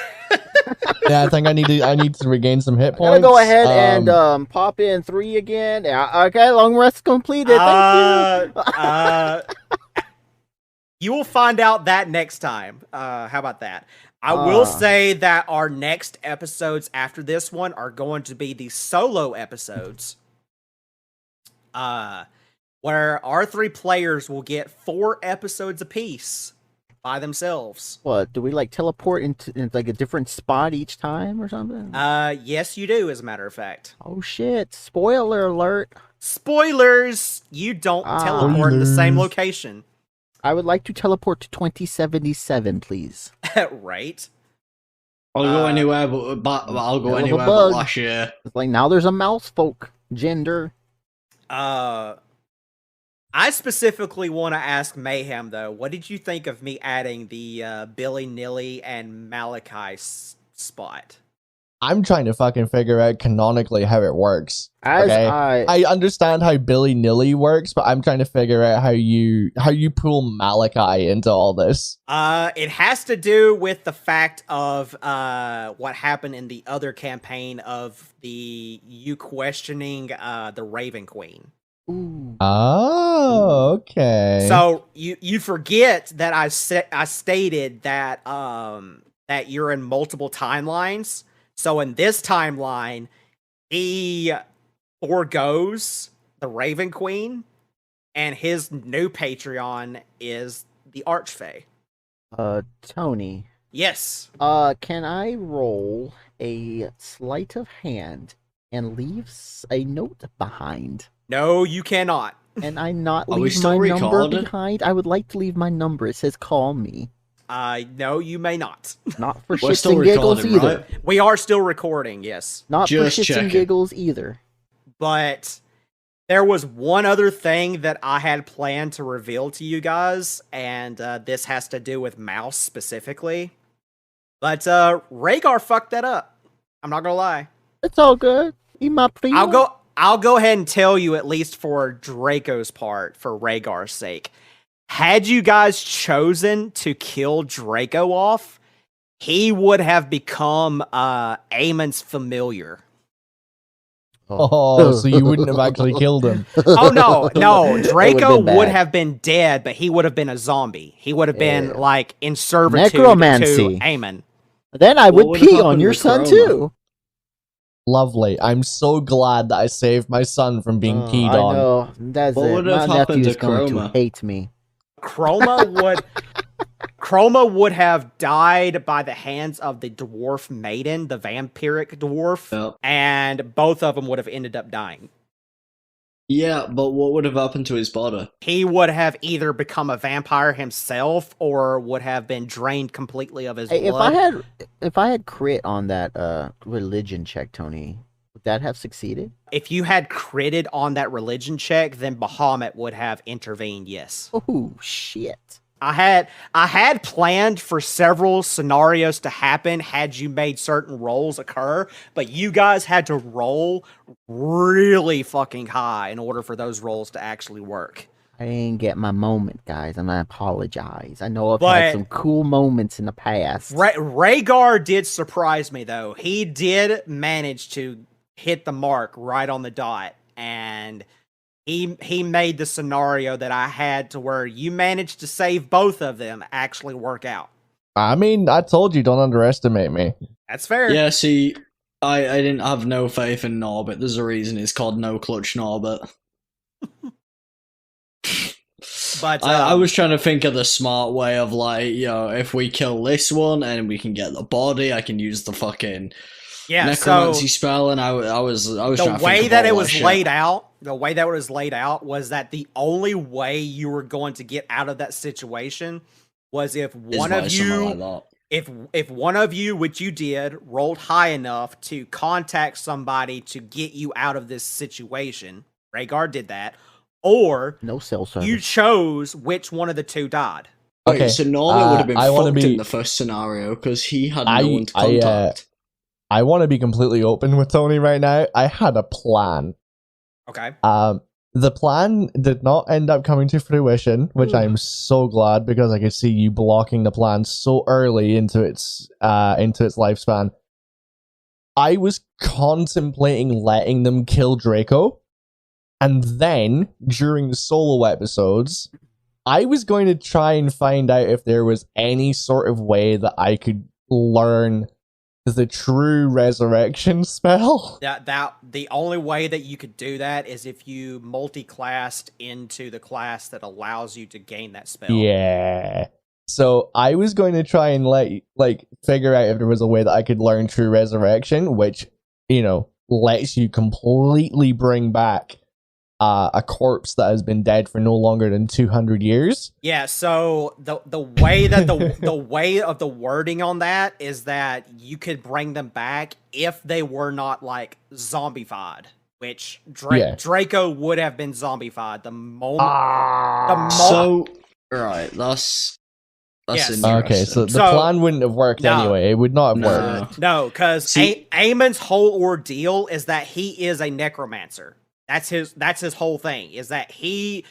Yeah, I think I need to regain some hit I'm points. gonna go ahead and pop in 3 again. Yeah, okay, long rest completed. Thank you. You will find out that next time. How about that? I will say that our next episodes after this one are going to be the solo episodes. Where our 3 players will get 4 episodes apiece by themselves. What, do we like teleport into like a different spot each time or something? Yes, you do, as a matter of fact. Oh shit, spoiler alert. Spoilers! You don't teleport in the same location. I would like to teleport to 2077, please. Right? I'll go anywhere but I'll go anywhere but last year. It's like now there's a mouse folk gender. I specifically want to ask Mayhem, though. What did you think of me adding the Billy, Nilly, and Malachi spot? I'm trying to fucking figure out canonically how it works. I understand how Billy Nilly works, but I'm trying to figure out how you pull Malachi into all this. It has to do with the fact of what happened in the other campaign of you questioning the Raven Queen. Ooh. Oh, okay. So you forget that I stated that that you're in multiple timelines. So in this timeline, he forgoes the Raven Queen, and his new Patreon is the Archfey. Tony. Yes. Can I roll a sleight of hand and leave a note behind? No, you cannot. And I not leave my number behind? I would like to leave my number. It says call me. No, you may not. Not for shits and giggles either. Right? We are still recording, yes. Not just for shits and giggles either. But there was one other thing that I had planned to reveal to you guys, and this has to do with Mouse specifically. But Rhaegar fucked that up. I'm not gonna lie. It's all good. I'll go ahead and tell you, at least for Draco's part, for Rhaegar's sake. Had you guys chosen to kill Draco off, he would have become Aemon's familiar. Oh, so you wouldn't have actually killed him. Oh, no. Draco would have been dead, but he would have been a zombie. He would have been, like, in servitude necromancy to Aemon. Then I would pee on your son, too. Lovely. I'm so glad that I saved my son from being peed on. I know. That's what would have happened to Chroma? Hate me. Chroma would have died by the hands of the dwarf maiden, the vampiric dwarf, and both of them would have ended up dying. Yeah, but what would have happened to his body? He would have either become a vampire himself or would have been drained completely of his blood. If I had crit on that religion check, Tony, would that have succeeded? If you had critted on that religion check, then Bahamut would have intervened, yes. Oh, shit. I had planned for several scenarios to happen had you made certain rolls occur, but you guys had to roll really fucking high in order for those rolls to actually work. I didn't get my moment, guys, and I apologize. I know I've had some cool moments in the past. Rhaegar did surprise me, though. He did manage to hit the mark right on the dot, and he made the scenario that I had to where you managed to save both of them actually work out. I mean, I told you, don't underestimate me. That's fair. Yeah, see, I didn't have no faith in Norbit. There's a reason it's called No Clutch Norbit. But I was trying to think of the smart way of, like, you know, if we kill this one and we can get the body, I can use the fucking necromancy spell, and I was trying to think the way that it was laid out. The way that it was laid out was that the only way you were going to get out of that situation was if one of you, if one of you, which you did, rolled high enough to contact somebody to get you out of this situation. Rhaegar did that, or no cell service. You chose which one of the two died. Wait, Okay, so Norbit would have been I wanna fucked in be- the first scenario because he had no one to I contact. I want to be completely open with Tony right now. I had a plan. Okay. The plan did not end up coming to fruition, which I'm so glad because I could see you blocking the plan so early into its lifespan. I was contemplating letting them kill Draco, and then during the solo episodes, I was going to try and find out if there was any sort of way that I could learn the true resurrection spell. That the only way that you could do that is if you multi-classed into the class that allows you to gain that spell. Yeah. So I was going to try and figure out if there was a way that I could learn true resurrection, which, lets you completely bring back a corpse that has been dead for no longer than 200 years. Yeah, so the way that the way of the wording on that is that you could bring them back if they were not zombified, which Draco would have been zombified the moment. So right, that's interesting. Okay, so the plan wouldn't have worked anyway. It would not have worked. No, because Aemon's whole ordeal is that he is a necromancer. That's his whole thing, is that he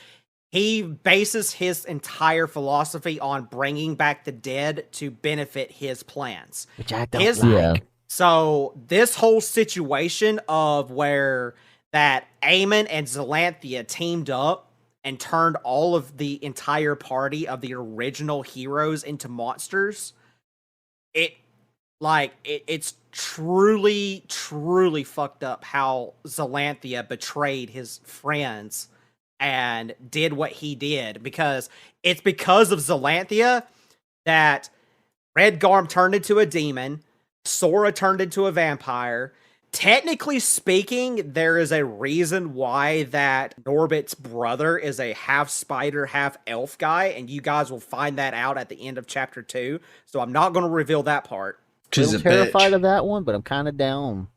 bases his entire philosophy on bringing back the dead to benefit his plans. Which I don't like. Yeah. So this whole situation of where that Aemon and Zalantha teamed up and turned all of the entire party of the original heroes into monsters, it's truly, truly fucked up how Zalantha betrayed his friends and did what he did, because it's because of Zalantha that Redgarm turned into a demon, Sora turned into a vampire. Technically speaking, there is a reason why that Norbit's brother is a half spider, half elf guy, and you guys will find that out at the end of chapter 2. So I'm not going to reveal that part. I'm terrified of that one, but I'm kind of down.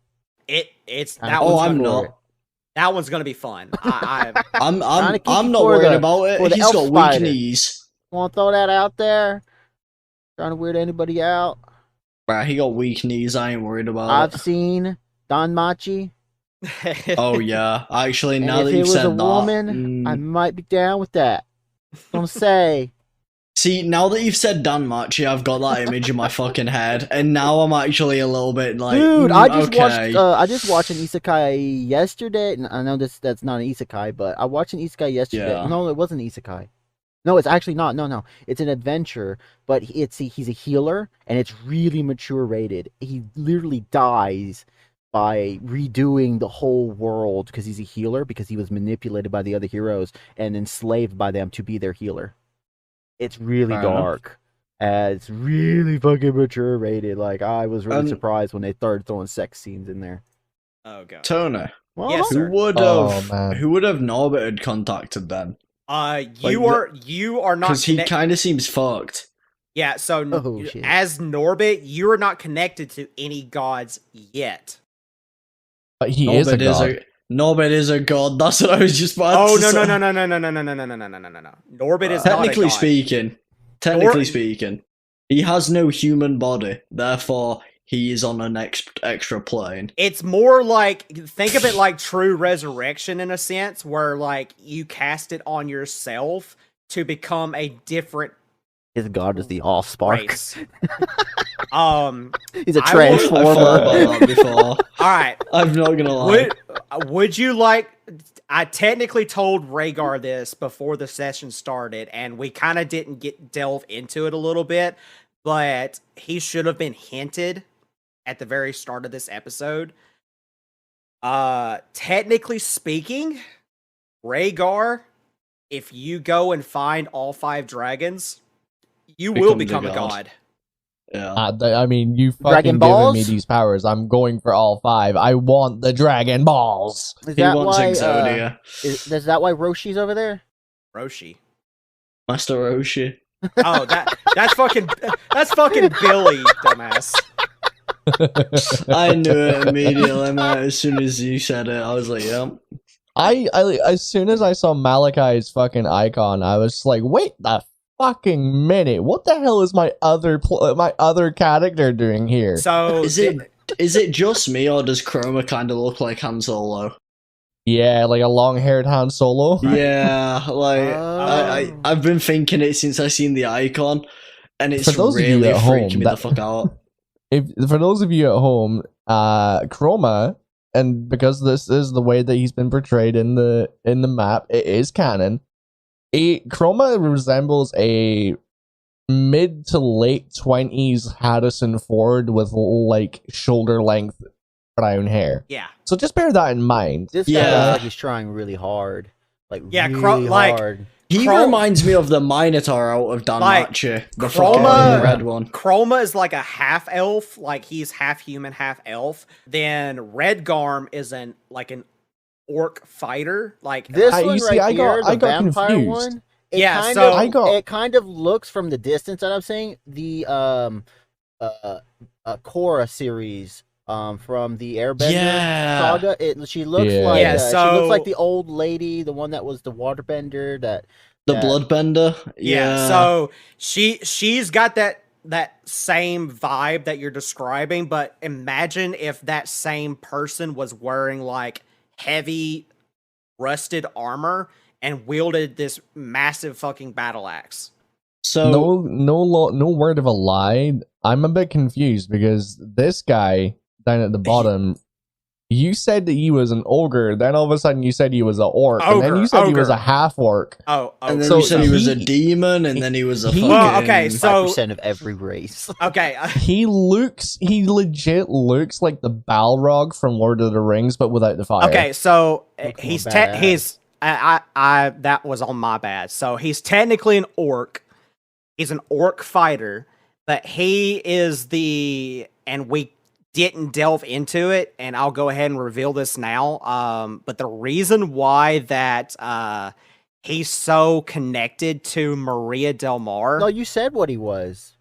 I'm not. That one's gonna be fun. I'm not worried about it. He's got weak knees. Want to throw that out there? Trying to weird anybody out? Bruh, he got weak knees. I ain't worried about I've it. seen Don Machi. Oh yeah, actually, And now if that it you've was said a that, woman, I might be down with that. Don't say. See, now that you've said Danmachi, I've got that image in my fucking head, and now I'm actually a little bit like, dude, I just okay. watched an isekai yesterday. And I know that's not an isekai, but I watched an isekai yesterday. Yeah. No, it wasn't an isekai. No, it's actually not. No, it's an adventure, but he's a healer, and it's really mature rated. He literally dies by redoing the whole world because he's a healer, because he was manipulated by the other heroes and enslaved by them to be their healer. It's really dark. It's really fucking mature rated. Like, I was really surprised when they started throwing sex scenes in there. Oh god. Toner. Well, Yes, sir. Who would have Norbit had contacted then? You are not, because he kind of seems fucked. Yeah, so shit. as Norbit, you are not connected to any gods yet. But he is a god. Norbit is a god. That's what I was just about to say. No. Norbit is technically not a god. Technically speaking, he has no human body. Therefore, he is on an extra plane. It's more like, think of it like true resurrection in a sense, where like you cast it on yourself to become a different. His god is the Allspark. He's a transformer. I've thought about that before. All right, I'm not gonna lie. Would you like? I technically told Rhaegar this before the session started, and we kind of didn't delve into it a little bit, but he should have been hinted at the very start of this episode. Technically speaking, Rhaegar, if you go and find all 5 dragons, you will become a god. Yeah. I mean, you fucking given me these powers. I'm going for all 5. I want the Dragon Balls. Is that why, Exodia. Is that why Roshi's over there? Roshi. Master Roshi. Oh, that's fucking Billy, dumbass. I knew it immediately, man. As soon as you said it, I was like, "Yep." I as soon as I saw Malachi's fucking icon, I was like, "Wait, the fucking minute. What the hell is my other character doing here? So Is it just me, or does Chroma kind of look like Han Solo? Yeah, like a long-haired Han Solo. Yeah, like Oh. I've been thinking it since I seen the icon, and it's For those of you really at freaking home, me the fuck out. For those of you at home, Chroma, and because this is the way that he's been portrayed in the map, it is canon. Chroma resembles a mid to late 20s Harrison Ford with like shoulder length brown hair. yeah. So just bear that in mind. This guy Yeah. looks like he's trying really hard. Like, Yeah, really like, hard. He reminds me of the Minotaur out of Dan Like, Matcher, the Chroma- fucking red one. Chroma is like a half elf, like he's half human, half elf. Then Redgarm is an orc fighter. Like This you one see, right here, the I got vampire confused. one. Yeah, kind so- of, it kind of looks from the distance that I'm saying the Korra series from the Airbender saga. She looks Yeah. like Yeah, she so- looks like the old lady, the one that was the waterbender. The Yeah. Bloodbender. yeah, so she's got that same vibe that you're describing, but imagine if that same person was wearing like heavy rusted armor and wielded this massive fucking battle axe. So No word of a lie. I'm a bit confused because this guy down at the bottom, you said that he was an ogre, then all of a sudden you said he was an orc, and then you said he was Ogre. a half orc. Oh, and then so you said he was a he- demon, and then he was a he- fucking... Well, okay, so- 5% of every race. okay. He legit looks like the Balrog from Lord of the Rings, but without the fire. Okay, so Looks more he's badass. I that was on my bad. So he's technically an orc. He's an orc fighter, but he is and we didn't delve into it, and I'll go ahead and reveal this now. But the reason why that he's so connected to Maria Del Mar. No, you said what he was.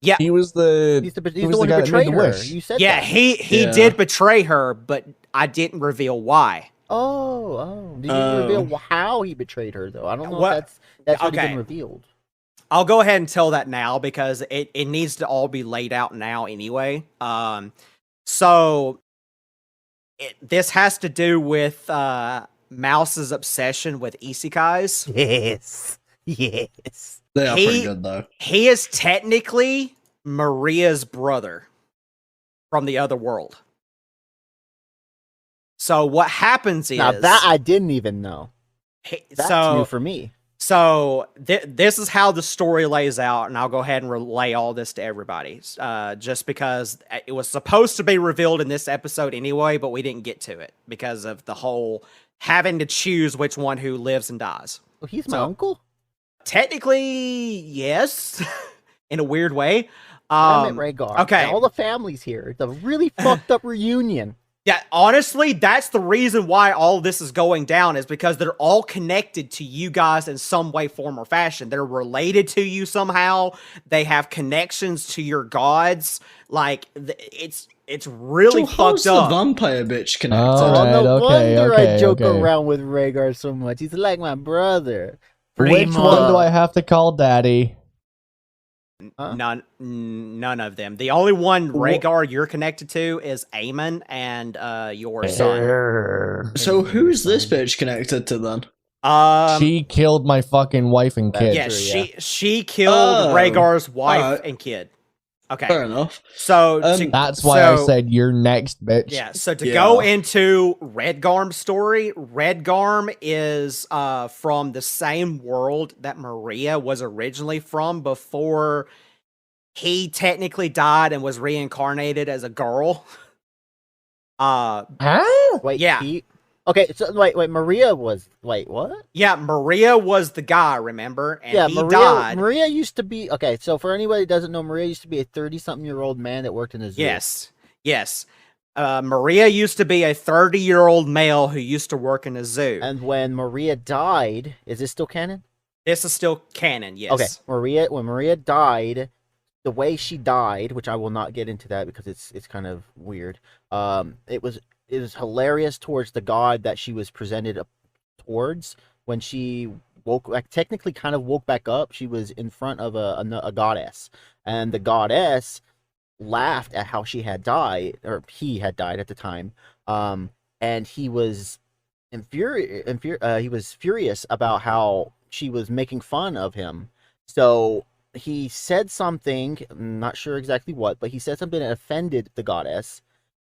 He was the He's the was one the who guy that made betrayed the her. wish. You said Yeah, that. he Yeah. did betray her, but I didn't reveal why. Oh. Did you Oh. reveal how he betrayed her though? I don't know What- if that's already okay. been revealed. I'll go ahead and tell that now because it needs to all be laid out now anyway. So this has to do with Mouse's obsession with isekais. Yes. They are He- pretty good, though. He is technically Maria's brother from the other world. So what happens is Now that I didn't even know. That's so new for me. So this is how the story lays out, and I'll go ahead and relay all this to everybody. Just because it was supposed to be revealed in this episode anyway, but we didn't get to it because of the whole having to choose which one who lives and dies. Oh, he's my So- uncle. Technically, yes, in a weird way. I met Rhaegar. okay. And all the families here. It's a really fucked up reunion. Yeah, honestly, that's the reason why all this is going down is because they're all connected to you guys in some way, form, or fashion. They're related to you somehow. They have connections to your gods. Like it's really So how's fucked the up. vampire bitch connected? Oh. Oh, no okay, wonder I okay, joke okay. around with Rhaegar so much. He's like my brother. Which Primo. one do I have to call daddy? Huh? None of them. The only one Rhaegar you're connected to is Aemon and your son. So who's this bitch connected to then? She killed my fucking wife and kid. yeah, True, she killed Oh, Rhaegar's wife alright. and kid. Okay, Fair enough. so That's why I so- said you're next, bitch. Yeah, so to Yeah. go into Redgarm's story, Redgarm is from the same world that Maria was originally from before he technically died and was reincarnated as a girl. Huh? Wait, Yeah. Okay, so wait, Maria was what? Yeah, Maria was the guy, remember? And Yeah, he Maria. died. Maria used to be okay. So for anybody that doesn't know, Maria used to be a 30-something-year-old man that worked in a zoo. Yes. Maria used to be a 30-year-old male who used to work in a zoo. And when Maria died, is this still canon? This is still canon, yes. Okay, when Maria died, the way she died, which I will not get into that because it's kind of weird. It was hilarious towards the god that she was presented towards when she woke, like technically kind of woke back up. She was in front of a goddess, and the goddess laughed at how she had died, or he had died at the time. And he was he was furious about how she was making fun of him. So he said something, not sure exactly what, but he said something that offended the goddess,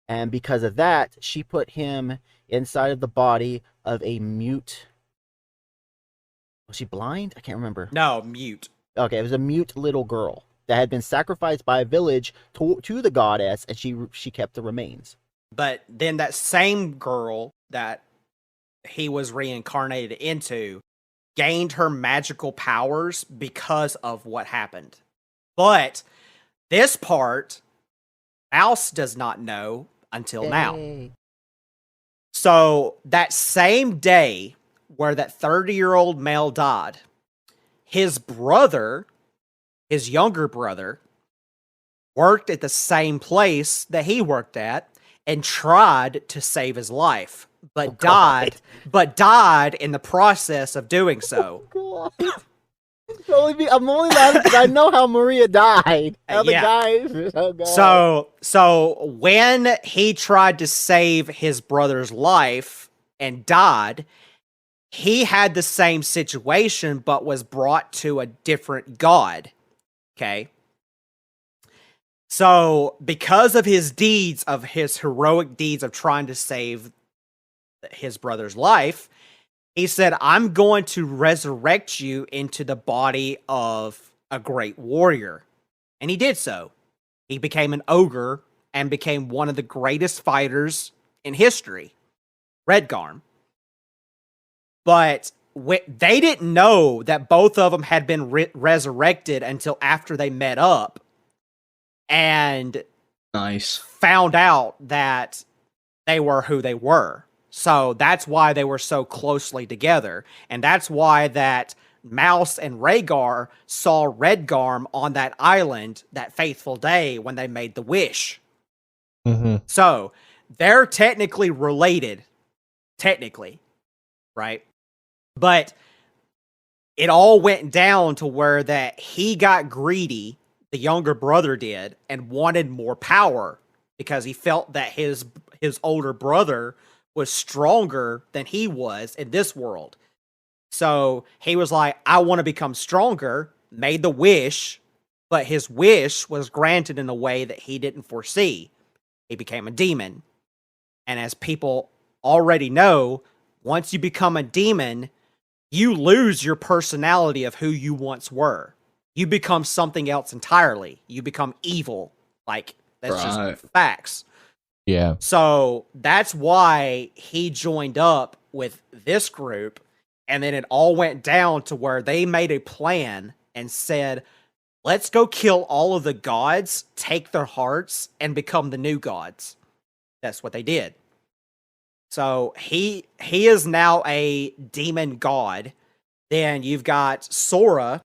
and because of that, she put him inside of the body of a mute. Was she blind? I can't remember. No, mute. Okay, it was a mute little girl that had been sacrificed by a village to the goddess, and she kept the remains. But then that same girl that he was reincarnated into gained her magical powers because of what happened. But this part, Mouse does not know until now. So that same day where that 30-year-old male died, his brother, his younger brother, worked at the same place that he worked at and tried to save his life, but died in the process of doing so. Oh, God. I'm only laughing because I know how Maria died. How the guys. Oh, God. So when he tried to save his brother's life and died, he had the same situation, but was brought to a different god. Okay. So because of his deeds, of his heroic deeds of trying to save his brother's life, he said, I'm going to resurrect you into the body of a great warrior. And he did so. He became an ogre and became one of the greatest fighters in history, Redgarm. But they didn't know that both of them had been resurrected until after they met up and found out that they were who they were. So that's why they were so closely together. And that's why that Mouse and Rhaegar saw Redgarm on that island that fateful day when they made the wish. Mm-hmm. So they're technically related. Technically. Right? But it all went down to where that he got greedy, the younger brother did, and wanted more power because he felt that his older brother was stronger than he was in this world. So he was like, I want to become stronger, made the wish, but his wish was granted in a way that he didn't foresee. He became a demon. And as people already know, once you become a demon, you lose your personality of who you once were. You become something else entirely. You become evil. Like, that's just facts. Yeah. So that's why he joined up with this group, and then it all went down to where they made a plan and said, let's go kill all of the gods, take their hearts, and become the new gods. That's what they did. So he is now a demon god. Then you've got Sora,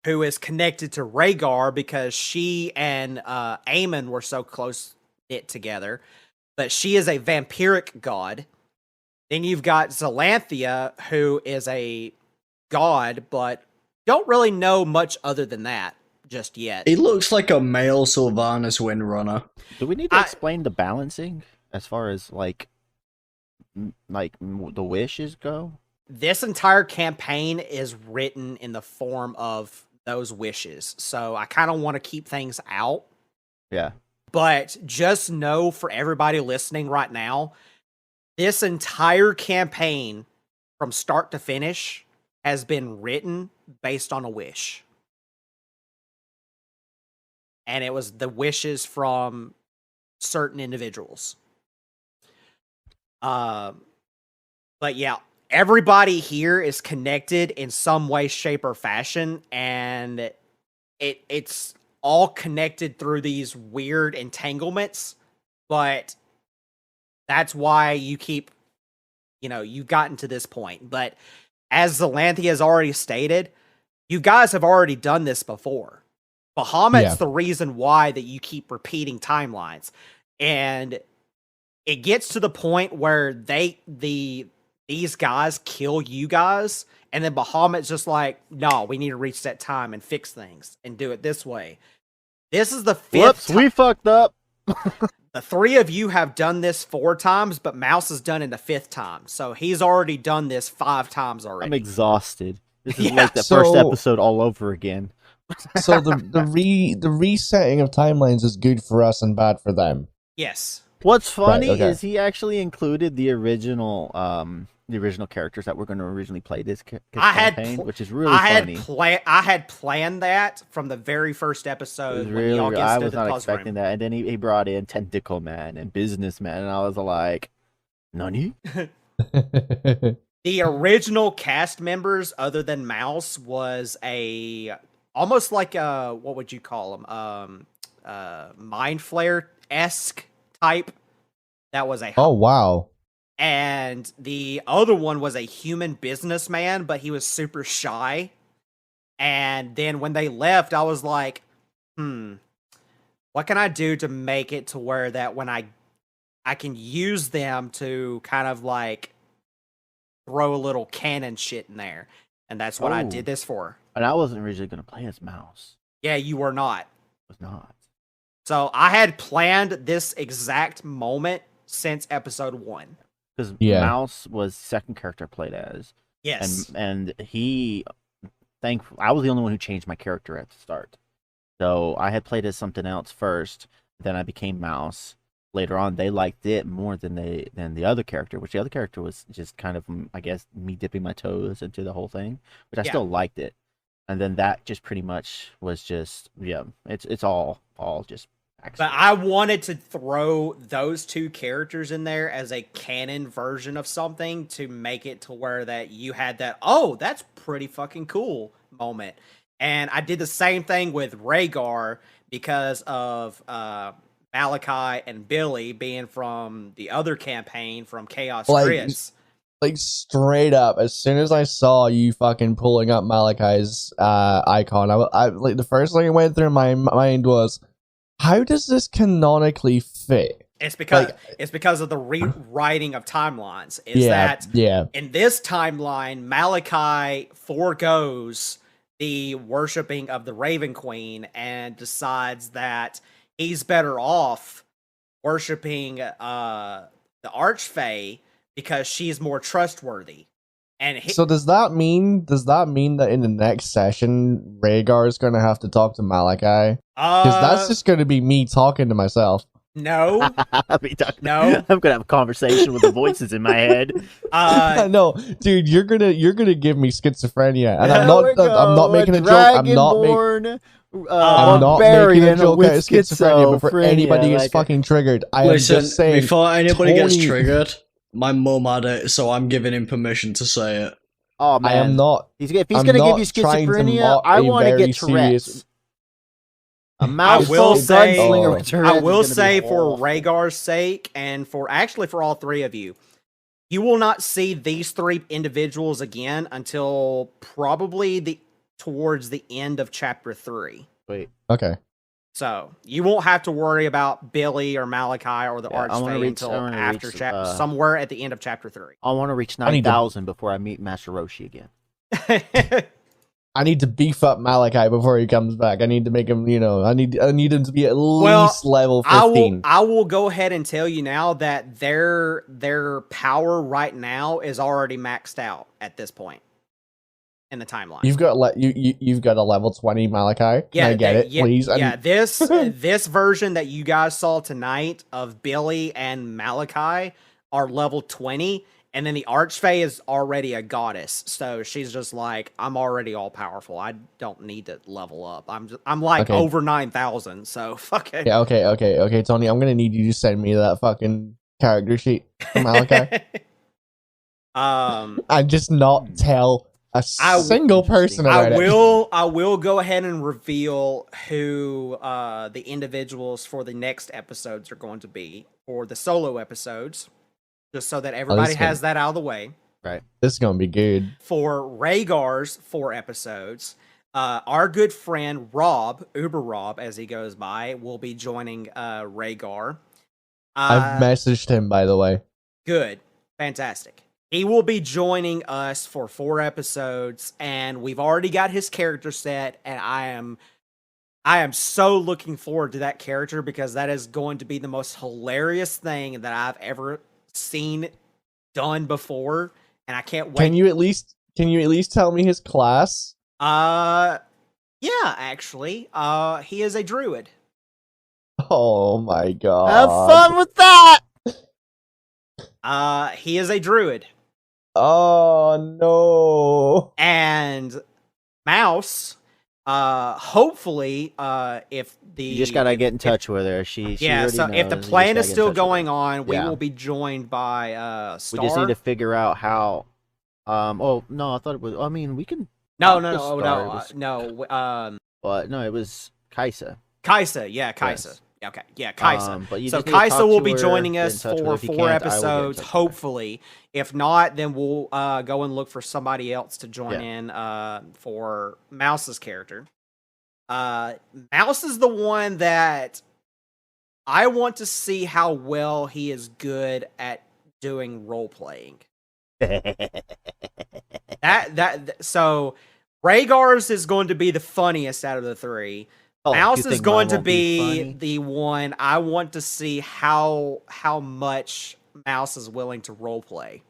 who is connected to Rhaegar because she and Aemon were so close knit together. But she is a vampiric god. Then you've got Zalanthia, who is a god, but don't really know much other than that just yet. He looks like a male Sylvanas Windrunner. Do we need to explain the balancing as far as like the wishes go? This entire campaign is written in the form of those wishes. So I kind of want to keep things out. Yeah. But just know for everybody listening right now, this entire campaign from start to finish has been written based on a wish. And it was the wishes from certain individuals. But yeah, everybody here is connected in some way, shape, or fashion, and it's all connected through these weird entanglements, but that's why you keep, you've gotten to this point. But as Zalanthia has already stated, you guys have already done this before. Bahamut's the reason why that you keep repeating timelines. And it gets to the point where the these guys kill you guys, and then Bahamut's just like, no, we need to reset time and fix things and do it this way. This is the 5th Whoops, time. we fucked up. The 3 of you have done this 4 times, but Mouse has done it the 5th time. So he's already done this 5 times already. I'm exhausted. This is Yeah, like the first episode all over again. So the resetting of timelines is good for us and bad for them. Yes. What's funny okay. is he actually included the original characters that were going to originally play this campaign, which is really funny. I had planned that from the very first episode. Really, I was not expecting that. And then he brought in Tentacle Man and Businessman, and I was like, "Nani?" The original cast members, other than Mouse, was almost like what would you call them? Mind Flare-esque type. That was a Oh wow. And the other one was a human businessman, but he was super shy. And then when they left, I was like, what can I do to make it to where that when I can use them to kind of like throw a little cannon shit in there. And that's what I did this for. And I wasn't originally going to play as Mouse. Yeah, you were not. I was not. So I had planned this exact moment since episode 1. Because Mouse was the second character I played as. Yes. And he, I was the only one who changed my character at the start. So I had played as something else first, then I became Mouse. Later on, they liked it more than the other character, which the other character was just kind of, I guess, me dipping my toes into the whole thing, which I still liked it. And then that just pretty much was just, it's all just accident. But I wanted to throw those 2 characters in there as a canon version of something to make it to where that you had that, oh, that's pretty fucking cool moment. And I did the same thing with Rhaegar because of Malachi and Billy being from the other campaign from Chaos Grits. Like straight up, as soon as I saw you fucking pulling up Malachi's icon, I like the first thing that went through my mind was, how does this canonically fit? It's because of the rewriting of timelines. In this timeline, Malachi forgoes the worshipping of the Raven Queen and decides that he's better off worshipping the Archfey because she's more trustworthy. And so does that mean that in the next session Rhaegar is going to have to talk to Malachi? Because that's just going to be me talking to myself. No. No. I'm gonna have a conversation with the voices in my head. No, dude, you're gonna give me schizophrenia, and I'm not making a joke. I'm not making a joke at schizophrenia before anybody gets fucking triggered. I am just saying. Before anybody gets triggered, my mum had it, so I'm giving him permission to say it. Oh man, I am not. If he's gonna give you schizophrenia, I want to get Tourette's. A mouse gunslinger with Tourette's. I will say for Rhaegar's sake, and for all 3 of you, you will not see these 3 individuals again until probably towards the end of chapter 3. Wait. Okay. So you won't have to worry about Billy or Malachi or the Archfey until after somewhere at the end of chapter 3. I want to reach 9,000 before I meet Master Roshi again. I need to beef up Malachi before he comes back. I need to make him, I need him to be at least level 15. I will go ahead and tell you now that their power right now is already maxed out at this point in the timeline. You've got a level 20 Malachi. Can I get it, please? This version that you guys saw tonight of Billy and Malachi are level 20. And then the Archfey is already a goddess, so she's just like, I'm already all powerful. I don't need to level up. I'm like over 9,000. So fuck it. Yeah. Okay, Tony. I'm gonna need you to send me that fucking character sheet from Malachi. And just not tell a single person about it. I will go ahead and reveal who the individuals for the next episodes are going to be for the solo episodes. Just so that everybody has that out of the way. Right. This is going to be good. For Rhaegar's 4 episodes, our good friend Rob, Uber Rob, as he goes by, will be joining Rhaegar. I've messaged him, by the way. Good. Fantastic. He will be joining us for 4 episodes, and we've already got his character set, and I am so looking forward to that character because that is going to be the most hilarious thing that I've ever seen done before, and I can't wait. Can you at least tell me his class? Yeah, actually. He is a druid. Oh my god. Have fun with that. He is a druid. Oh no. And Mouse, hopefully, if the You just gotta get in touch with her. She yeah, already so if the knows. You plan just is gotta get in still touch with going her. on, we Yeah. will be joined by We Star. just need to figure out how. Oh no, I thought it was. I mean, we can. No, talk no, to no, Star. It no, was- no. But no, it was Kaisa. Kaisa, yeah, Kaisa. Yes. Okay, yeah, Kaisa. But you So just need to Kaisa talk will to be her, joining get in us touch with her. for If you 4 can't, I will get in episodes, touch with her. hopefully. If not, then we'll go and look for somebody else to join in for Mouse's character. Mouse is the one that I want to see how well he is good at doing role playing. So Rhaegar's is going to be the funniest out of the 3. Oh, Mouse you is think going mine to won't be funny? the one I want to see how much Mouse is willing to roleplay.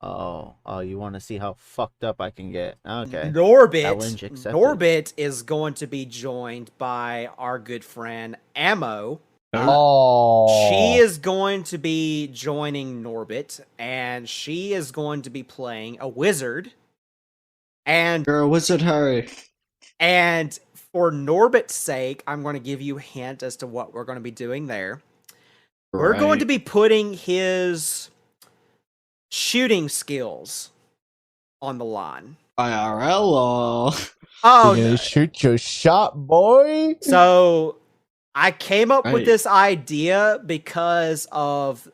Oh, you want to see how fucked up I can get? Okay. Challenge Norbit accepted. Norbit is going to be joined by our good friend Ammo. Oh. She is going to be joining Norbit, and she is going to be playing a wizard. And You're a wizard, Harry. And for Norbit's sake, I'm going to give you a hint as to what we're going to be doing there. We're going to be putting his shooting skills on the line. IRL or Oh, You're no. gonna shoot your shot, boy. So I came up with Right. this idea because of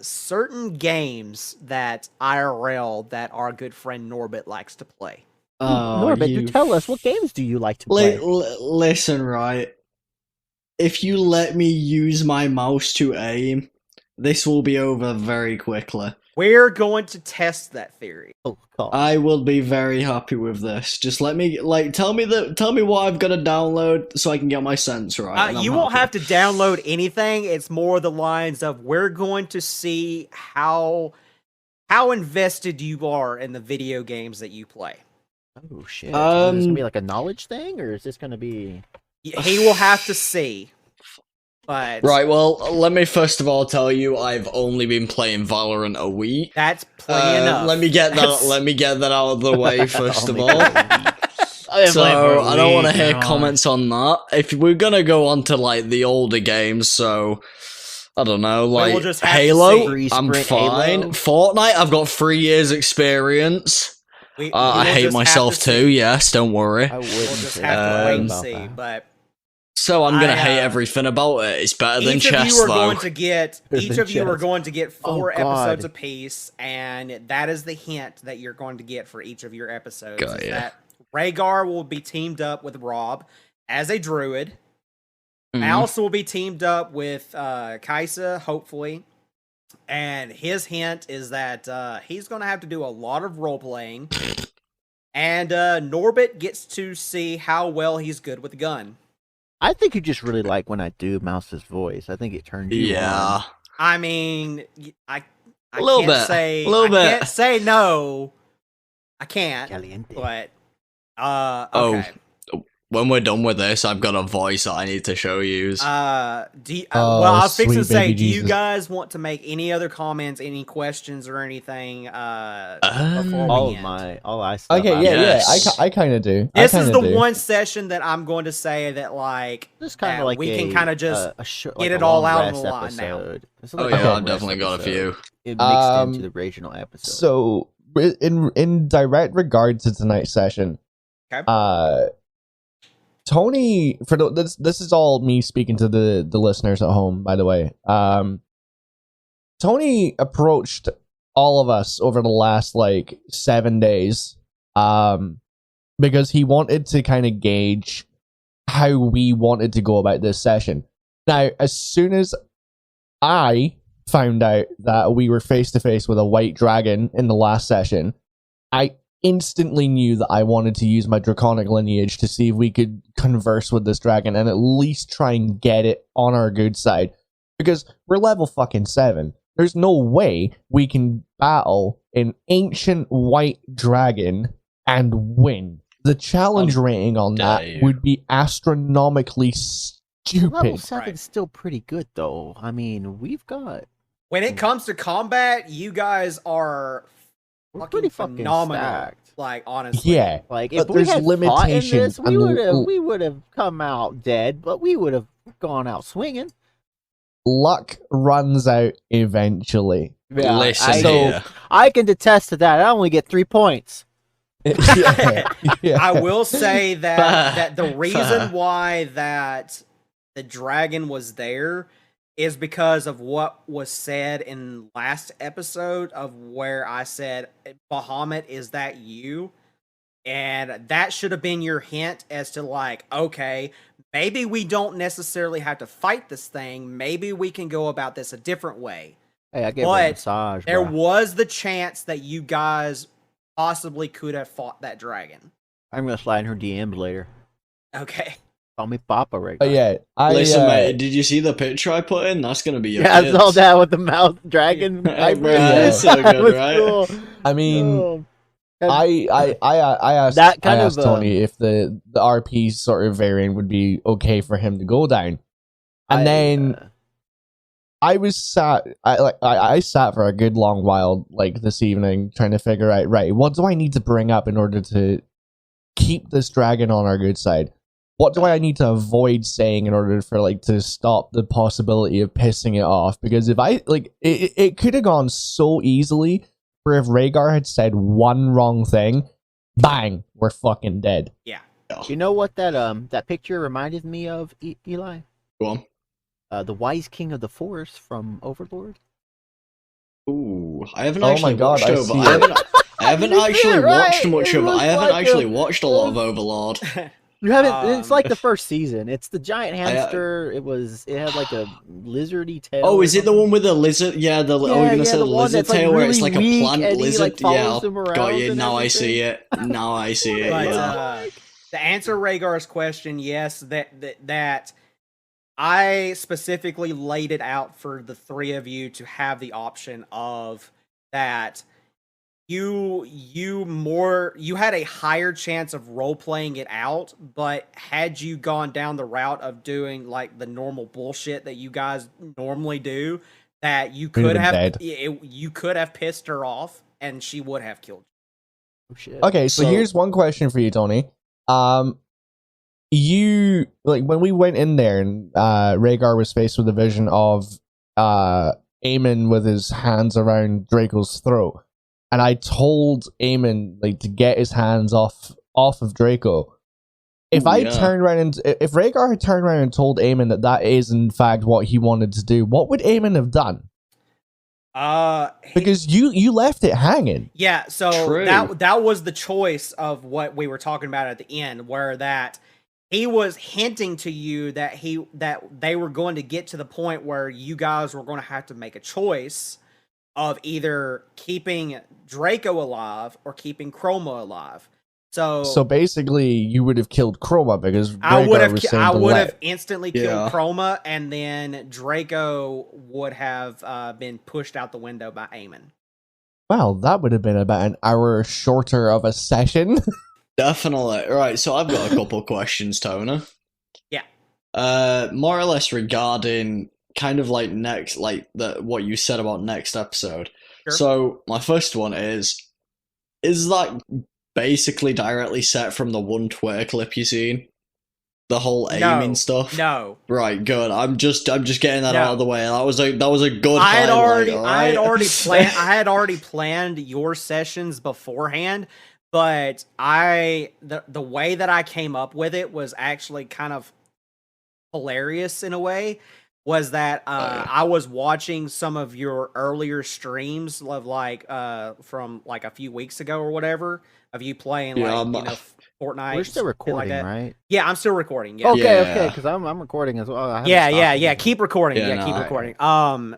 certain games that IRL that our good friend Norbit likes to play. Norbit, you tell us, what games do you like to play? Listen, right. If you let me use my mouse to aim, this will be over very quickly. We're going to test that theory. Oh, God. I will be very happy with this. Just let me tell me what I've got to download so I can get my sense right. and I'm You won't happy. have to download anything. It's more the lines of we're going to see how invested you are in the video games that you play. Oh shit! So is this gonna be Um, like a knowledge thing, or is this gonna be? He will have to see. But Right, well, let me first of all tell you I've only been playing Valorant a week. that's plenty enough. Let me get that. That's- Let me get that out of the way first of Only all. for a week. So I don't want to hear comments on that. If we're gonna go on to like the older games, so I don't know, like we'll just have to Halo, see. I'm Sprint fine. Halo. Fortnite, I've got 3 years experience. We I will hate just have myself to too. see. Yes, don't worry. I wouldn't. We'll just say have to that wait and about see. that. But So I'm gonna I, hate everything about it. It's better than each of chess, you are though. going to get Better each than of you are chess. going to get 4 Oh, God. episodes apiece, and that is the hint that you're going to get for each of your episodes. Got is ya. that Rhaegar will be teamed up with Rob as a druid. Mhm. Mouse will be teamed up with Kaisa, hopefully. And his hint is that he's going to have to do a lot of role playing. And Norbit gets to see how well he's good with a gun. I think you just really like when I do Mouse's voice. I think it turns you Yeah. on. I mean, I A little can't bit. say A little I bit. can't say no. I can't. Caliente. But Oh. okay. When we're done with this, I've got a voice that I need to show you. Do you, Oh, well, I was fixing to sweet say, baby do you Jesus. guys want to make any other comments, any questions, or anything? Before All we of end? all I stuff. Okay, I- yeah, Yes. I kind of do. This I is kinda the do. one session that I'm going to say that like Just kind that of like we can a, kind of just like get a it all long out on rest the line now. episode. It's Oh like a yeah, long I've rest definitely got a episode. few. It mixed Um, into the original episode. So, in direct regard to tonight's session, Okay. Tony, this is all me speaking to the listeners at home, by the way. Tony approached all of us over the last like 7 days, because he wanted to kind of gauge how we wanted to go about this session. Now, as soon as I found out that we were face to face with a white dragon in the last session, I instantly knew that I wanted to use my draconic lineage to see if we could converse with this dragon and at least try and get it on our good side. Because we're level fucking 7. There's no way we can battle an ancient white dragon and win. The challenge rating on that would be astronomically stupid. Level 7's Right. still pretty good, though. I mean, we've got... When it comes to combat, you guys are We're pretty fucking phenomenal. stacked. Like, honestly. Yeah. Like, But if we there's had fought in limitations this, we and would have come out dead, but we would have gone out swinging. luck runs out eventually. Yeah, Listen I, here. I can attest to that. I only get 3 points. Yeah. I will say that the reason why that the dragon was there is because of what was said in last episode of where I said, Bahamut, is that you? And that should have been your hint as to like, okay, maybe we don't necessarily have to fight this thing. Maybe we can go about this a different way. Hey, I gave her a But massage, there bro. was the chance that you guys possibly could have fought that dragon. I'm gonna slide in her DMs later. Okay. Call me Papa right But yeah, Listen, mate, did you see the picture I put in? That's gonna be your Yeah, I kids. saw that with the mouth dragon. Hey, bro, that's so That good, was right? cool. I mean, Oh. I asked That kind I of, asked Tony if the RP sort of variant would be okay for him to go down, and then I was sat. I sat for a good long while, like this evening, trying to figure out, right, what do I need to bring up in order to keep this dragon on our good side? What do I need to avoid saying in order for like to stop the possibility of pissing it off? Because if I like, it could have gone so easily. Where if Rhaegar had said one wrong thing, bang, we're fucking dead. Yeah. You know what that picture reminded me of, Eli? Go on. The Wise King of the Forest from Overlord. Ooh, I haven't Oh my actually God, watched I Over. see I haven't You see actually it, right? watched much It of. I looks haven't like actually a- watched a lot of Overlord. You haven't. It's like the Um, first season. It's the giant hamster. It had like a lizardy tail. Oh, or is it the something. one with the lizard? Yeah, the. Yeah, oh, you're gonna yeah, say the the one lizard that's, like, tail where it's really like a weak plant and he, lizard. like, Yeah, follows them got around you. and Now I everything. see it. Now I see it. But Yeah. to answer Rhaegar's question, yes, that I specifically laid it out for the three of you to have the option of that you had a higher chance of role playing it out, but had you gone down the route of doing like the normal bullshit that you guys normally do, that you We'd have could been have dead. you could have pissed her off and she would have killed you. Oh, shit. Okay, so So- here's one question for you, Tony. You like when we went in there and Rhaegar was faced with a vision of Aemon with his hands around Draco's throat, and I told Aemon like to get his hands off of Draco. If Ooh, I yeah. turned around and if Rhaegar had turned around and told Aemon that is in fact what he wanted to do, what would Aemon have done? Because you left it hanging. Yeah, so True. that was the choice of what we were talking about at the end, where that he was hinting to you that they were going to get to the point where you guys were going to have to make a choice of either keeping Draco alive or keeping Chroma alive. So basically, you would have killed Chroma because I would Rhaegar was saying have to let- instantly Yeah. killed Chroma, and then Draco would have been pushed out the window by Aemon. Well, that would have been about an hour shorter of a session. Definitely. Right, so I've got a couple questions, Tona. Yeah. More or less regarding kind of like next, like what you said about next episode. Sure. So my first one is that basically directly set from the one Twitter clip you seen? The whole aiming stuff? No. Right, good. I'm just getting that No. out of the way. That was a good I had highlight, I had already planned your sessions beforehand, but the way that I came up with it was actually kind of hilarious in a way. Was that I was watching some of your earlier streams of like from like a few weeks ago or whatever, of you playing Yeah, like Fortnite. We're still shit recording, like that. right? Yeah, I'm still recording. Yeah. Okay, Yeah. because I'm recording as well. I haven't Yeah, stopped yeah. anything. Keep recording. Yeah, Yeah, keep no. recording.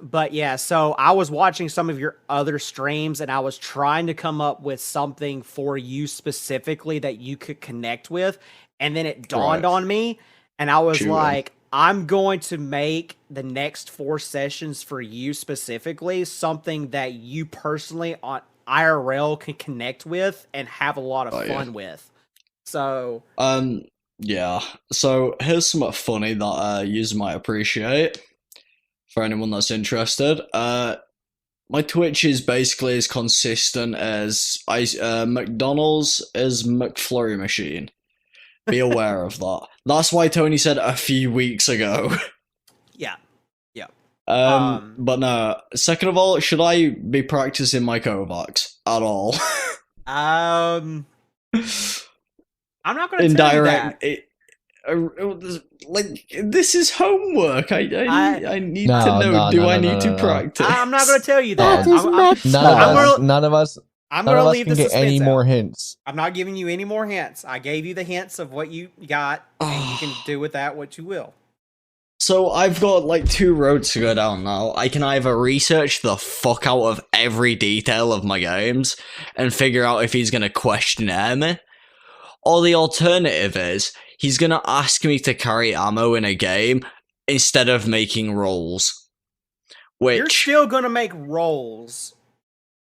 But yeah, so I was watching some of your other streams and I was trying to come up with something for you specifically that you could connect with. And then it dawned Right. on me and I was Shoot 'em. like, I'm going to make the next 4 sessions for you specifically something that you personally on IRL can connect with and have a lot of Oh, yeah. fun with. So, Yeah. So here's something funny that you might appreciate for anyone that's interested. My Twitch is basically as consistent as McDonald's is McFlurry machine. Be aware of that. That's why Tony said a few weeks ago. yeah. But no. Second of all, should I be practicing my Kovacs at all? I'm not going to tell you that. Like this is homework. I need No, to know. no, Do no, I no, need no, to no. practice? I'm not going to tell you that. That is messed None up. of us. None of us. I'm None going of to us leave can the get suspense any out. more hints. I'm not giving you any more hints. I gave you the hints of what you got, and you can do with that what you will. So I've got like 2 roads to go down now. I can either research the fuck out of every detail of my games and figure out if he's gonna questionnaire me, or the alternative is he's gonna ask me to carry ammo in a game instead of making rolls. Which You're still going to make rolls.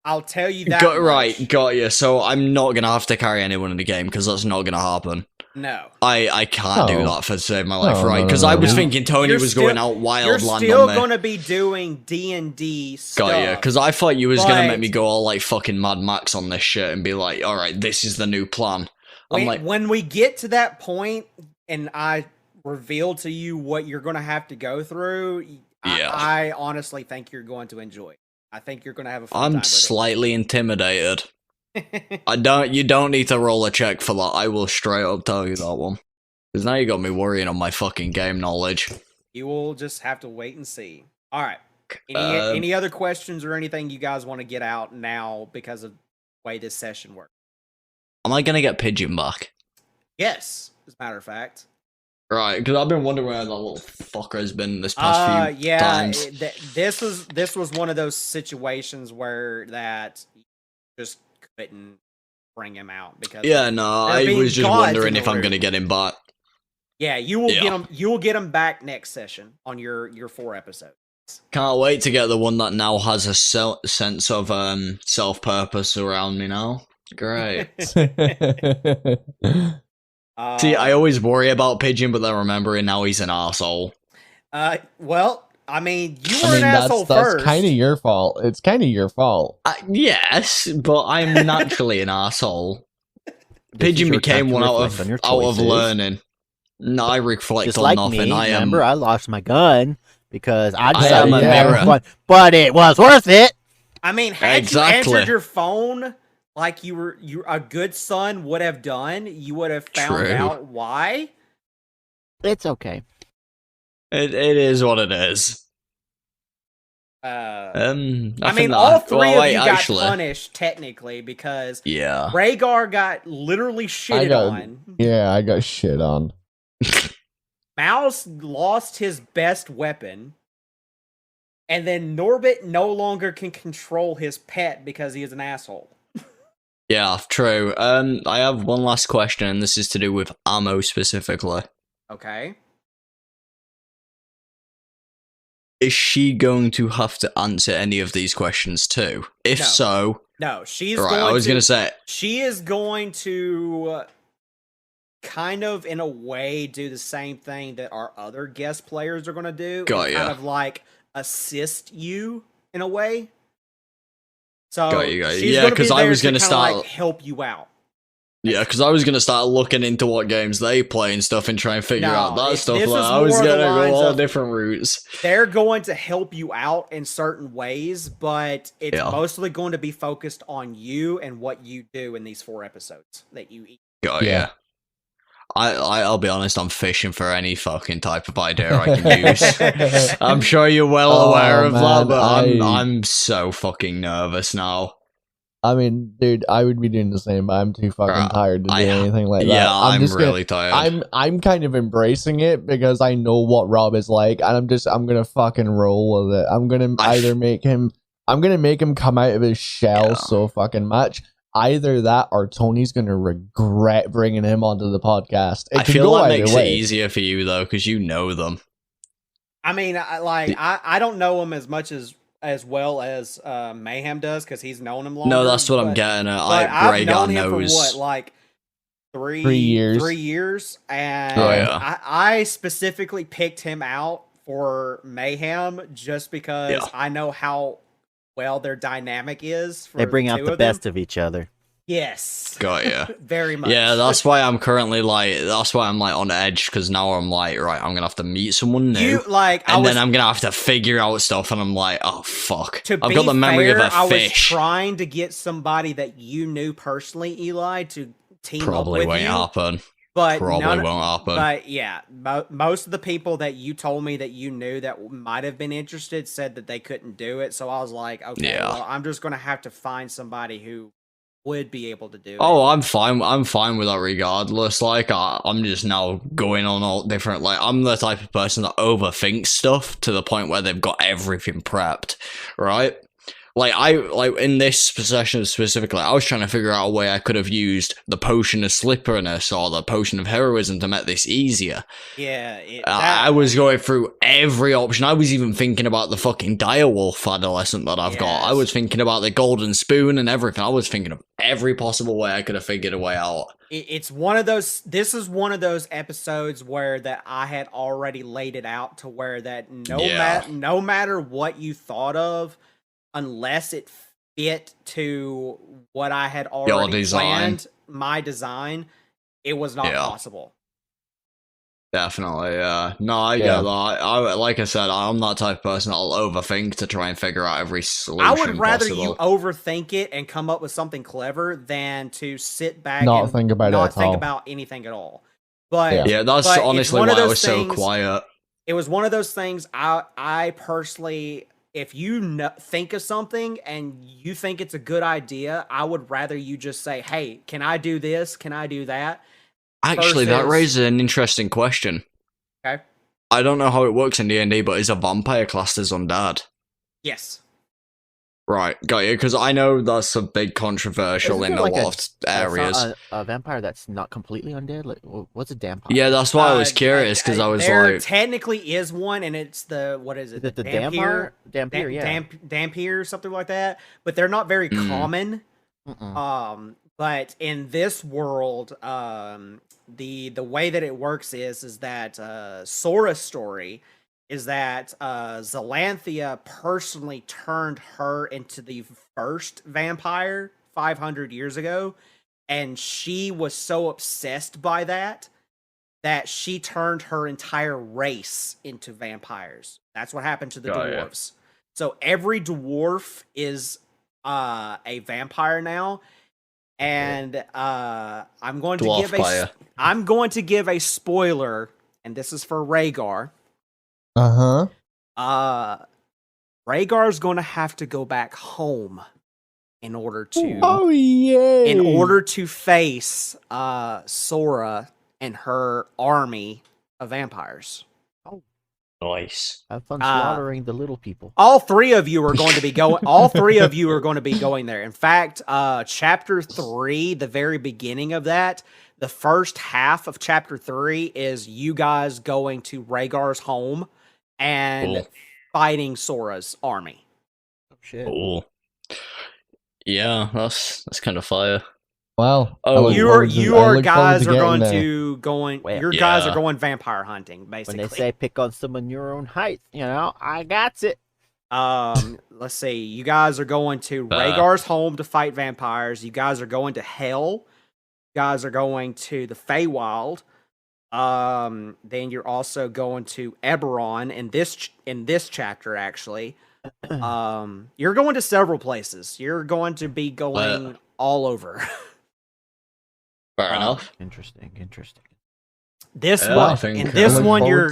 I'll tell you that. right, much. got you. So I'm not gonna have to carry anyone in the game because that's not gonna happen. No. I can't do No. that for save my life, No, right? no, Because no, I no, was no. thinking Tony You're was still- going out You're wild land still on me. going to be doing D&D stuff. Got you, because I thought you was gonna make But- me go all like fucking Mad Max on this shit and be like, all right, this is the new plan. I'm like, when we get to that point and I reveal to you what you're going to have to go through, Yeah. I honestly think you're going to enjoy it. I think you're going to have a fun time I'm with slightly intimidated. it. You don't need to roll a check for that. I will straight up tell you that one. Because now you got me worrying on my fucking game knowledge. You will just have to wait and see. All right. Um, Any other questions or anything you guys want to get out now because of the way this session works? Am I gonna get Pigeon back? Yes, as a matter of fact. Right, because I've been wondering where that little fucker has been this past few times. This was one of those situations where that you just couldn't bring him out because Yeah, no, there I being was just gods in wondering the if I'm room. gonna get him back. Yeah, you will Yeah. get him. You will get him back next session on your 4 episodes. Can't wait to get the one that now has a sense of self-purpose around me now. Great. See, I always worry about Pigeon, but then remembering now he's an asshole. Well, I mean, you were I mean, an asshole that's first. kind of your fault. It's kind of your fault. Yes, but I'm naturally an asshole. Pigeon your became time to one out reflect on your of choices. learning. No, I reflect Just on like nothing. me, I am. remember, I lost my gun because I am decided a to have mirror. fun, but it was worth it. I mean, had Exactly. you answered your phone like you a good son would have done, you would have found True. out why. It's okay. It is what it is. I Nothing mean, that- all 3 well, of wait, you got actually, punished technically because yeah. Rhaegar got literally shitted got- on. Yeah, I got shit on. Mouse lost his best weapon. And then Norbit no longer can control his pet because he is an asshole. Yeah, true. I have one last question, and this is to do with ammo specifically. Okay. Is she going to have to answer any of these questions too? If No. so, No, she's right, going I was to, gonna say, she is going to kind of in a way do the same thing that our other guest players are going to do. Got and ya. kind of like assist you in a way. So Got you. she's Yeah, gonna be 'cause I there was to gonna kinda, start- like, help you out. yeah, because I was gonna start looking into what games they play and stuff and try and figure No, out that this stuff. is Like, I was more the gonna go lines all of- different routes. They're going to help you out in certain ways, but it's Yeah. mostly going to be focused on you and what you do in these 4 episodes that you eat. Got Yeah. yeah. I'll be honest, I'm fishing for any fucking type of idea I can use. I'm sure you're well Oh, aware of man, that, but I- I'm so fucking nervous now. I mean, dude, I would be doing the same, but I'm too fucking tired to do anything like that. Yeah, I'm just really tired. I'm kind of embracing it because I know what Rob is like, and I'm gonna fucking roll with it. I'm gonna make him come out of his shell so fucking much. Either that or Tony's gonna regret bringing him onto the podcast. I feel that makes it easier for you though, because you know them. I mean, I don't know him as much as well as Mayhem does because he's known him longer. No, that's what I'm getting at. I've known him for what, like 3 years. 3 years, and I specifically picked him out for Mayhem just because I know how well their dynamic is. They bring out the best of each other. Yes. Got ya. Very much. Yeah, that's why I'm currently on edge, because now I'm like, right, I'm gonna have to meet someone new. Then I'm gonna have to figure out stuff, and I'm like, oh fuck. I've got the memory of a fish. I was trying to get somebody that you knew personally, Eli, to team up with you. Probably won't happen. But yeah, most of the people that you told me that you knew that might have been interested said that they couldn't do it. So I was like, okay, well, I'm just gonna have to find somebody who would be able to do it. Oh, I'm fine with that regardless. Like, I'm just now going on all different, like, I'm the type of person that overthinks stuff to the point where they've got everything prepped, right? Like, in this session specifically, I was trying to figure out a way I could have used the potion of slipperiness or the potion of heroism to make this easier. Yeah. I was going through every option. I was even thinking about the fucking direwolf adolescent that I've got. I was thinking about the golden spoon and everything. I was thinking of every possible way I could have figured a way out. It's one of those, this is one of those episodes where that I had already laid it out to where that no matter what you thought of, unless it fit to what I had already planned, my design, it was not possible. Definitely, yeah. No, I get that. Like I said, I'm that type of person that'll overthink to try and figure out every solution. I would rather you overthink it and come up with something clever than to sit back and think about anything at all. But yeah, that's honestly why I was so quiet. It was one of those things. I personally, if you think of something and you think it's a good idea, I would rather you just say, hey, can I do this? Can I do that? Actually, that raises an interesting question. Okay. I don't know how it works in D&D, but is a vampire classed as undead? Yes. Right, got you, because I know that's a big controversial in a lot of areas. A vampire that's not completely undead? Like, what's a vampire? Yeah, that's why I was curious, because I was there technically is one, and it's the, what is it? The Dampier? Dampier, yeah. Dampier, something like that. But they're not very common. But in this world, the way that it works is that Sora's story is that Zalanthia personally turned her into the first vampire 500 years ago, and she was so obsessed by that she turned her entire race into vampires. That's what happened to the dwarves. So every dwarf is a vampire now. And I'm going to give a spoiler, and this is for Rhaegar. Rhaegar's going to have to go back home in order to face Sora and her army of vampires. Nice. Have fun slaughtering the little people. All three of you are going to be going. All three of you are going to be going there. In fact, chapter 3, the very beginning of that, the first half of chapter 3 is you guys going to Rhaegar's home and fighting Sora's army. Oh shit! Cool. Yeah, that's kind of fire. Well, your guys are going vampire hunting, basically. When they say pick on someone your own height, I got it. Let's see. You guys are going to Rhaegar's home to fight vampires. You guys are going to Hell. You guys are going to the Feywild. Then you're also going to Eberron in this chapter, actually. You're going to several places. You're going to be going all over. Fair enough. Interesting. This one, you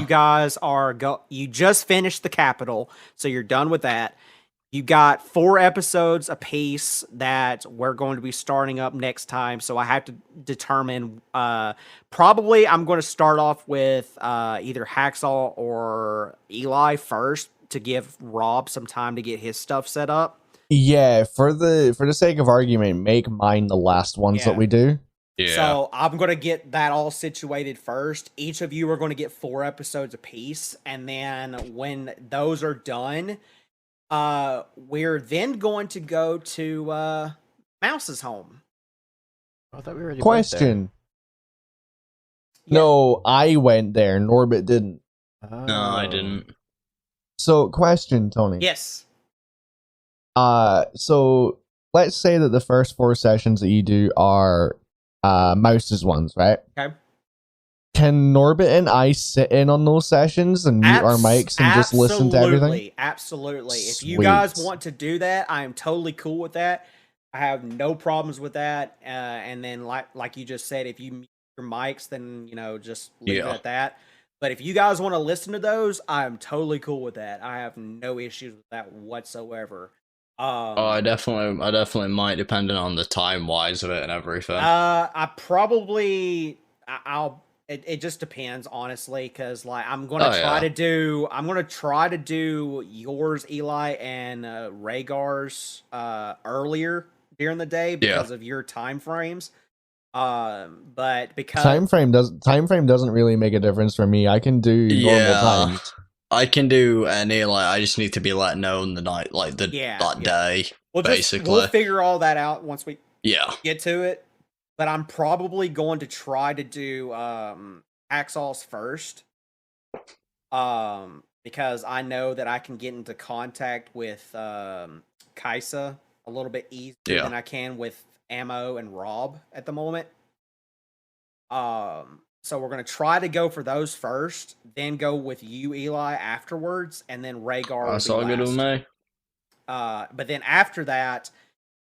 guys are you just finished the capital, so you're done with that. You got 4 episodes apiece that we're going to be starting up next time. So I have to determine. Probably I'm going to start off with either Hacksaw or Eli first to give Rob some time to get his stuff set up. Yeah, for the sake of argument, make mine the last ones that we do. Yeah. So I'm going to get that all situated first. Each of you are going to get 4 episodes apiece. And then when those are done, we're then going to go to Mouse's home. I thought we already Question. Yeah. No, I went there. Norbit didn't. went there. No, I didn't. So, question, Tony. Yes. So let's say that the first 4 sessions that you do are Mouse's ones, right? Okay. Can Norbit and I sit in on those sessions and mute our mics and just listen to everything? Absolutely. If you Sweet. guys want to do that, I am totally cool with that. I have no problems with that. And then, like you just said, if you mute your mics, then just leave it at that. But if you guys want to listen to those, I am totally cool with that. I have no issues with that whatsoever. I definitely might, depending on the time wise of it and everything. I probably I'll. It just depends, honestly, because I'm gonna try to do yours, Eli, and Rhaegar's earlier during the day because of your time frames. But because time frame doesn't really make a difference for me. I can do normal times. I can do any, I just need to be let know in the night, that day. Basically, we'll figure all that out once we get to it. But I'm probably going to try to do Hacksaw's first. Because I know that I can get into contact with Kaisa a little bit easier than I can with Ammo and Rob at the moment. So we're going to try to go for those first, then go with you, Eli, afterwards, and then Rhaegar. That's all good with me. But then after that,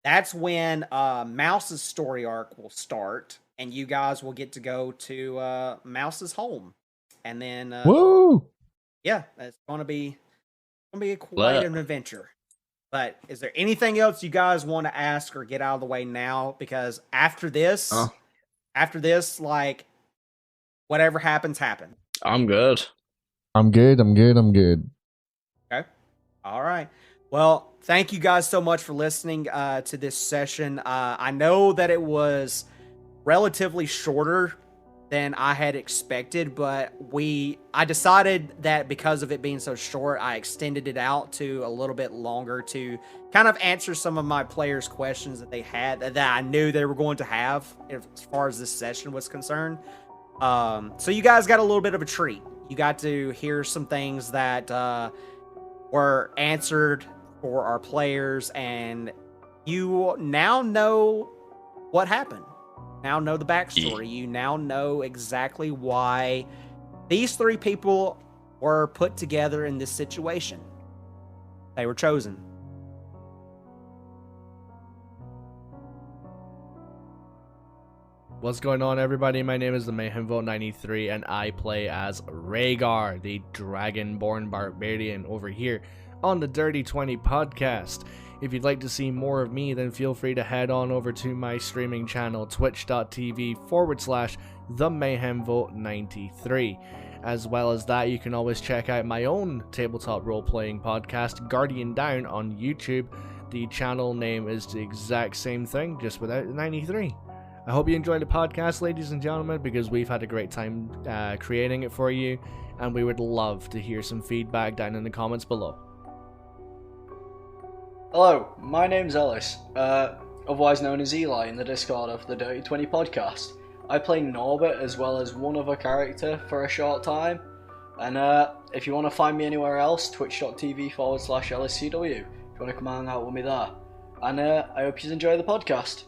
that's when Mouse's story arc will start, and you guys will get to go to Mouse's home, and then woo! Yeah, it's gonna be quite an adventure. But is there anything else you guys want to ask or get out of the way now? Because after this, whatever happens, happen. I'm good. I'm good. Okay. All right. Well, thank you guys so much for listening to this session. I know that it was relatively shorter than I had expected, but I decided that because of it being so short, I extended it out to a little bit longer to kind of answer some of my players' questions that they had that I knew they were going to have as far as this session was concerned. So you guys got a little bit of a treat. You got to hear some things that were answered for our players, and you now know what happened. Now know the backstory. You now know exactly why these 3 people were put together in this situation. They were chosen. What's going on, everybody? My name is the Mayhemvote93, and I play as Rhaegar, the Dragonborn Barbarian, over here on the Dirty 20 podcast. If you'd like to see more of me, then feel free to head on over to my streaming channel, twitch.tv/TheMayhemVote93. As well as that, you can always check out my own tabletop role-playing podcast, Guardian Down, on YouTube. The channel name is the exact same thing, just without the 93. I hope you enjoyed the podcast, ladies and gentlemen, because we've had a great time creating it for you, and we would love to hear some feedback down in the comments below. Hello, my name's Ellis, otherwise known as Eli in the Discord of the Dirty 20 podcast. I play Norbit as well as one other character for a short time, and if you want to find me anywhere else, twitch.tv/LSCW, if you want to come hang out with me there. And I hope you enjoy the podcast.